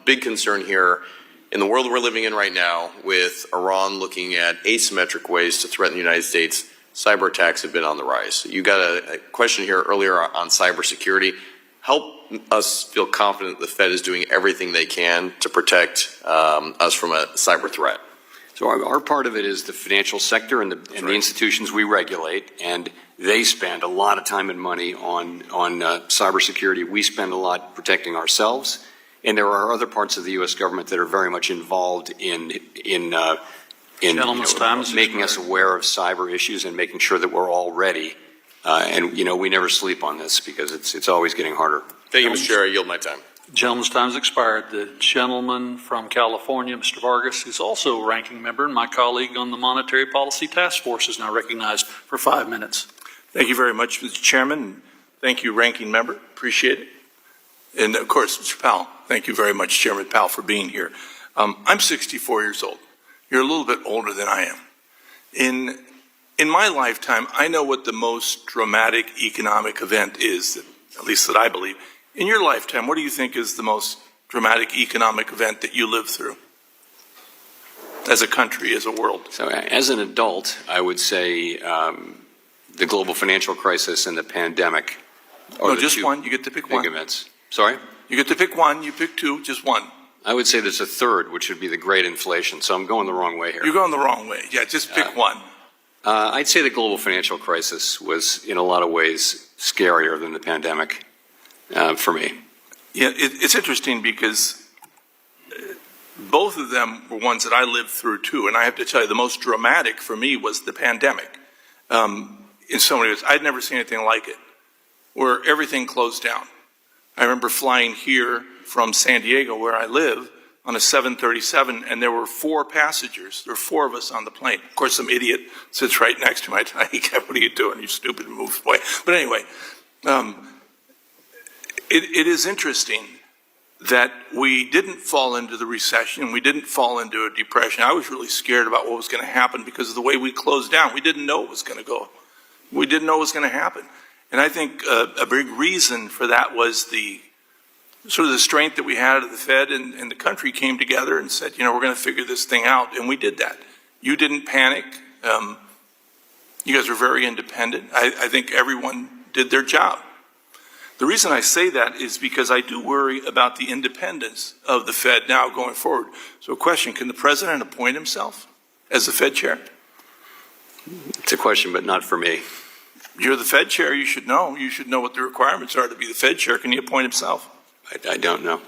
S9: Big concern here in the world we're living in right now, with Iran looking at asymmetric ways to threaten the United States. Cyber attacks have been on the rise. You got a question here earlier on cybersecurity. Help us feel confident the Fed is doing everything they can to protect us from a cyber threat.
S6: So our part of it is the financial sector and the institutions we regulate, and they spend a lot of time and money on cybersecurity. We spend a lot protecting ourselves, and there are other parts of the U.S. government that are very much involved in making us aware of cyber issues and making sure that we're all ready. And we never sleep on this because it's always getting harder.
S9: Thank you, Mr. Chair. I yield my time.
S4: Gentleman's time has expired. The gentleman from California, Mr. Vargas, is also a ranking member, and my colleague on the Monetary Policy Task Force is now recognized for 5 minutes.
S5: Thank you very much, Mr. Chairman. Thank you, Ranking Member. Appreciate it. And of course, Mr. Powell, thank you very much, Chairman Powell, for being here. I'm 64 years old. You're a little bit older than I am. In my lifetime, I know what the most dramatic economic event is, at least that I believe. In your lifetime, what do you think is the most dramatic economic event that you lived through? As a country, as a world?
S6: So as an adult, I would say the global financial crisis and the pandemic.
S5: No, just one. You get to pick one.
S6: Events. Sorry?
S5: You get to pick one. You pick two, just one.
S6: I would say there's a third, which would be the great inflation. So I'm going the wrong way here.
S5: You're going the wrong way. Yeah, just pick one.
S6: I'd say the global financial crisis was, in a lot of ways, scarier than the pandemic for me.
S5: Yeah, it's interesting because both of them were ones that I lived through too. And I have to tell you, the most dramatic for me was the pandemic. In so many ways, I'd never seen anything like it, where everything closed down. I remember flying here from San Diego, where I live, on a 737, and there were 4 passengers. There were 4 of us on the plane. Of course, some idiot sits right next to me. I tell him, what are you doing? You stupid, move away. But anyway, it is interesting that we didn't fall into the recession. We didn't fall into a depression. I was really scared about what was going to happen because of the way we closed down. We didn't know it was going to go. We didn't know it was going to happen. And I think a big reason for that was the sort of the strength that we had at the Fed, and the country came together and said, we're going to figure this thing out, and we did that. You didn't panic. You guys were very independent. I think everyone did their job. The reason I say that is because I do worry about the independence of the Fed now going forward. So a question, can the president appoint himself as the Fed chair?
S6: It's a question, but not for me.
S5: You're the Fed chair. You should know. You should know what the requirements are to be the Fed chair. Can he appoint himself?
S6: I don't know.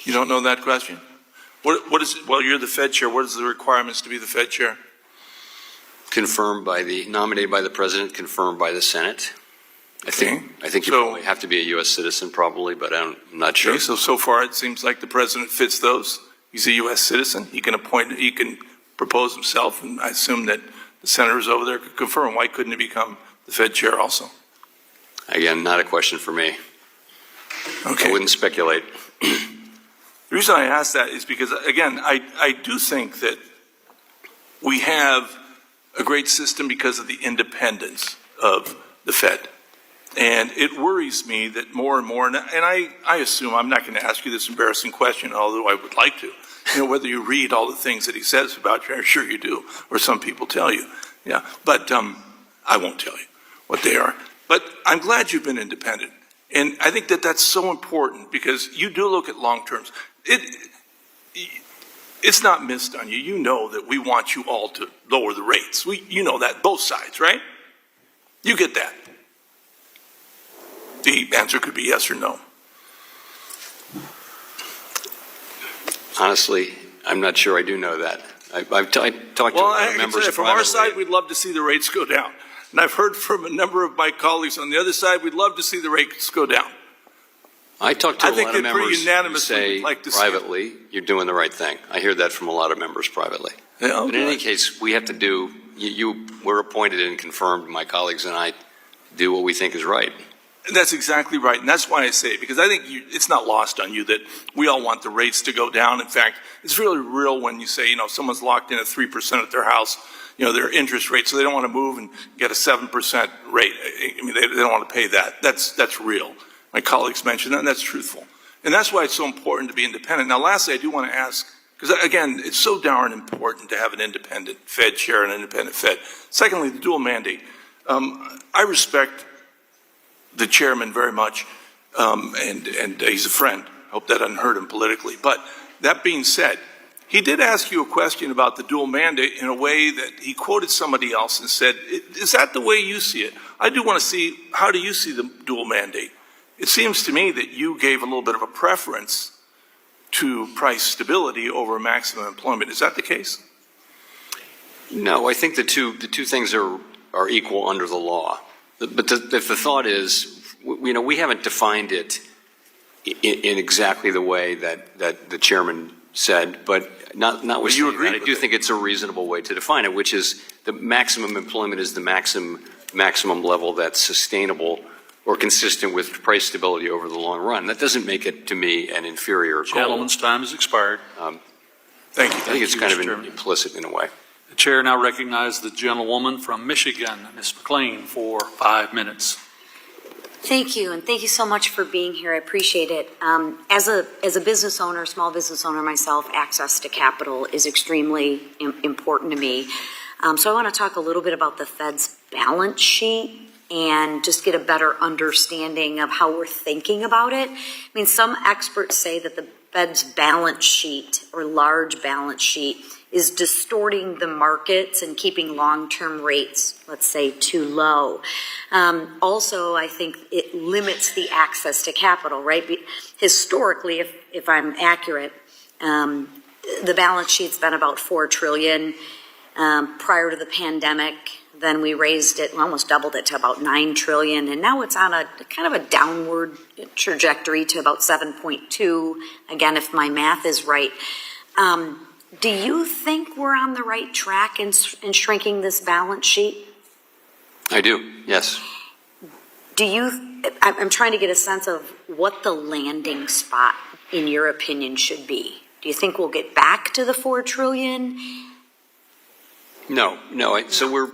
S5: You don't know that question? What is it? Well, you're the Fed chair. What is the requirements to be the Fed chair?
S6: Nominated by the president, confirmed by the Senate. I think you probably have to be a U.S. citizen, probably, but I'm not sure.
S5: Okay, so far it seems like the president fits those. He's a U.S. citizen. He can propose himself, and I assume that the senators over there could confirm. Why couldn't he become the Fed chair also?
S6: Again, not a question for me.
S5: Okay.
S6: I wouldn't speculate.
S5: The reason I ask that is because, again, I do think that we have a great system because of the independence of the Fed. And it worries me that more and more, and I assume, I'm not going to ask you this embarrassing question, although I would like to, whether you read all the things that he says about you. I'm sure you do, or some people tell you. Yeah, but I won't tell you what they are. But I'm glad you've been independent. And I think that that's so important because you do look at long terms. It's not missed on you. You know that we want you all to lower the rates. You know that, both sides, right? You get that. The answer could be yes or no.
S6: Honestly, I'm not sure I do know that. I've talked to members
S5: from our
S6: privately.
S5: side, we'd love to see the rates go down. And I've heard from a number of my colleagues on the other side, we'd love to see the rates go down.
S6: I talk to a
S5: think
S6: lot of
S5: that pretty
S6: members who
S5: unanimously
S6: say
S5: would like to see it.
S6: privately, you're doing the right thing. I hear that from a lot of members privately.
S5: Yeah,
S6: But in any case, we have to do, we're appointed and confirmed, my colleagues and I, do what we think is right.
S5: That's exactly right, and that's why I say it, because I think it's not lost on you that we all want the rates to go down. In fact, it's really real when you say, someone's locked in at 3% at their house, their interest rate, so they don't want to move and get a 7% rate. I mean, they don't want to pay that. That's real. My colleagues mentioned that, and that's truthful. And that's why it's so important to be independent. Now, lastly, I do want to ask, because again, it's so darn important to have an independent Fed chair and an independent Fed. Secondly, the dual mandate. I respect the chairman very much, and he's a friend. I hope that doesn't hurt him politically. But that being said, he did ask you a question about the dual mandate in a way that he quoted somebody else and said, is that the way you see it? I do want to see, how do you see the dual mandate? It seems to me that you gave a little bit of a preference to price stability over maximum employment. Is that the case?
S6: No, I think the two things are equal under the law. But the thought is, we haven't defined it in exactly the way that the chairman said, but notwithstanding that, I do think it's a reasonable way to define it, which is the maximum employment is the maximum level that's sustainable or consistent with price stability over the long run. That doesn't make it, to me, an inferior goal.
S4: Gentleman's time has expired.
S5: Thank you.
S6: I think it's kind of implicit in a way.
S4: The chair now recognizes the gentlewoman from Michigan, Ms. McLean, for 5 minutes.
S7: Thank you, and thank you so much for being here. I appreciate it. As a business owner, small business owner myself, access to capital is extremely important to me. So I want to talk a little bit about the Fed's balance sheet and just get a better understanding of how we're thinking about it. I mean, some experts say that the Fed's balance sheet or large balance sheet is distorting the markets and keeping long-term rates, let's say, too low. Also, I think it limits the access to capital, right? Historically, if I'm accurate, the balance sheet's been about $4 trillion prior to the pandemic. Then we raised it, almost doubled it to about $9 trillion, and now it's on a kind of a downward trajectory to about 7.2. Again, if my math is right. Do you think we're on the right track in shrinking this balance sheet?
S6: I do, yes.
S7: I'm trying to get a sense of what the landing spot, in your opinion, should be. Do you think we'll get back to the $4 trillion?
S6: No. So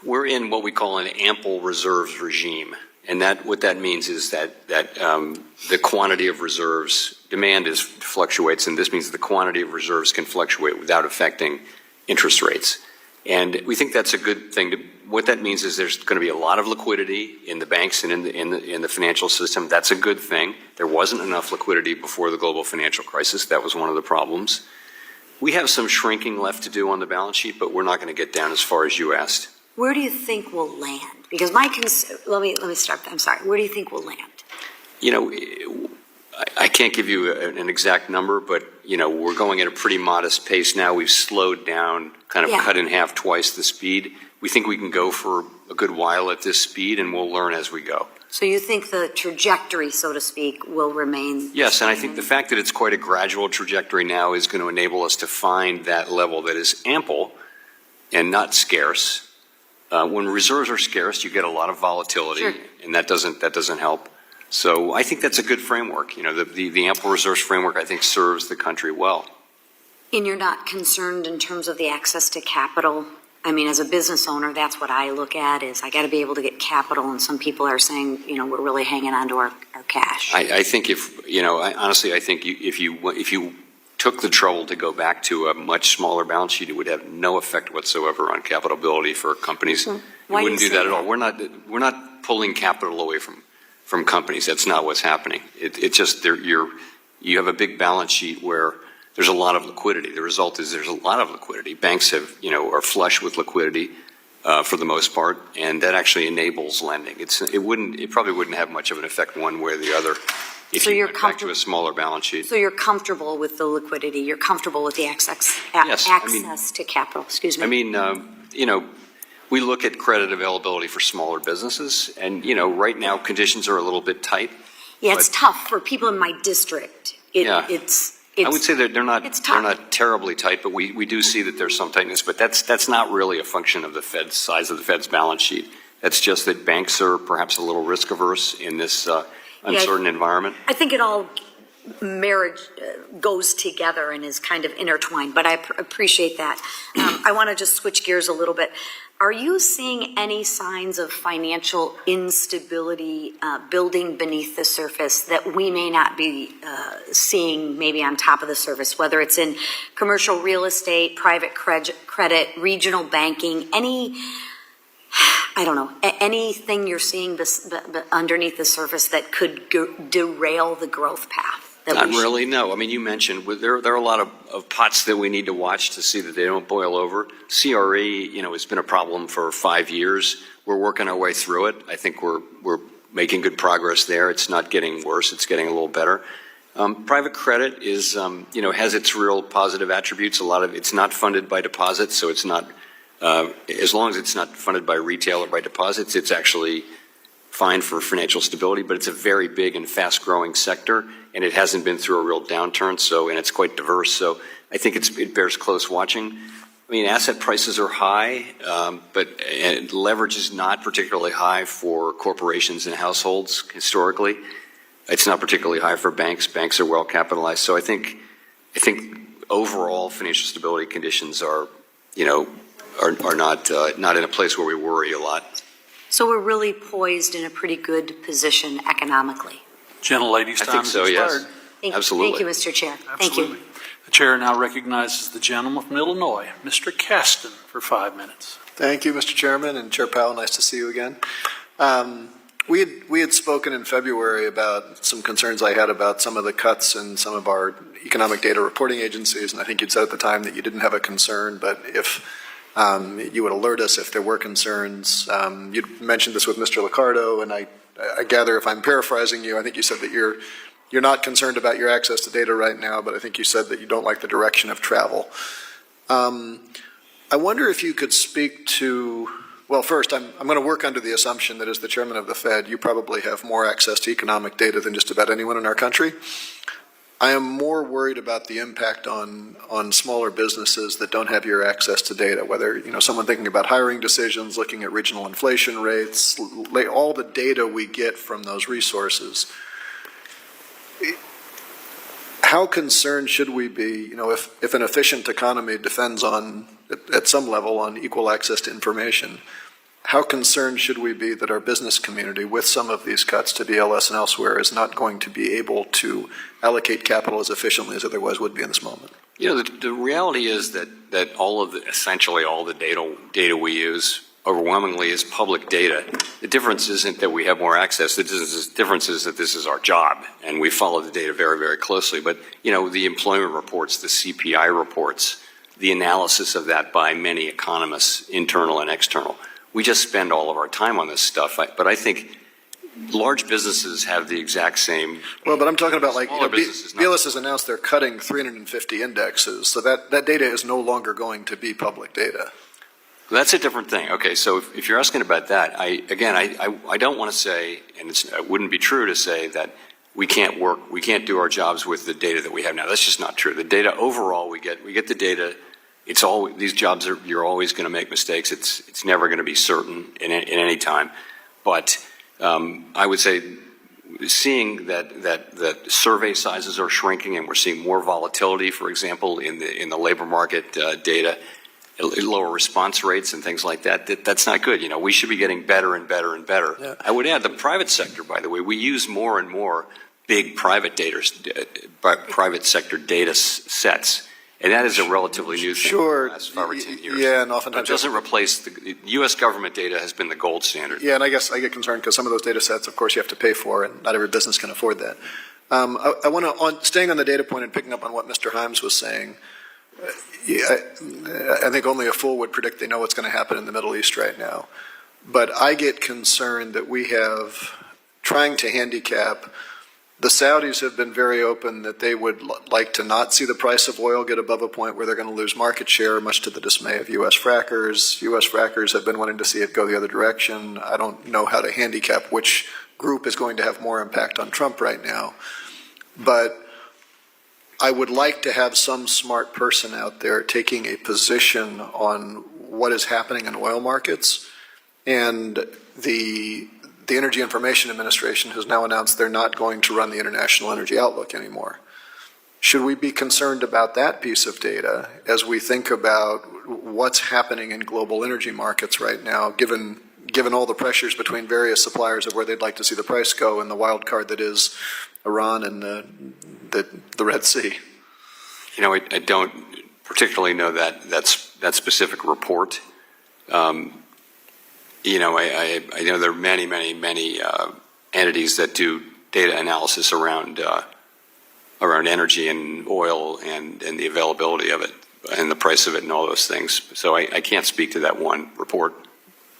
S6: we're in what we call an ample reserves regime. And what that means is that the quantity of reserves, demand fluctuates, and this means the quantity of reserves can fluctuate without affecting interest rates. And we think that's a good thing. What that means is there's going to be a lot of liquidity in the banks and in the financial system. That's a good thing. There wasn't enough liquidity before the global financial crisis. That was one of the problems. We have some shrinking left to do on the balance sheet, but we're not going to get down as far as you asked.
S7: Where do you think we'll land? Because let me start. I'm sorry. Where do you think we'll land?
S6: I can't give you an exact number, but we're going at a pretty modest pace now. We've slowed down, kind of cut in half twice the speed. We think we can go for a good while at this speed, and we'll learn as we go.
S7: So you think the trajectory, so to speak, will remain?
S6: Yes, and I think the fact that it's quite a gradual trajectory now is going to enable us to find that level that is ample and not scarce. When reserves are scarce, you get a lot of volatility, and that doesn't help. So I think that's a good framework. The ample reserves framework, I think, serves the country well.
S7: And you're not concerned in terms of the access to capital? I mean, as a business owner, that's what I look at is I got to be able to get capital, and some people are saying, we're really hanging on to our cash.
S6: I think honestly, I think if you took the trouble to go back to a much smaller balance sheet, it would have no effect whatsoever on capitalability for companies. You wouldn't do that at all. We're not pulling capital away from companies. That's not what's happening. It's just you have a big balance sheet where there's a lot of liquidity. The result is there's a lot of liquidity. Banks are flush with liquidity. for the most part, and that actually enables lending. It probably wouldn't have much of an effect one way or the other if
S7: So
S6: you
S7: you're
S6: went back to a smaller balance sheet.
S7: So you're comfortable with the liquidity, you're comfortable with the access to capital, excuse me?
S6: I mean, we look at credit availability for smaller businesses, and, right now, conditions are a little bit tight.
S7: Yeah, it's tough for people in my district.
S6: I would say that they're
S7: it's tough.
S6: not terribly tight, but we do see that there's some tightness, but that's not really a function of the Fed's size of the Fed's balance sheet. That's just that banks are perhaps a little risk averse in this uncertain environment.
S7: I think it all marriage goes together and is kind of intertwined, but I appreciate that. I want to just switch gears a little bit. Are you seeing any signs of financial instability building beneath the surface that we may not be seeing maybe on top of the surface, whether it's in commercial real estate, private credit, regional banking, anything you're seeing underneath the surface that could derail the growth path?
S6: Not really, no. I mean, you mentioned there are a lot of pots that we need to watch to see that they don't boil over. CRE, has been a problem for 5 years. We're working our way through it. I think we're making good progress there. It's not getting worse. It's getting a little better. Private credit is, has its real positive attributes. It's not funded by deposits, so it's not, as long as it's not funded by retail or by deposits, it's actually fine for financial stability, but it's a very big and fast-growing sector, and it hasn't been through a real downturn, and it's quite diverse, so I think it bears close watching. I mean, asset prices are high, but leverage is not particularly high for corporations and households historically. It's not particularly high for banks. Banks are well capitalized, so I think overall financial stability conditions are not in a place where we worry a lot.
S7: So we're really poised in a pretty good position economically.
S4: Gentlelady's time has expired.
S6: Yes. Absolutely.
S7: Thank you, Mr. Chair.
S4: Absolutely.
S7: Thank you.
S4: The chair now recognizes the gentleman from Illinois, Mr. Caston, for 5 minutes.
S1: Thank you, Mr. Chairman, and Chair Powell, nice to see you again. We had spoken in February about some concerns I had about some of the cuts in some of our economic data reporting agencies, and I think you'd said at the time that you didn't have a concern, but if you would alert us if there were concerns. You'd mentioned this with Mr. Liccardo, and I gather, if I'm paraphrasing you, I think you said that you're not concerned about your access to data right now, but I think you said that you don't like the direction of travel. I wonder if you could speak to, well, first, I'm going to work under the assumption that as the chairman of the Fed, you probably have more access to economic data than just about anyone in our country. I am more worried about the impact on smaller businesses that don't have your access to data, whether, someone thinking about hiring decisions, looking at regional inflation rates, all the data we get from those resources. How concerned should we be, if an efficient economy depends on, at some level, on equal access to information? How concerned should we be that our business community, with some of these cuts to BLS and elsewhere, is not going to be able to allocate capital as efficiently as otherwise would be in this moment?
S6: The reality is that essentially all the data we use overwhelmingly is public data. The difference isn't that we have more access. The difference is that this is our job, and we follow the data very, very closely. But, the employment reports, the CPI reports, the analysis of that by many economists, internal and external. We just spend all of our time on this stuff, but I think large businesses have the exact same.
S1: Well, but I'm talking about BLS has announced they're cutting 350 indexes, so that data is no longer going to be public data.
S6: That's a different thing. Okay, so if you're asking about that, I don't want to say, and it wouldn't be true to say that we can't do our jobs with the data that we have now. That's just not true. The data overall, we get the data. These jobs you're always going to make mistakes. It's never going to be certain in any time. But I would say seeing that survey sizes are shrinking and we're seeing more volatility, for example, in the labor market data, lower response rates and things like that, that's not good. We should be getting better and better and better. Yeah. I would add the private sector, by the way, we use more and more big private sector data sets. And that is a relatively new thing for the last 5 or 10 years.
S1: Yeah, and oftentimes
S6: it doesn't replace the U.S. government data has been the gold standard.
S1: Yeah, and I guess I get concerned because some of those data sets, of course, you have to pay for, and not every business can afford that. I want to, staying on the data point and picking up on what Mr. Himes was saying, Yeah, I think only a fool would predict they know what's going to happen in the Middle East right now. But I get concerned that we have, trying to handicap, the Saudis have been very open that they would like to not see the price of oil get above a point where they're going to lose market share, much to the dismay of U.S. frackers. U.S. frackers have been wanting to see it go the other direction. I don't know how to handicap which group is going to have more impact on Trump right now. But I would like to have some smart person out there taking a position on what is happening in oil markets. And the Energy Information Administration has now announced they're not going to run the International Energy Outlook anymore. Should we be concerned about that piece of data as we think about what's happening in global energy markets right now, given all the pressures between various suppliers of where they'd like to see the price go and the wild card that is Iran and the Red Sea?
S6: You know, I don't particularly know that specific report. You know, I know there are many entities that do data analysis around energy and oil and the availability of it and the price of it and all those things. So I can't speak to that one report.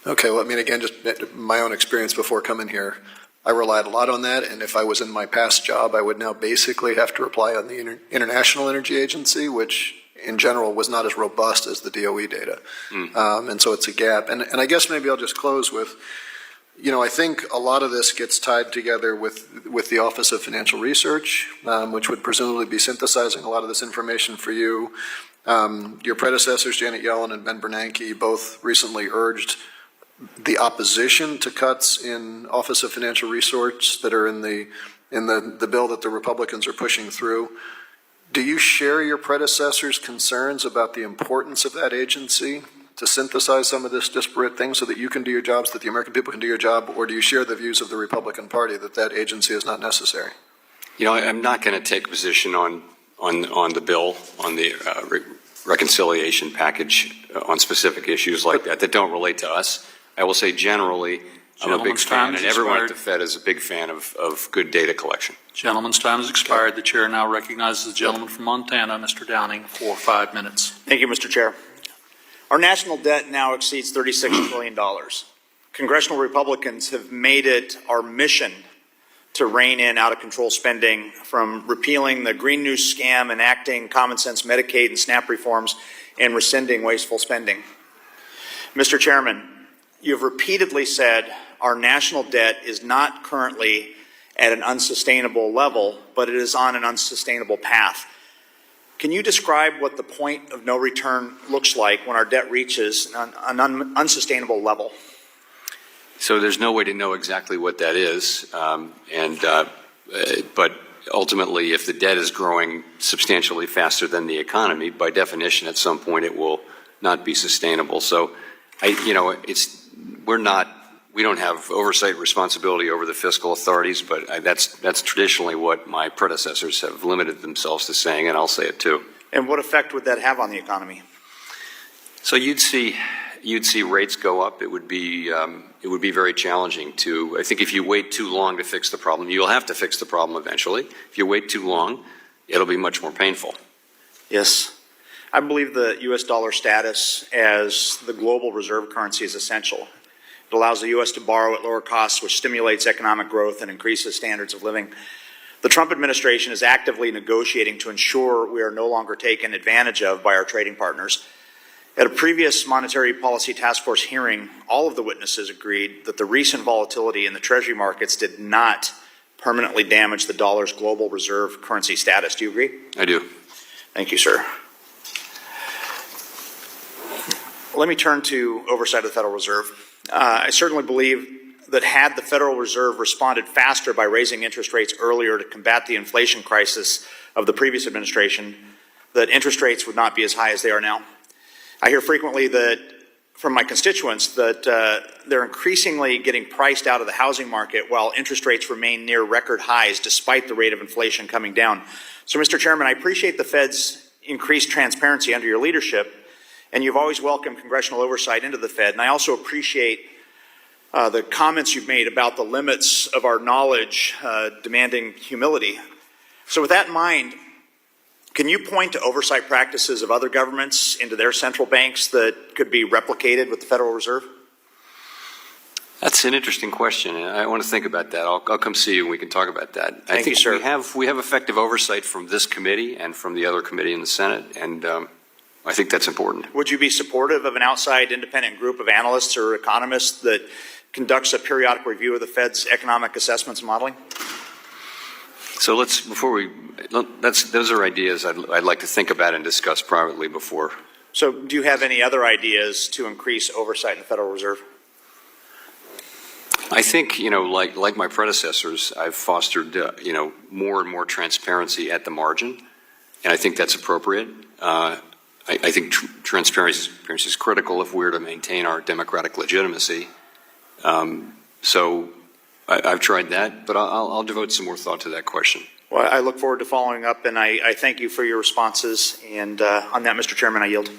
S1: Okay, well, I mean, again, just my own experience before coming here, I relied a lot on that, and if I was in my past job, I would now basically have to rely on the International Energy Agency, which in general was not as robust as the DOE data. And so it's a gap. And I guess maybe I'll just close with, you know, I think a lot of this gets tied together with the Office of Financial Research, which would presumably be synthesizing a lot of this information for you. Your predecessors, Janet Yellen and Ben Bernanke, both recently urged the opposition to cuts in Office of Financial Research that are in the bill that the Republicans are pushing through. Do you share your predecessors' concerns about the importance of that agency to synthesize some of this disparate things so that you can do your jobs, that the American people can do your job, or do you share the views of the Republican Party that that agency is not necessary?
S6: You know, I'm not going to take a position on the bill, on the reconciliation package on specific issues like that don't relate to us. I will say generally, I'm a big fan, and everyone at the Fed is a big fan of good data collection.
S4: Gentleman's time has expired. The chair now recognizes the gentleman from Montana, Mr. Downing, for 5 minutes.
S10: Thank you, Mr. Chair. Our national debt now exceeds $36 trillion. Congressional Republicans have made it our mission to rein in out-of-control spending, from repealing the Green New scam, enacting common sense Medicaid and SNAP reforms, and rescinding wasteful spending. Mr. Chairman, you have repeatedly said our national debt is not currently at an unsustainable level, but it is on an unsustainable path. Can you describe what the point of no return looks like when our debt reaches an unsustainable level?
S6: So there's no way to know exactly what that is, but ultimately, if the debt is growing substantially faster than the economy, by definition, at some point it will not be sustainable. So, we don't have oversight responsibility over the fiscal authorities, but that's traditionally what my predecessors have limited themselves to saying, and I'll say it too.
S10: And what effect would that have on the economy?
S6: So you'd see rates go up. It would be very challenging to. I think if you wait too long to fix the problem, you'll have to fix the problem eventually. If you wait too long, it'll be much more painful.
S10: Yes. I believe the U.S. dollar status as the global reserve currency is essential. It allows the U.S. to borrow at lower costs, which stimulates economic growth and increases standards of living. The Trump administration is actively negotiating to ensure we are no longer taken advantage of by our trading partners. At a previous Monetary Policy Task Force hearing, all of the witnesses agreed that the recent volatility in the Treasury markets did not permanently damage the dollar's global reserve currency status. Do you agree?
S6: I do.
S10: Thank you, sir. Let me turn to oversight of the Federal Reserve. I certainly believe that had the Federal Reserve responded faster by raising interest rates earlier to combat the inflation crisis of the previous administration, that interest rates would not be as high as they are now. I hear frequently that from my constituents that they're increasingly getting priced out of the housing market while interest rates remain near record highs despite the rate of inflation coming down. So, Mr. Chairman, I appreciate the Fed's increased transparency under your leadership, and you've always welcomed congressional oversight into the Fed. And I also appreciate the comments you've made about the limits of our knowledge demanding humility. So with that in mind, Can you point to oversight practices of other governments into their central banks that could be replicated with the Federal Reserve?
S6: That's an interesting question, and I want to think about that. I'll come see you and we can talk about that. I think
S10: sir.
S6: we have effective oversight from this committee and from the other committee in the Senate, and I think that's important.
S10: Would you be supportive of an outside independent group of analysts or economists that conducts a periodic review of the Fed's economic assessments and modeling?
S6: So those are ideas I'd like to think about and discuss privately before.
S10: So do you have any other ideas to increase oversight in the Federal Reserve?
S6: I think, like my predecessors, I've fostered, more and more transparency at the margin, and I think that's appropriate. I think transparency is critical if we're to maintain our democratic legitimacy. So I've tried that, but I'll devote some more thought to that question.
S10: Well, I look forward to following up, and I thank you for your responses. And on that, Mr. Chairman, I yield.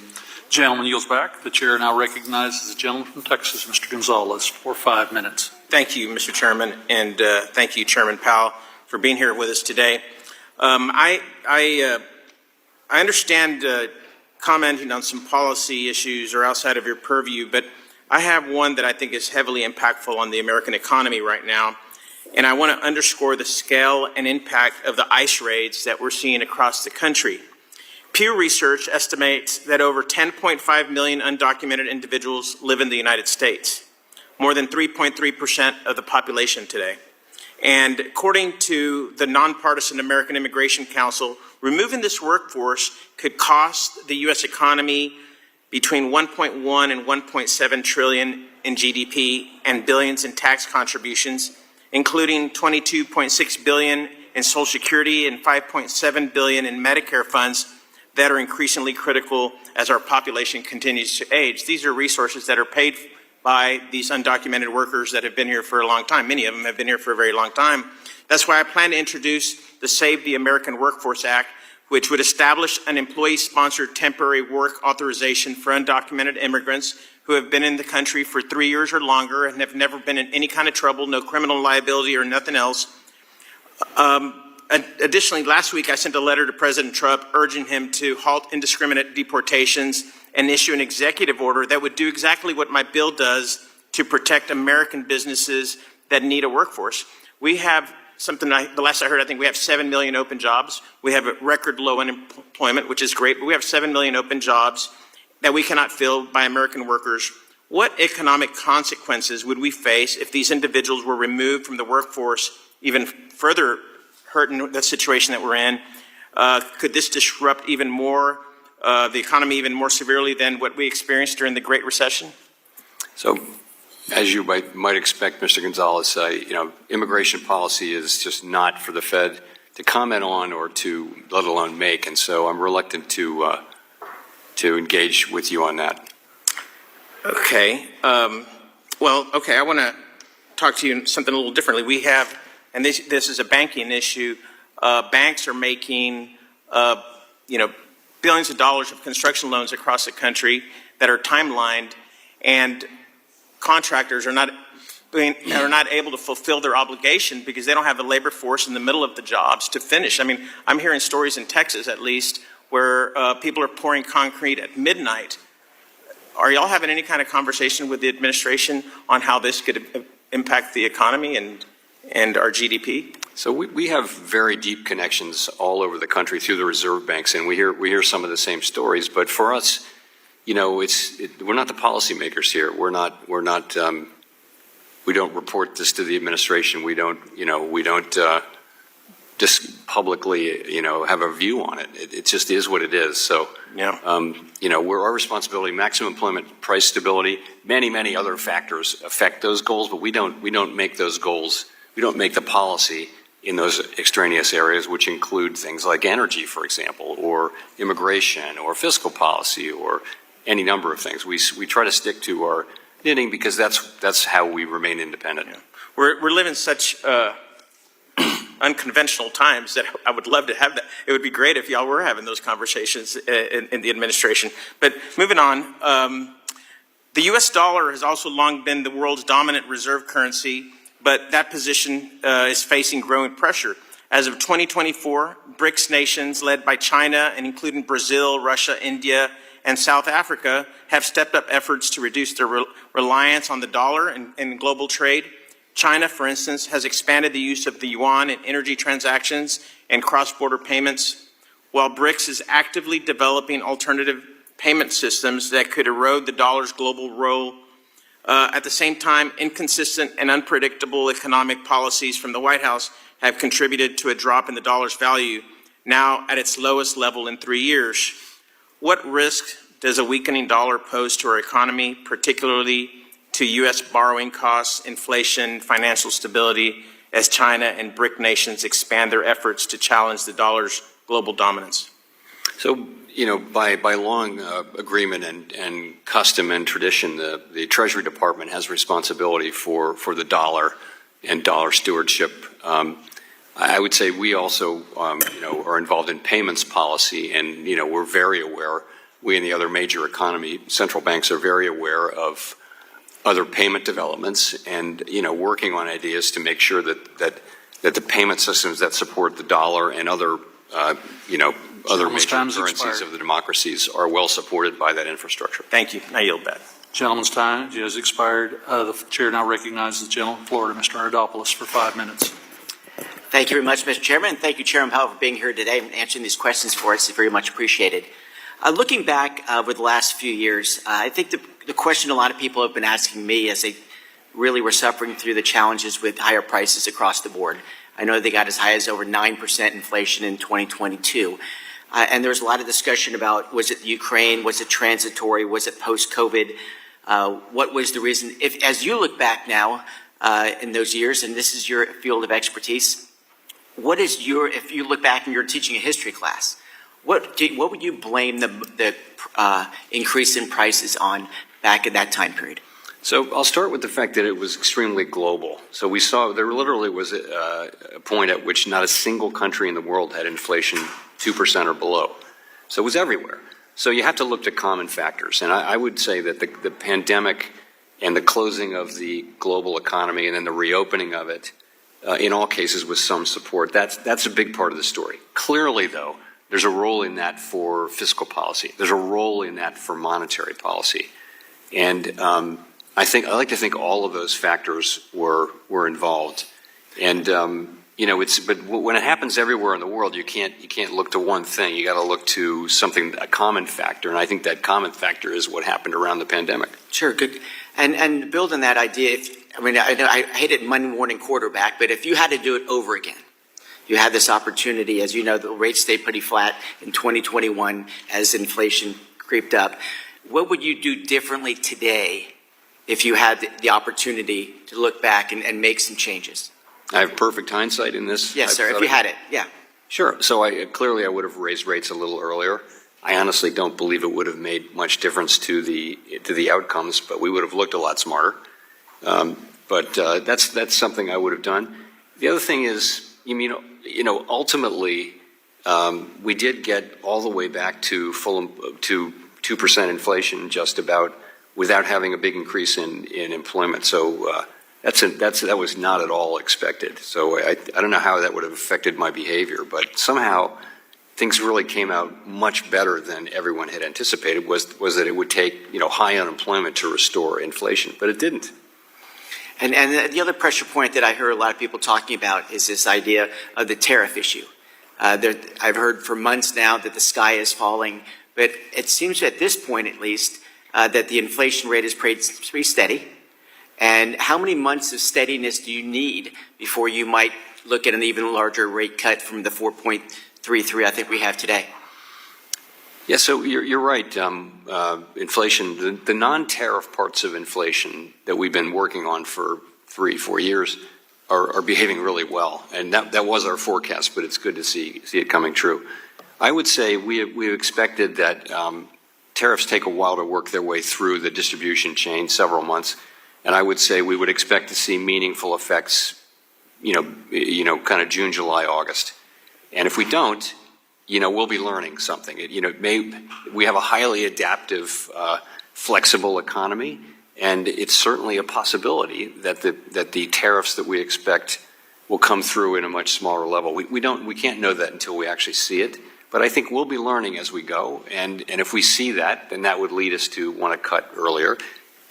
S4: Gentleman yields back. The chair now recognizes the gentleman from Texas, Mr. Gonzalez, for 5 minutes.
S11: Thank you, Mr. Chairman, and thank you, Chairman Powell, for being here with us today. I understand commenting on some policy issues are outside of your purview, but I have one that I think is heavily impactful on the American economy right now, and I want to underscore the scale and impact of the ICE raids that we're seeing across the country. Pew Research estimates that over 10.5 million undocumented individuals live in the United States, more than 3.3% of the population today. And according to the nonpartisan American Immigration Council, removing this workforce could cost the U.S. economy between 1.1 and 1.7 trillion in GDP and billions in tax contributions, including 22.6 billion in Social Security and 5.7 billion in Medicare funds that are increasingly critical as our population continues to age. These are resources that are paid by these undocumented workers that have been here for a long time. Many of them have been here for a very long time. That's why I plan to introduce the Save the American Workforce Act, which would establish an employee-sponsored temporary work authorization for undocumented immigrants who have been in the country for 3 years or longer and have never been in any kind of trouble, no criminal liability or nothing else. Additionally, last week I sent a letter to President Trump urging him to halt indiscriminate deportations and issue an executive order that would do exactly what my bill does to protect American businesses that need a workforce. We have the last I heard, I think we have 7 million open jobs. We have a record low unemployment, which is great, but we have 7 million open jobs that we cannot fill by American workers. What economic consequences would we face if these individuals were removed from the workforce, even further hurting the situation that we're in? Could this disrupt even more the economy even more severely than what we experienced during the Great Recession?
S6: So, as you might expect, Mr. Gonzalez, immigration policy is just not for the Fed to comment on or to, let alone make, and so I'm reluctant to engage with you on that.
S11: Okay. I want to talk to you something a little differently. We have, and this is a banking issue. Banks are making, billions of dollars of construction loans across the country that are timelined, and contractors are not able to fulfill their obligation because they don't have the labor force in the middle of the jobs to finish. I mean, I'm hearing stories in Texas, at least, where people are pouring concrete at midnight. Are y'all having any kind of conversation with the administration on how this could impact the economy and our GDP?
S6: So we have very deep connections all over the country through the reserve banks, and we hear some of the same stories. But for us, we're not the policymakers here. We don't report this to the administration. We don't just publicly have a view on it. It just is what it is. So we're our responsibility. Maximum employment, price stability, many other factors affect those goals, but we don't make those goals. We don't make the policy in those extraneous areas, which include things like energy, for example, or immigration, or fiscal policy, or any number of things. We try to stick to our knitting because that's how we remain independent.
S11: Yeah. We're living such unconventional times that I would love to have that. It would be great if y'all were having those conversations in the administration. But moving on, the U.S. dollar has also long been the world's dominant reserve currency, but that position is facing growing pressure. As of 2024, BRICS nations led by China and including Brazil, Russia, India, and South Africa have stepped up efforts to reduce their reliance on the dollar in global trade. China, for instance, has expanded the use of the yuan in energy transactions and cross-border payments, while BRICS is actively developing alternative payment systems that could erode the dollar's global role. At the same time, inconsistent and unpredictable economic policies from the White House have contributed to a drop in the dollar's value, now at its lowest level in 3 years. What risk does a weakening dollar pose to our economy, particularly to U.S. borrowing costs, inflation, financial stability, as China and BRIC nations expand their efforts to challenge the dollar's global dominance?
S6: So, by long agreement and custom and tradition, the Treasury Department has responsibility for the dollar and dollar stewardship. I would say we also, are involved in payments policy, and we're very aware. We and the other major economy central banks are very aware of other payment developments, and working on ideas to make sure that the payment systems that support the dollar and other other major currencies of the democracies are well supported by that infrastructure.
S11: Thank you. I yield back.
S4: Gentleman's time has expired. The chair now recognizes the gentleman from Florida, Mr. Ardopoulos, for 5 minutes.
S12: Thank you very much, Mr. Chairman, and thank you, Chairman Powell, for being here today and answering these questions for us. It's very much appreciated. Looking back over the last few years, I think the question a lot of people have been asking me as they really were suffering through the challenges with higher prices across the board. I know they got as high as over 9% inflation in 2022. And there was a lot of discussion about, was it Ukraine, was it transitory, was it post-COVID? What was the reason? As you look back now in those years, and this is your field of expertise, if you look back and you're teaching a history class, what would you blame the increase in prices on back in that time period?
S6: So I'll start with the fact that it was extremely global. So we saw there literally was a point at which not a single country in the world had inflation 2% or below. So it was everywhere. So you have to look to common factors. And I would say that the pandemic and the closing of the global economy and then the reopening of it, in all cases with some support, that's a big part of the story. Clearly, though, there's a role in that for fiscal policy. There's a role in that for monetary policy. And I like to think all of those factors were involved. And but when it happens everywhere in the world, you can't look to one thing. You got to look to a common factor, and I think that common factor is what happened around the pandemic.
S12: Sure, good. And build on that idea. I hate it Monday morning quarterback, but if you had to do it over again, you had this opportunity. As you know, the rates stayed pretty flat in 2021 as inflation creeped up. What would you do differently today if you had the opportunity to look back and make some changes?
S6: I have perfect hindsight in this.
S12: Yes, sir, if you had it, yeah.
S6: Sure. So I would have raised rates a little earlier. I honestly don't believe it would have made much difference to the outcomes, but we would have looked a lot smarter. But that's something I would have done. The other thing is, ultimately, we did get all the way back to 2% inflation just about without having a big increase in employment. So that was not at all expected. So I don't know how that would have affected my behavior, but somehow things really came out much better than everyone had anticipated. Was that it would take high unemployment to restore inflation, but it didn't.
S12: And the other pressure point that I heard a lot of people talking about is this idea of the tariff issue. I've heard for months now that the sky is falling, but it seems at this point at least that the inflation rate is pretty steady. And how many months of steadiness do you need before you might look at an even larger rate cut from the 4.33 I think we have today?
S6: Yeah, so you're right. Inflation, the non-tariff parts of inflation that we've been working on for 3-4 years are behaving really well. And that was our forecast, but it's good to see it coming true. I would say we expected that tariffs take a while to work their way through the distribution chain, several months. And I would say we would expect to see meaningful effects, kind of June, July, August. And if we don't, we'll be learning something. We have a highly adaptive, flexible economy, and it's certainly a possibility that the tariffs that we expect will come through in a much smaller level. We can't know that until we actually see it, but I think we'll be learning as we go, and if we see that, then that would lead us to want to cut earlier.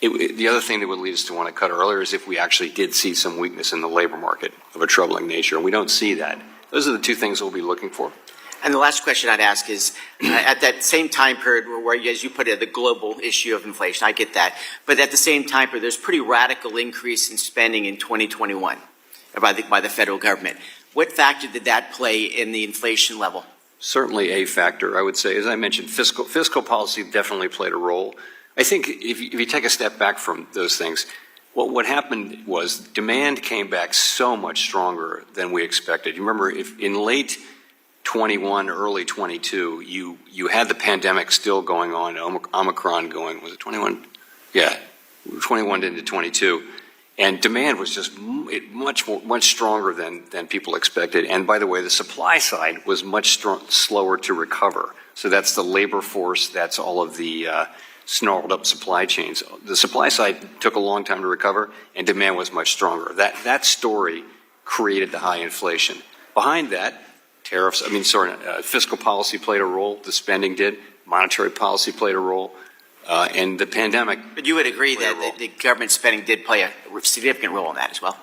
S6: The other thing that would lead us to want to cut earlier is if we actually did see some weakness in the labor market of a troubling nature, and we don't see that. Those are the two things we'll be looking for.
S12: And the last question I'd ask is, at that same time period where, as you put it, the global issue of inflation, I get that, but at the same time period, there's pretty radical increase in spending in 2021 by the federal government. What factor did that play in the inflation level?
S6: Certainly a factor, I would say. As I mentioned, fiscal policy definitely played a role. I think if you take a step back from those things, what happened was demand came back so much stronger than we expected. You remember, if in late 21, early 22, you had the pandemic still going on, Omicron going, was it 21? Yeah, 21 into 22. And demand was just much stronger than people expected. And by the way, the supply side was much slower to recover. So that's the labor force, that's all of the snarled up supply chains. The supply side took a long time to recover, and demand was much stronger. That story created the high inflation. Behind that, fiscal policy played a role, the spending did, monetary policy played a role, and the pandemic.
S12: But you would agree that the government spending did play a significant role in that as well?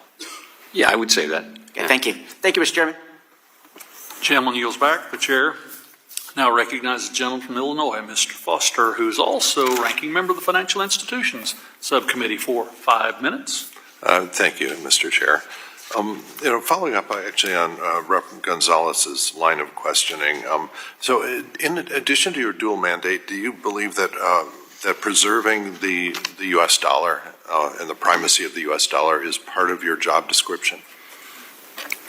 S6: Yeah, I would say that.
S12: Okay,
S6: yeah.
S12: Thank you. Thank you, Mr. Chairman.
S4: Gentleman yields back. The chair now recognizes the gentleman from Illinois, Mr. Foster, who's also ranking member of the Financial Institutions Subcommittee for 5 minutes.
S13: Thank you, Mr. Chair. Following up actually on Rep. Gonzalez's line of questioning, so in addition to your dual mandate, do you believe that that preserving the U.S. dollar and the primacy of the U.S. dollar is part of your job description?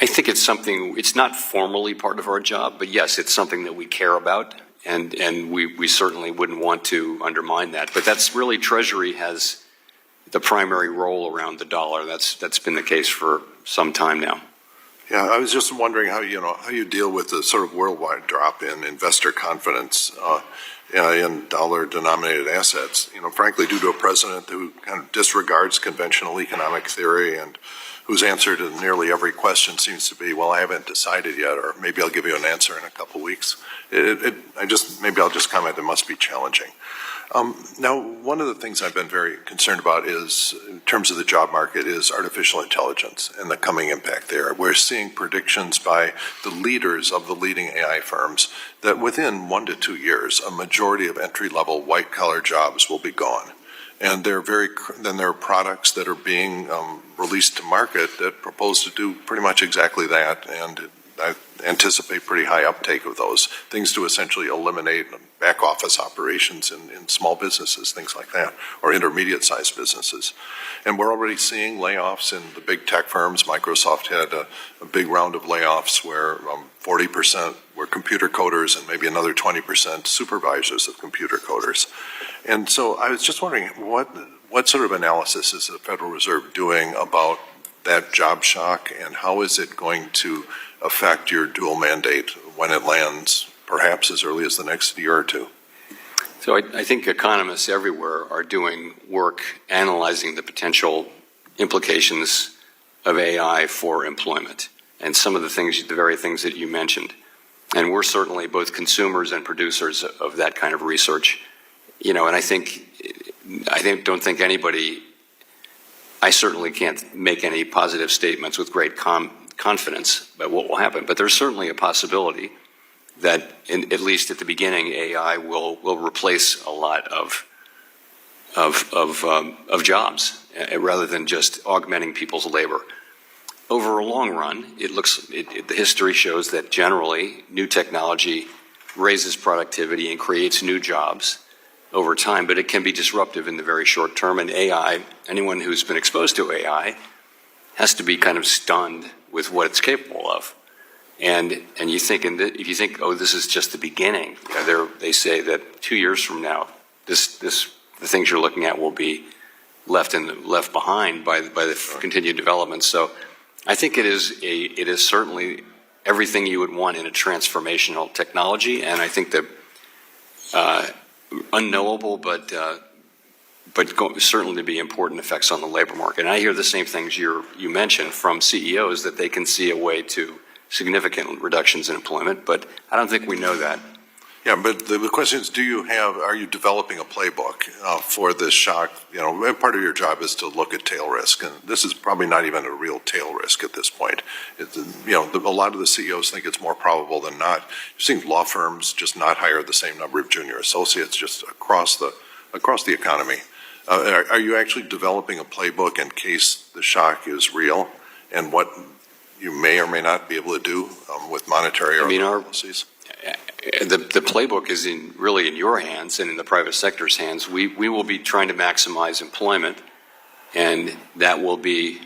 S6: I think it's something, it's not formally part of our job, but yes, it's something that we care about, and we certainly wouldn't want to undermine that. But that's really, Treasury has the primary role around the dollar. That's been the case for some time now.
S13: Yeah, I was just wondering how you deal with the sort of worldwide drop in investor confidence in dollar-denominated assets. Frankly, due to a president who kind of disregards conventional economic theory and whose answer to nearly every question seems to be, well, I haven't decided yet, or maybe I'll give you an answer in a couple weeks. Maybe I'll just comment, it must be challenging. Now, one of the things I've been very concerned about is, in terms of the job market, is artificial intelligence and the coming impact there. We're seeing predictions by the leaders of the leading AI firms that within 1 to 2 years, a majority of entry-level white-collar jobs will be gone. And there are products that are being released to market that propose to do pretty much exactly that, and I anticipate pretty high uptake of those things to essentially eliminate back office operations in small businesses, things like that, or intermediate sized businesses. And we're already seeing layoffs in the big tech firms. Microsoft had a big round of layoffs where 40% were computer coders and maybe another 20% supervisors of computer coders. And so I was just wondering, what sort of analysis is the Federal Reserve doing about that job shock, and how is it going to affect your dual mandate when it lands, perhaps as early as the next year or two?
S6: So I think economists everywhere are doing work analyzing the potential implications of AI for employment, and some of the very things that you mentioned. And we're certainly both consumers and producers of that kind of research. And don't think anybody, I certainly can't make any positive statements with great confidence about what will happen, but there's certainly a possibility that, at least at the beginning, AI will replace a lot of jobs rather than just augmenting people's labor. Over a long run, the history shows that generally new technology raises productivity and creates new jobs over time, but it can be disruptive in the very short term. And AI, anyone who's been exposed to AI, has to be kind of stunned with what it's capable of. And if you think, oh, this is just the beginning, they say that 2 years from now, the things you're looking at will be left behind by the continued development. So I think it is certainly everything you would want in a transformational technology, and I think that unknowable but certainly to be important effects on the labor market. And I hear the same things you mentioned from CEOs, that they can see a way to significant reductions in employment, but I don't think we know that.
S13: Yeah, but the question is, are you developing a playbook for this shock? Part of your job is to look at tail risk, and this is probably not even a real tail risk at this point. A lot of the CEOs think it's more probable than not. You're seeing law firms just not hire the same number of junior associates just across the economy. Are you actually developing a playbook in case the shock is real, and what you may or may not be able to do with monetary or other policies?
S6: The playbook is really in your hands and in the private sector's hands. We will be trying to maximize employment, and that will be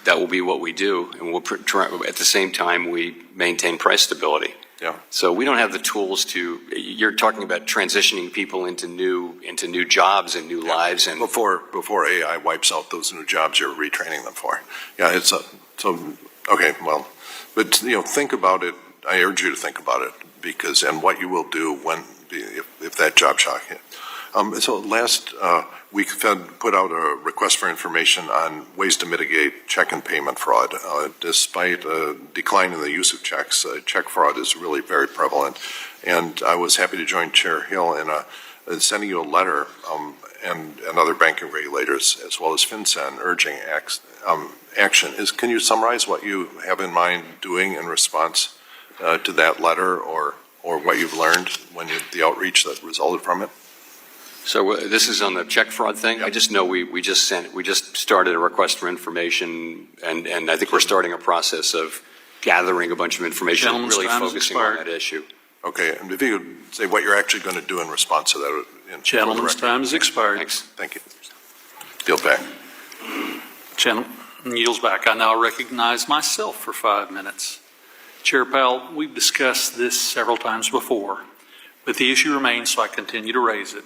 S6: what we do. And we'll try, at the same time, we maintain price stability.
S13: Yeah.
S6: So we don't have the tools to. You're talking about transitioning people into new jobs and new lives, and
S13: before AI wipes out those new jobs you're retraining them for. Yeah, okay. Well, but think about it. I urge you to think about it, and what you will do if that job shock hit. So last week, Fed put out a request for information on ways to mitigate check and payment fraud. Despite a decline in the use of checks, check fraud is really very prevalent. And I was happy to join Chair Hill in sending you a letter and other banking regulators, as well as FinCEN, urging action. Can you summarize what you have in mind doing in response to that letter, or what you've learned when the outreach that resulted from it?
S6: So this is on the check fraud thing. I just know we just started a request for information, and I think we're starting a process of gathering a bunch of information and really focusing on that issue.
S13: Okay, and if you could say what you're actually going to do in response to that.
S4: Gentleman's time has expired.
S6: Thanks.
S13: Thank you. Yield back.
S4: Gentleman yields back. I now recognize myself for 5 minutes. Chair Powell, we've discussed this several times before, but the issue remains, so I continue to raise it.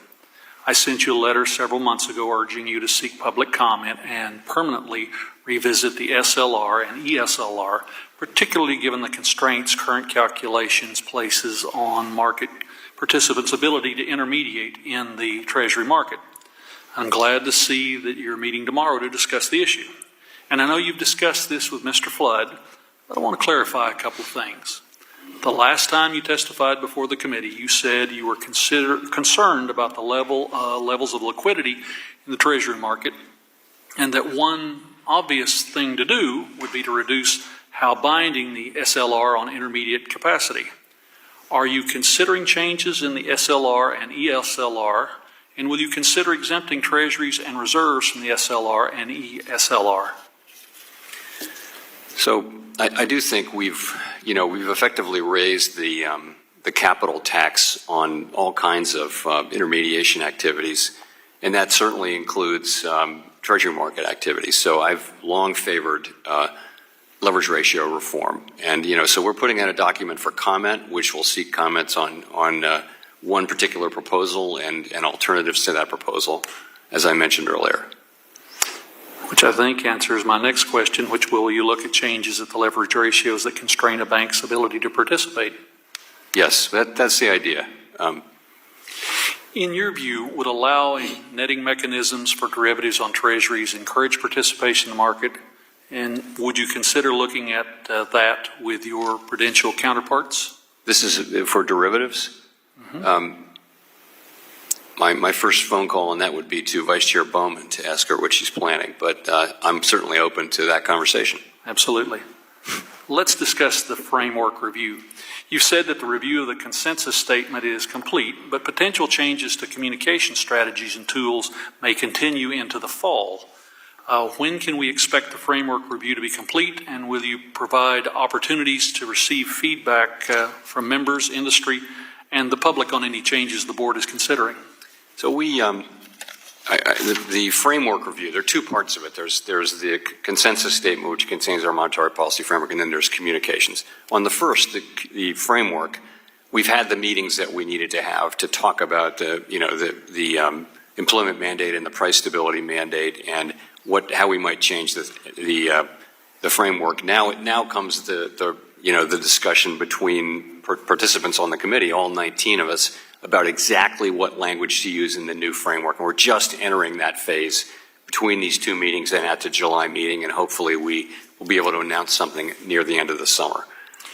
S4: I sent you a letter several months ago urging you to seek public comment and permanently revisit the SLR and ESLR, particularly given the constraints current calculations places on market participants' ability to intermediate in the Treasury market. I'm glad to see that you're meeting tomorrow to discuss the issue. And I know you've discussed this with Mr. Flood, but I want to clarify a couple of things. The last time you testified before the committee, you said you were concerned about the levels of liquidity in the Treasury market, and that one obvious thing to do would be to reduce how binding the SLR on intermediate capacity. Are you considering changes in the SLR and ESLR, and will you consider exempting Treasuries and reserves from the SLR and ESLR?
S6: So I do think we've effectively raised the capital tax on all kinds of intermediation activities, and that certainly includes Treasury market activities. So I've long favored leverage ratio reform, and so we're putting out a document for comment, which will seek comments on one particular proposal and alternatives to that proposal, as I mentioned earlier.
S4: Which I think answers my next question, which will you look at changes at the leverage ratios that constrain a bank's ability to participate?
S6: Yes, that's the idea.
S4: In your view, would allowing netting mechanisms for derivatives on treasuries encourage participation in the market? And would you consider looking at that with your prudential counterparts?
S6: This is for derivatives? Mm-hmm. My first phone call on that would be to Vice Chair Bowman to ask her what she's planning, but I'm certainly open to that conversation.
S4: Absolutely. Let's discuss the framework review. You've said that the review of the consensus statement is complete, but potential changes to communication strategies and tools may continue into the fall. When can we expect the framework review to be complete, and will you provide opportunities to receive feedback from members, industry, and the public on any changes the board is considering?
S6: So the framework review, there are two parts of it. There's the consensus statement, which contains our monetary policy framework, and then there's communications. On the first, the framework, we've had the meetings that we needed to have to talk about the employment mandate and the price stability mandate and how we might change the framework. Now comes the discussion between participants on the committee, all 19 of us, about exactly what language to use in the new framework. And we're just entering that phase between these two meetings and at the July meeting, and hopefully we will be able to announce something near the end of the summer.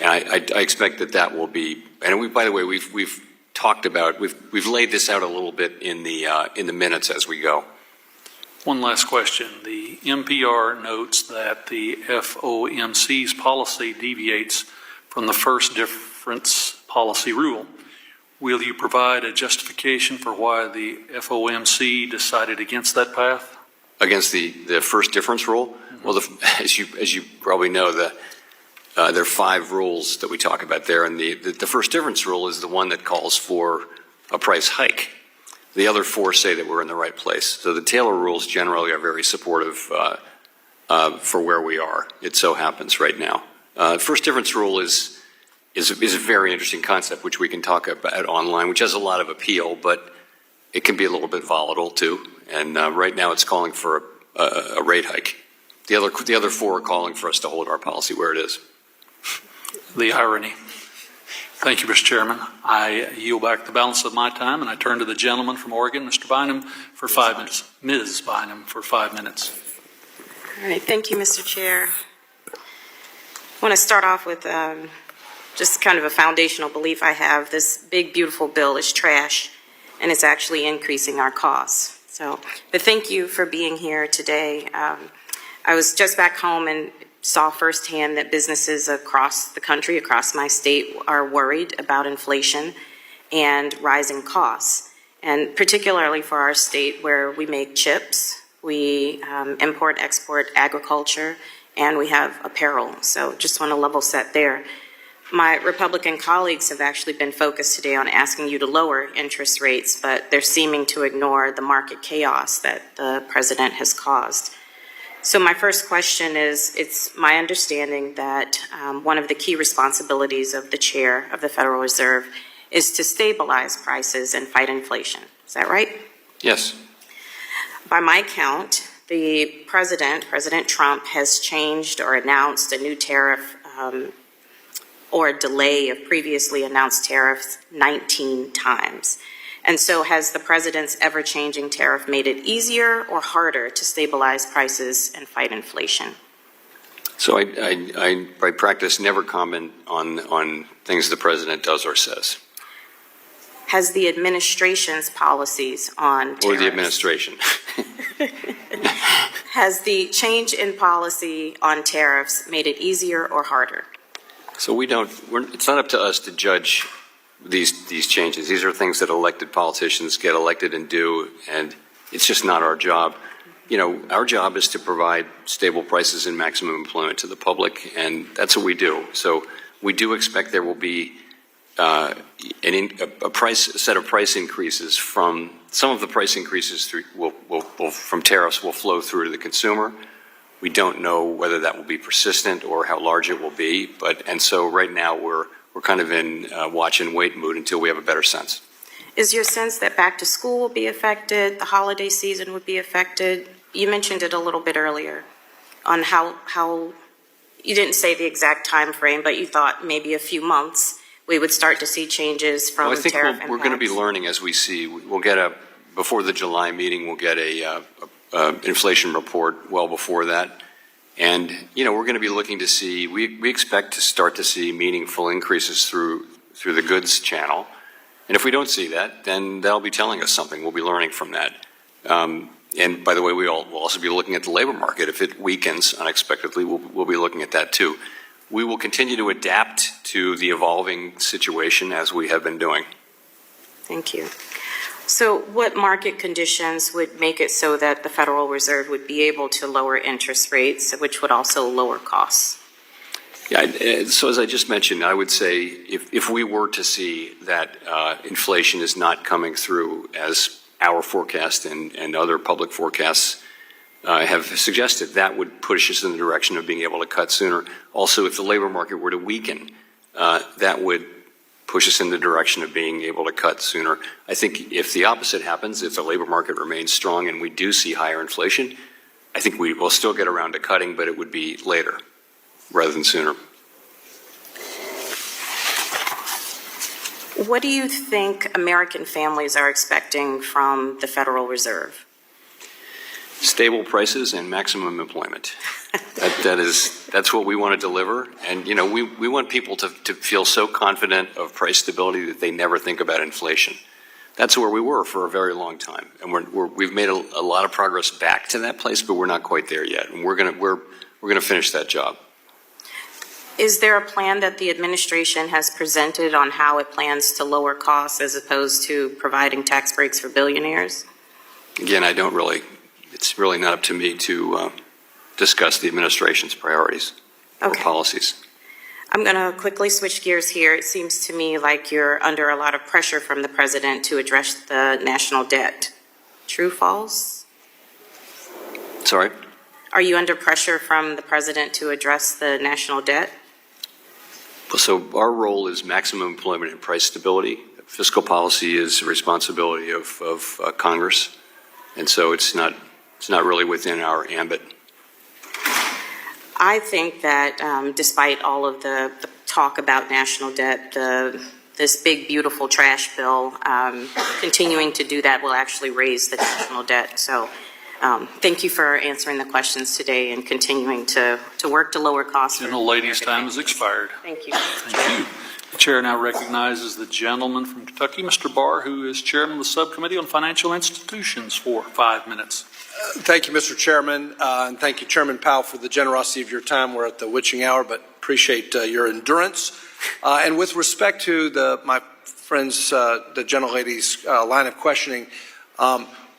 S6: And I expect that will be, and by the way, we've talked about, we've laid this out a little bit in the minutes as we go.
S4: One last question. The NPR notes that the FOMC's policy deviates from the first difference policy rule. Will you provide a justification for why the FOMC decided against that path?
S6: Against the first difference rule? Mm-hmm. Well, as you probably know, there are 5 rules that we talk about there, and the first difference rule is the one that calls for a price hike. The other 4 say that we're in the right place. So the Taylor rules generally are very supportive for where we are. It so happens right now. First difference rule is a very interesting concept, which we can talk about online, which has a lot of appeal, but it can be a little bit volatile too. And right now it's calling for a rate hike. The other 4 are calling for us to hold our policy where it is.
S4: The irony. Thank you, Mr. Chairman. I yield back the balance of my time, and I turn to the gentleman from Oregon, Mr. Bynum, for 5 minutes. Ms. Bynum for 5 minutes.
S14: All right. Thank you, Mr. Chair. I want to start off with just kind of a foundational belief I have. This big, beautiful bill is trash, and it's actually increasing our costs. But thank you for being here today. I was just back home and saw firsthand that businesses across the country, across my state, are worried about inflation and rising costs. And particularly for our state where we make chips, we import, export agriculture, and we have apparel. So just want to level set there. My Republican colleagues have actually been focused today on asking you to lower interest rates, but they're seeming to ignore the market chaos that the president has caused. So my first question is, it's my understanding that one of the key responsibilities of the chair of the Federal Reserve is to stabilize prices and fight inflation. Is that right?
S6: Yes.
S14: By my count, the President Trump, has changed or announced a new tariff or a delay of previously announced tariffs 19 times. And so has the president's ever-changing tariff made it easier or harder to stabilize prices and fight inflation?
S6: So I by practice never comment on things the president does or says.
S14: Has the administration's policies on tariffs,
S6: or the administration.
S14: has the change in policy on tariffs made it easier or harder?
S6: So it's not up to us to judge these changes. These are things that elected politicians get elected and do, and it's just not our job. You know, our job is to provide stable prices and maximum employment to the public, and that's what we do. So we do expect there will be a set of price increases from some of the price increases from tariffs will flow through to the consumer. We don't know whether that will be persistent or how large it will be, and so right now we're kind of in watch and wait mood until we have a better sense.
S14: Is your sense that back to school will be affected, the holiday season would be affected? You mentioned it a little bit earlier on how you didn't say the exact time frame, but you thought maybe a few months we would start to see changes from
S6: I think
S14: tariff
S6: we're going to be learning as we see. We'll get before the July meeting, we'll get a inflation report well before that. And, you know, we're going to be looking to see, we expect to start to see meaningful increases through the goods channel. And if we don't see that, then that'll be telling us something. We'll be learning from that. And by the way, we'll also be looking at the labor market. If it weakens unexpectedly, we'll be looking at that too. We will continue to adapt to the evolving situation as we have been doing.
S14: Thank you. So what market conditions would make it so that the Federal Reserve would be able to lower interest rates, which would also lower costs?
S6: Yeah, so as I just mentioned, I would say if we were to see that inflation is not coming through as our forecast and other public forecasts have suggested, that would push us in the direction of being able to cut sooner. Also, if the labor market were to weaken, that would push us in the direction of being able to cut sooner. I think if the opposite happens, if the labor market remains strong and we do see higher inflation, I think we will still get around to cutting, but it would be later rather than sooner.
S14: What do you think American families are expecting from the Federal Reserve?
S6: Stable prices and maximum employment. That's what we want to deliver. And, we want people to feel so confident of price stability that they never think about inflation. That's where we were for a very long time. And we've made a lot of progress back to that place, but we're not quite there yet. And we're going to finish that job.
S14: Is there a plan that the administration has presented on how it plans to lower costs as opposed to providing tax breaks for billionaires?
S6: Again, it's really not up to me to discuss the administration's priorities or policies.
S14: I'm going to quickly switch gears here. It seems to me like you're under a lot of pressure from the president to address the national debt. True, false?
S6: Sorry?
S14: Are you under pressure from the president to address the national debt?
S6: So our role is maximum employment and price stability. Fiscal policy is the responsibility of Congress, and so it's not really within our ambit.
S14: I think that despite all of the talk about national debt, this big, beautiful trash bill, continuing to do that will actually raise the national debt. So thank you for answering the questions today and continuing to work to lower costs.
S4: Gentle lady's time has expired.
S14: Thank you.
S4: Thank you. The chair now recognizes the gentleman from Kentucky, Mr. Barr, who is chairman of the Subcommittee on Financial Institutions, for 5 minutes.
S15: Thank you, Mr. Chairman, and thank you, Chairman Powell, for the generosity of your time. We're at the witching hour, but appreciate your endurance. And with respect to my friend's, the gentlelady's line of questioning,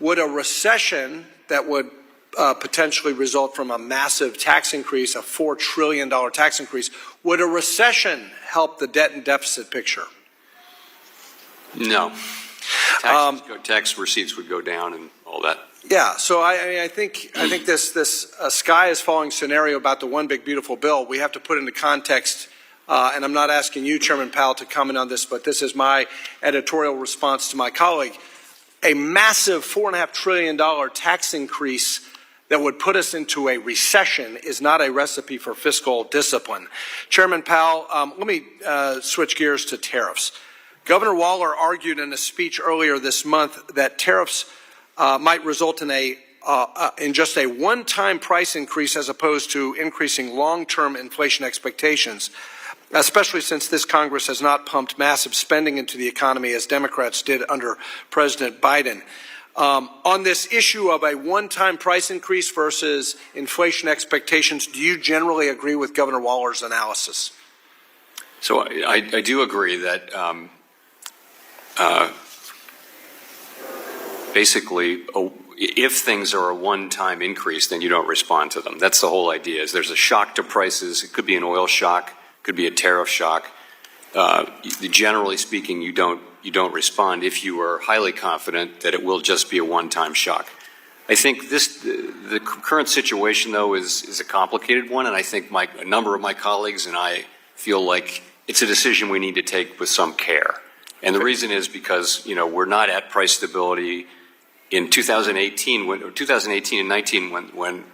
S15: would a recession that would potentially result from a massive tax increase, a $4 trillion tax increase, would a recession help the debt and deficit picture?
S6: No. Tax receipts would go down and all that.
S15: Yeah, so I think this sky is falling scenario about the one big beautiful bill, we have to put into context, and I'm not asking you, Chairman Powell, to comment on this, but this is my editorial response to my colleague. A massive $4.5 trillion tax increase that would put us into a recession is not a recipe for fiscal discipline. Chairman Powell, let me switch gears to tariffs. Governor Waller argued in a speech earlier this month that tariffs might result in just a one-time price increase as opposed to increasing long-term inflation expectations, especially since this Congress has not pumped massive spending into the economy as Democrats did under President Biden. On this issue of a one-time price increase versus inflation expectations, do you generally agree with Governor Waller's analysis?
S6: So I do agree that basically, if things are a one-time increase, then you don't respond to them. That's the whole idea. Is there's a shock to prices. It could be an oil shock, could be a tariff shock. Generally speaking, you don't respond if you are highly confident that it will just be a one-time shock. I think the current situation, though, is a complicated one, and I think a number of my colleagues and I feel like it's a decision we need to take with some care. And the reason is because, we're not at price stability in 2018 and 19 when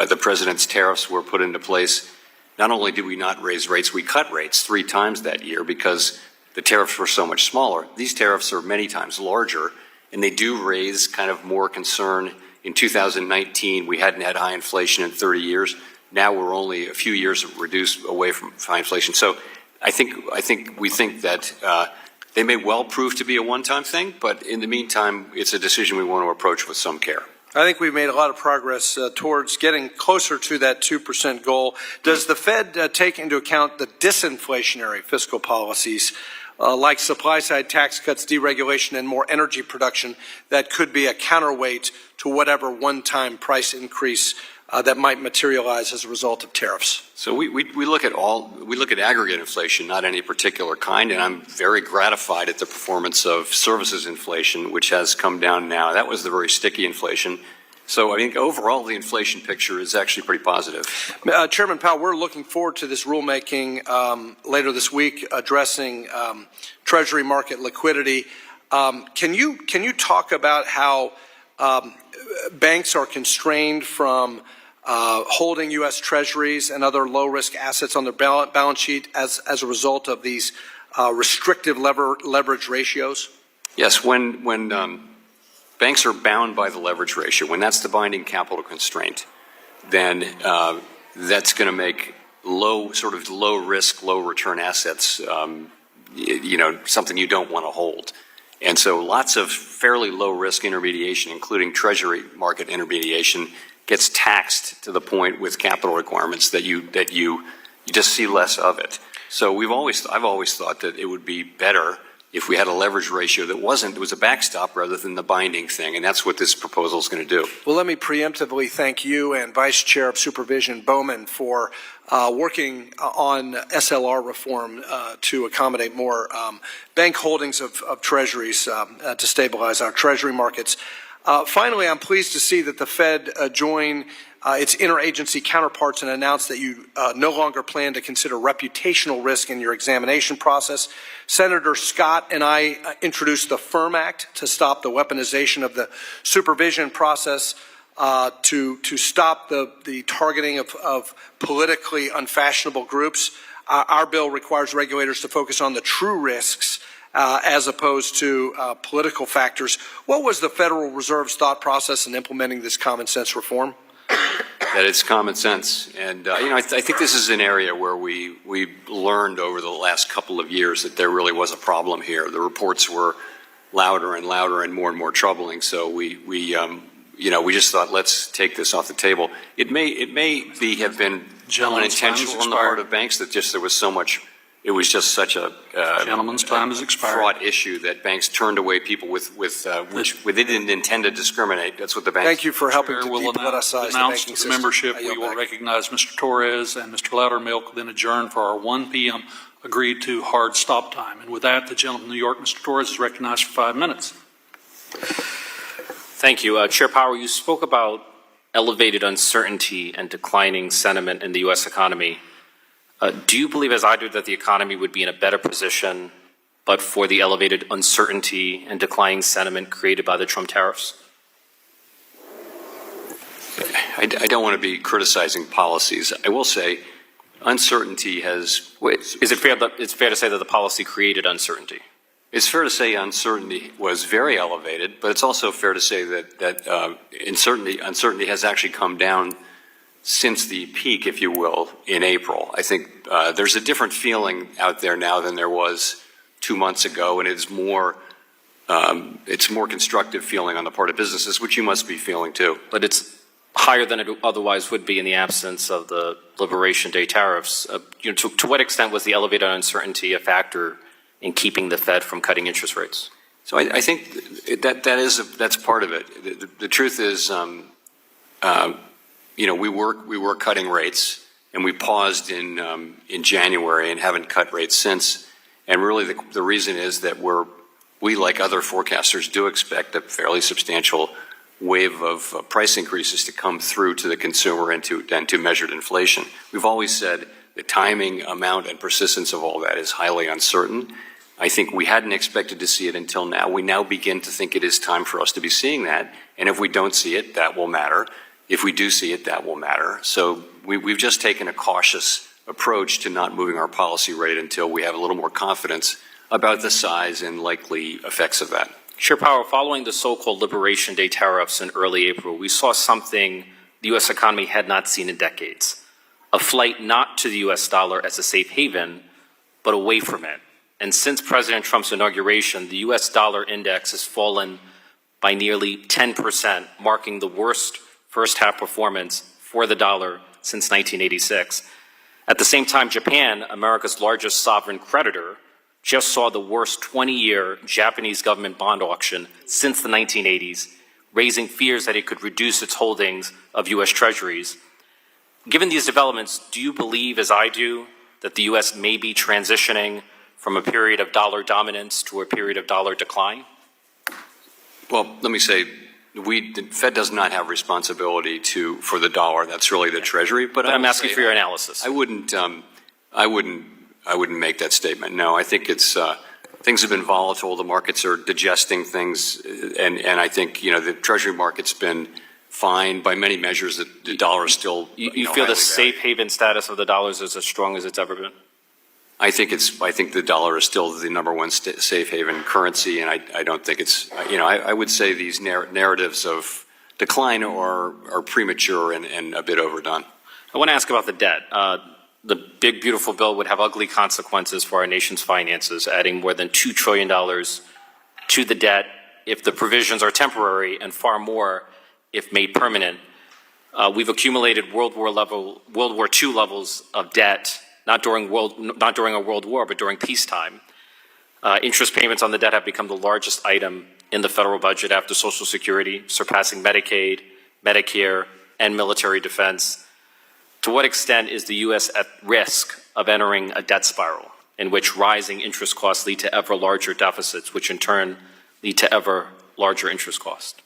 S6: the president's tariffs were put into place. Not only did we not raise rates, we cut rates 3 times that year because the tariffs were so much smaller. These tariffs are many times larger, and they do raise kind of more concern. In 2019, we hadn't had high inflation in 30 years. Now we're only a few years reduced away from high inflation. So I think we think that they may well prove to be a one-time thing, but in the meantime, it's a decision we want to approach with some care.
S15: I think we've made a lot of progress towards getting closer to that 2% goal. Does the Fed take into account the disinflationary fiscal policies like supply-side tax cuts, deregulation, and more energy production that could be a counterweight to whatever one-time price increase that might materialize as a result of tariffs?
S6: So we look at aggregate inflation, not any particular kind, and I'm very gratified at the performance of services inflation, which has come down now. That was the very sticky inflation. So I think overall the inflation picture is actually pretty positive.
S15: Chairman Powell, we're looking forward to this rulemaking later this week addressing Treasury market liquidity. Can you talk about how banks are constrained from holding U.S. Treasuries and other low-risk assets on their balance sheet as a result of these restrictive leverage ratios?
S6: Yes, when banks are bound by the leverage ratio, when that's the binding capital constraint, then that's going to make low risk, low return assets, something you don't want to hold. And so lots of fairly low risk intermediation, including treasury market intermediation, gets taxed to the point with capital requirements that you just see less of it. So I've always thought that it would be better if we had a leverage ratio that was a backstop rather than the binding thing, and that's what this proposal is going to do.
S15: Well, let me preemptively thank you and Vice Chair of Supervision Bowman for working on SLR reform to accommodate more bank holdings of treasuries to stabilize our treasury markets. Finally, I'm pleased to see that the Fed join its interagency counterparts and announced that you no longer plan to consider reputational risk in your examination process. Senator Scott and I introduced the FIRM Act to stop the weaponization of the supervision process, to stop the targeting of politically unfashionable groups. Our bill requires regulators to focus on the true risks as opposed to political factors. What was the Federal Reserve's thought process in implementing this common sense reform?
S6: That it's common sense. And, I think this is an area where we learned over the last couple of years that there really was a problem here. The reports were louder and louder and more troubling. So we just thought, let's take this off the table. It may have been unintentional on the part of banks that there was so much. It was just such a
S4: gentleman's time has expired.
S6: Fraught issue that banks turned away people which they didn't intend to discriminate. That's what the banks.
S15: Thank you for helping to depoliticize the banking system.
S4: Membership. We will recognize Mr. Torres and Mr. Loudermilk, then adjourn for our 1 p.m. agreed to hard stop time. And with that, the gentleman from New York, Mr. Torres, is recognized for 5 minutes.
S16: Thank you. Chair Powell, you spoke about elevated uncertainty and declining sentiment in the U.S. economy. Do you believe, as I do, that the economy would be in a better position but for the elevated uncertainty and declining sentiment created by the Trump tariffs?
S6: I don't want to be criticizing policies. I will say uncertainty has...
S16: Is it fair to say that the policy created uncertainty?
S6: It's fair to say uncertainty was very elevated, but it's also fair to say that uncertainty has actually come down since the peak, if you will, in April. I think there's a different feeling out there now than there was 2 months ago, and it's more constructive feeling on the part of businesses, which you must be feeling too.
S16: But it's higher than it otherwise would be in the absence of the Liberation Day tariffs. To what extent was the elevated uncertainty a factor in keeping the Fed from cutting interest rates?
S6: So I think that's part of it. The truth is, we were cutting rates, and we paused in January and haven't cut rates since. And really, the reason is that we, like other forecasters, do expect a fairly substantial wave of price increases to come through to the consumer and to measured inflation. We've always said the timing, amount, and persistence of all that is highly uncertain. I think we hadn't expected to see it until now. We now begin to think it is time for us to be seeing that. And if we don't see it, that will matter. If we do see it, that will matter. So we've just taken a cautious approach to not moving our policy rate until we have a little more confidence about the size and likely effects of that.
S16: Chair Powell, following the so-called Liberation Day tariffs in early April, we saw something the U.S. economy had not seen in decades, a flight not to the U.S. dollar as a safe haven, but away from it. And since President Trump's inauguration, the U.S. dollar index has fallen by nearly 10%, marking the worst first-half performance for the dollar since 1986. At the same time, Japan, America's largest sovereign creditor, just saw the worst 20-year Japanese government bond auction since the 1980s, raising fears that it could reduce its holdings of U.S. treasuries. Given these developments, do you believe, as I do, that the U.S. may be transitioning from a period of dollar dominance to a period of dollar decline?
S6: Well, let me say, the Fed does not have responsibility for the dollar. That's really the Treasury. But
S16: I'm asking for your analysis.
S6: I wouldn't make that statement. No, I think things have been volatile. The markets are digesting things, and I think the Treasury market's been fine by many measures. The dollar is still.
S16: You feel the safe haven status of the dollar is as strong as it's ever been?
S6: I think the dollar is still the number one safe haven currency, and I don't think it's, I would say these narratives of decline are premature and a bit overdone.
S16: I want to ask about the debt. The big, beautiful bill would have ugly consequences for our nation's finances, adding more than $2 trillion to the debt if the provisions are temporary and far more if made permanent. We've accumulated World War II levels of debt, not during a world war, but during peacetime. Interest payments on the debt have become the largest item in the federal budget after Social Security, surpassing Medicaid, Medicare, and military defense. To what extent is the U.S. at risk of entering a debt spiral in which rising interest costs lead to ever larger deficits, which in turn lead to ever larger interest costs?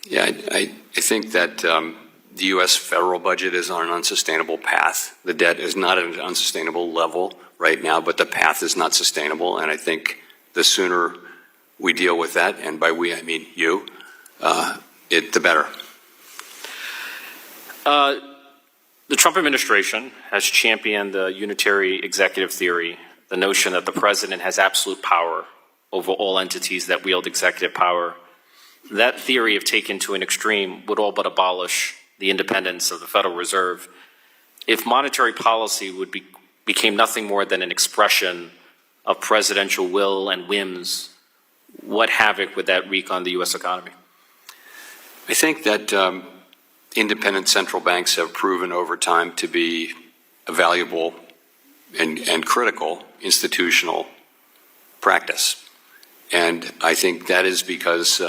S6: Yeah, I think that the U.S. federal budget is on an unsustainable path. The debt is not at an unsustainable level right now, but the path is not sustainable, and I think the sooner we deal with that, and by we I mean you, the better.
S16: The Trump administration has championed the unitary executive theory, the notion that the president has absolute power over all entities that wield executive power. That theory, if taken to an extreme, would all but abolish the independence of the Federal Reserve. If monetary policy became nothing more than an expression of presidential will and whims, what havoc would that wreak on the U.S. economy?
S6: I think that independent central banks have proven over time to be a valuable and critical institutional practice. And I think that is because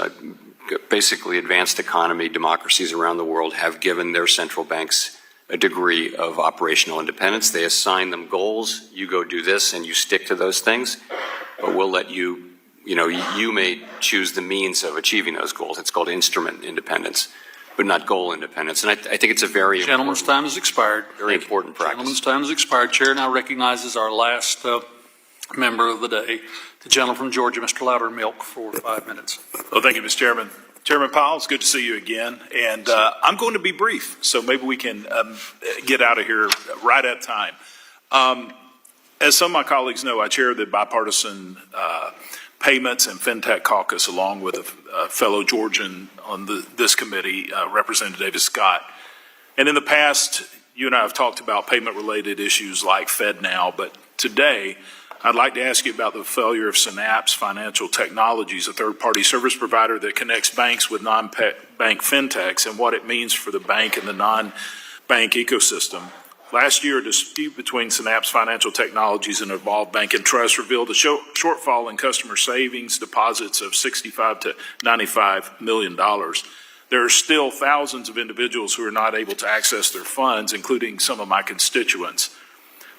S6: basically advanced economy democracies around the world have given their central banks a degree of operational independence. They assign them goals. You go do this and you stick to those things, but we'll let you, you may choose the means of achieving those goals. It's called instrument independence, but not goal independence. And I think it's a very
S4: Gentleman's time has expired.
S6: Very important practice.
S4: Gentleman's time has expired. Chair now recognizes our last member of the day, the gentleman from Georgia, Mr. Loudermilk, for 5 minutes.
S17: Well, thank you, Mr. Chairman. Chairman Powell, it's good to see you again. And I'm going to be brief, so maybe we can get out of here right at time. As some of my colleagues know, I chair the bipartisan Payments and FinTech Caucus, along with a fellow Georgian on this committee, Representative Davis Scott. And in the past, you and I have talked about payment-related issues like FedNow, but today, I'd like to ask you about the failure of Synapse Financial Technologies, a third-party service provider that connects banks with non-bank fintechs, and what it means for the bank and the non-bank ecosystem. Last year, a dispute between Synapse Financial Technologies and Evolve Bank and Trust revealed a shortfall in customer savings deposits of $65 to $95 million. There are still thousands of individuals who are not able to access their funds, including some of my constituents.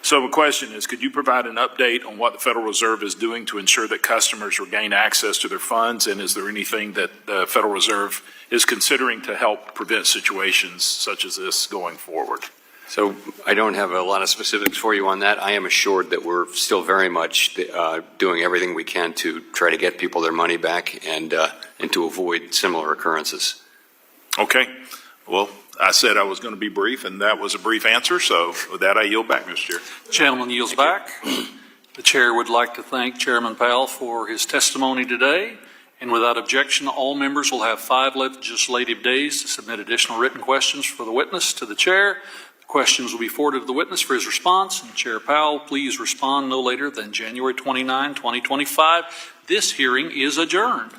S17: So the question is, could you provide an update on what the Federal Reserve is doing to ensure that customers regain access to their funds? And is there anything that the Federal Reserve is considering to help prevent situations such as this going forward?
S6: So I don't have a lot of specifics for you on that. I am assured that we're still very much doing everything we can to try to get people their money back and to avoid similar occurrences.
S17: Okay. Well, I said I was going to be brief, and that was a brief answer. So with that, I yield back, Mr. Chair.
S4: Gentleman yields back. The chair would like to thank Chairman Powell for his testimony today. And without objection, all members will have 5 legislative days to submit additional written questions for the witness to the chair. The questions will be forwarded to the witness for his response. And Chair Powell, please respond no later than January 29, 2025. This hearing is adjourned.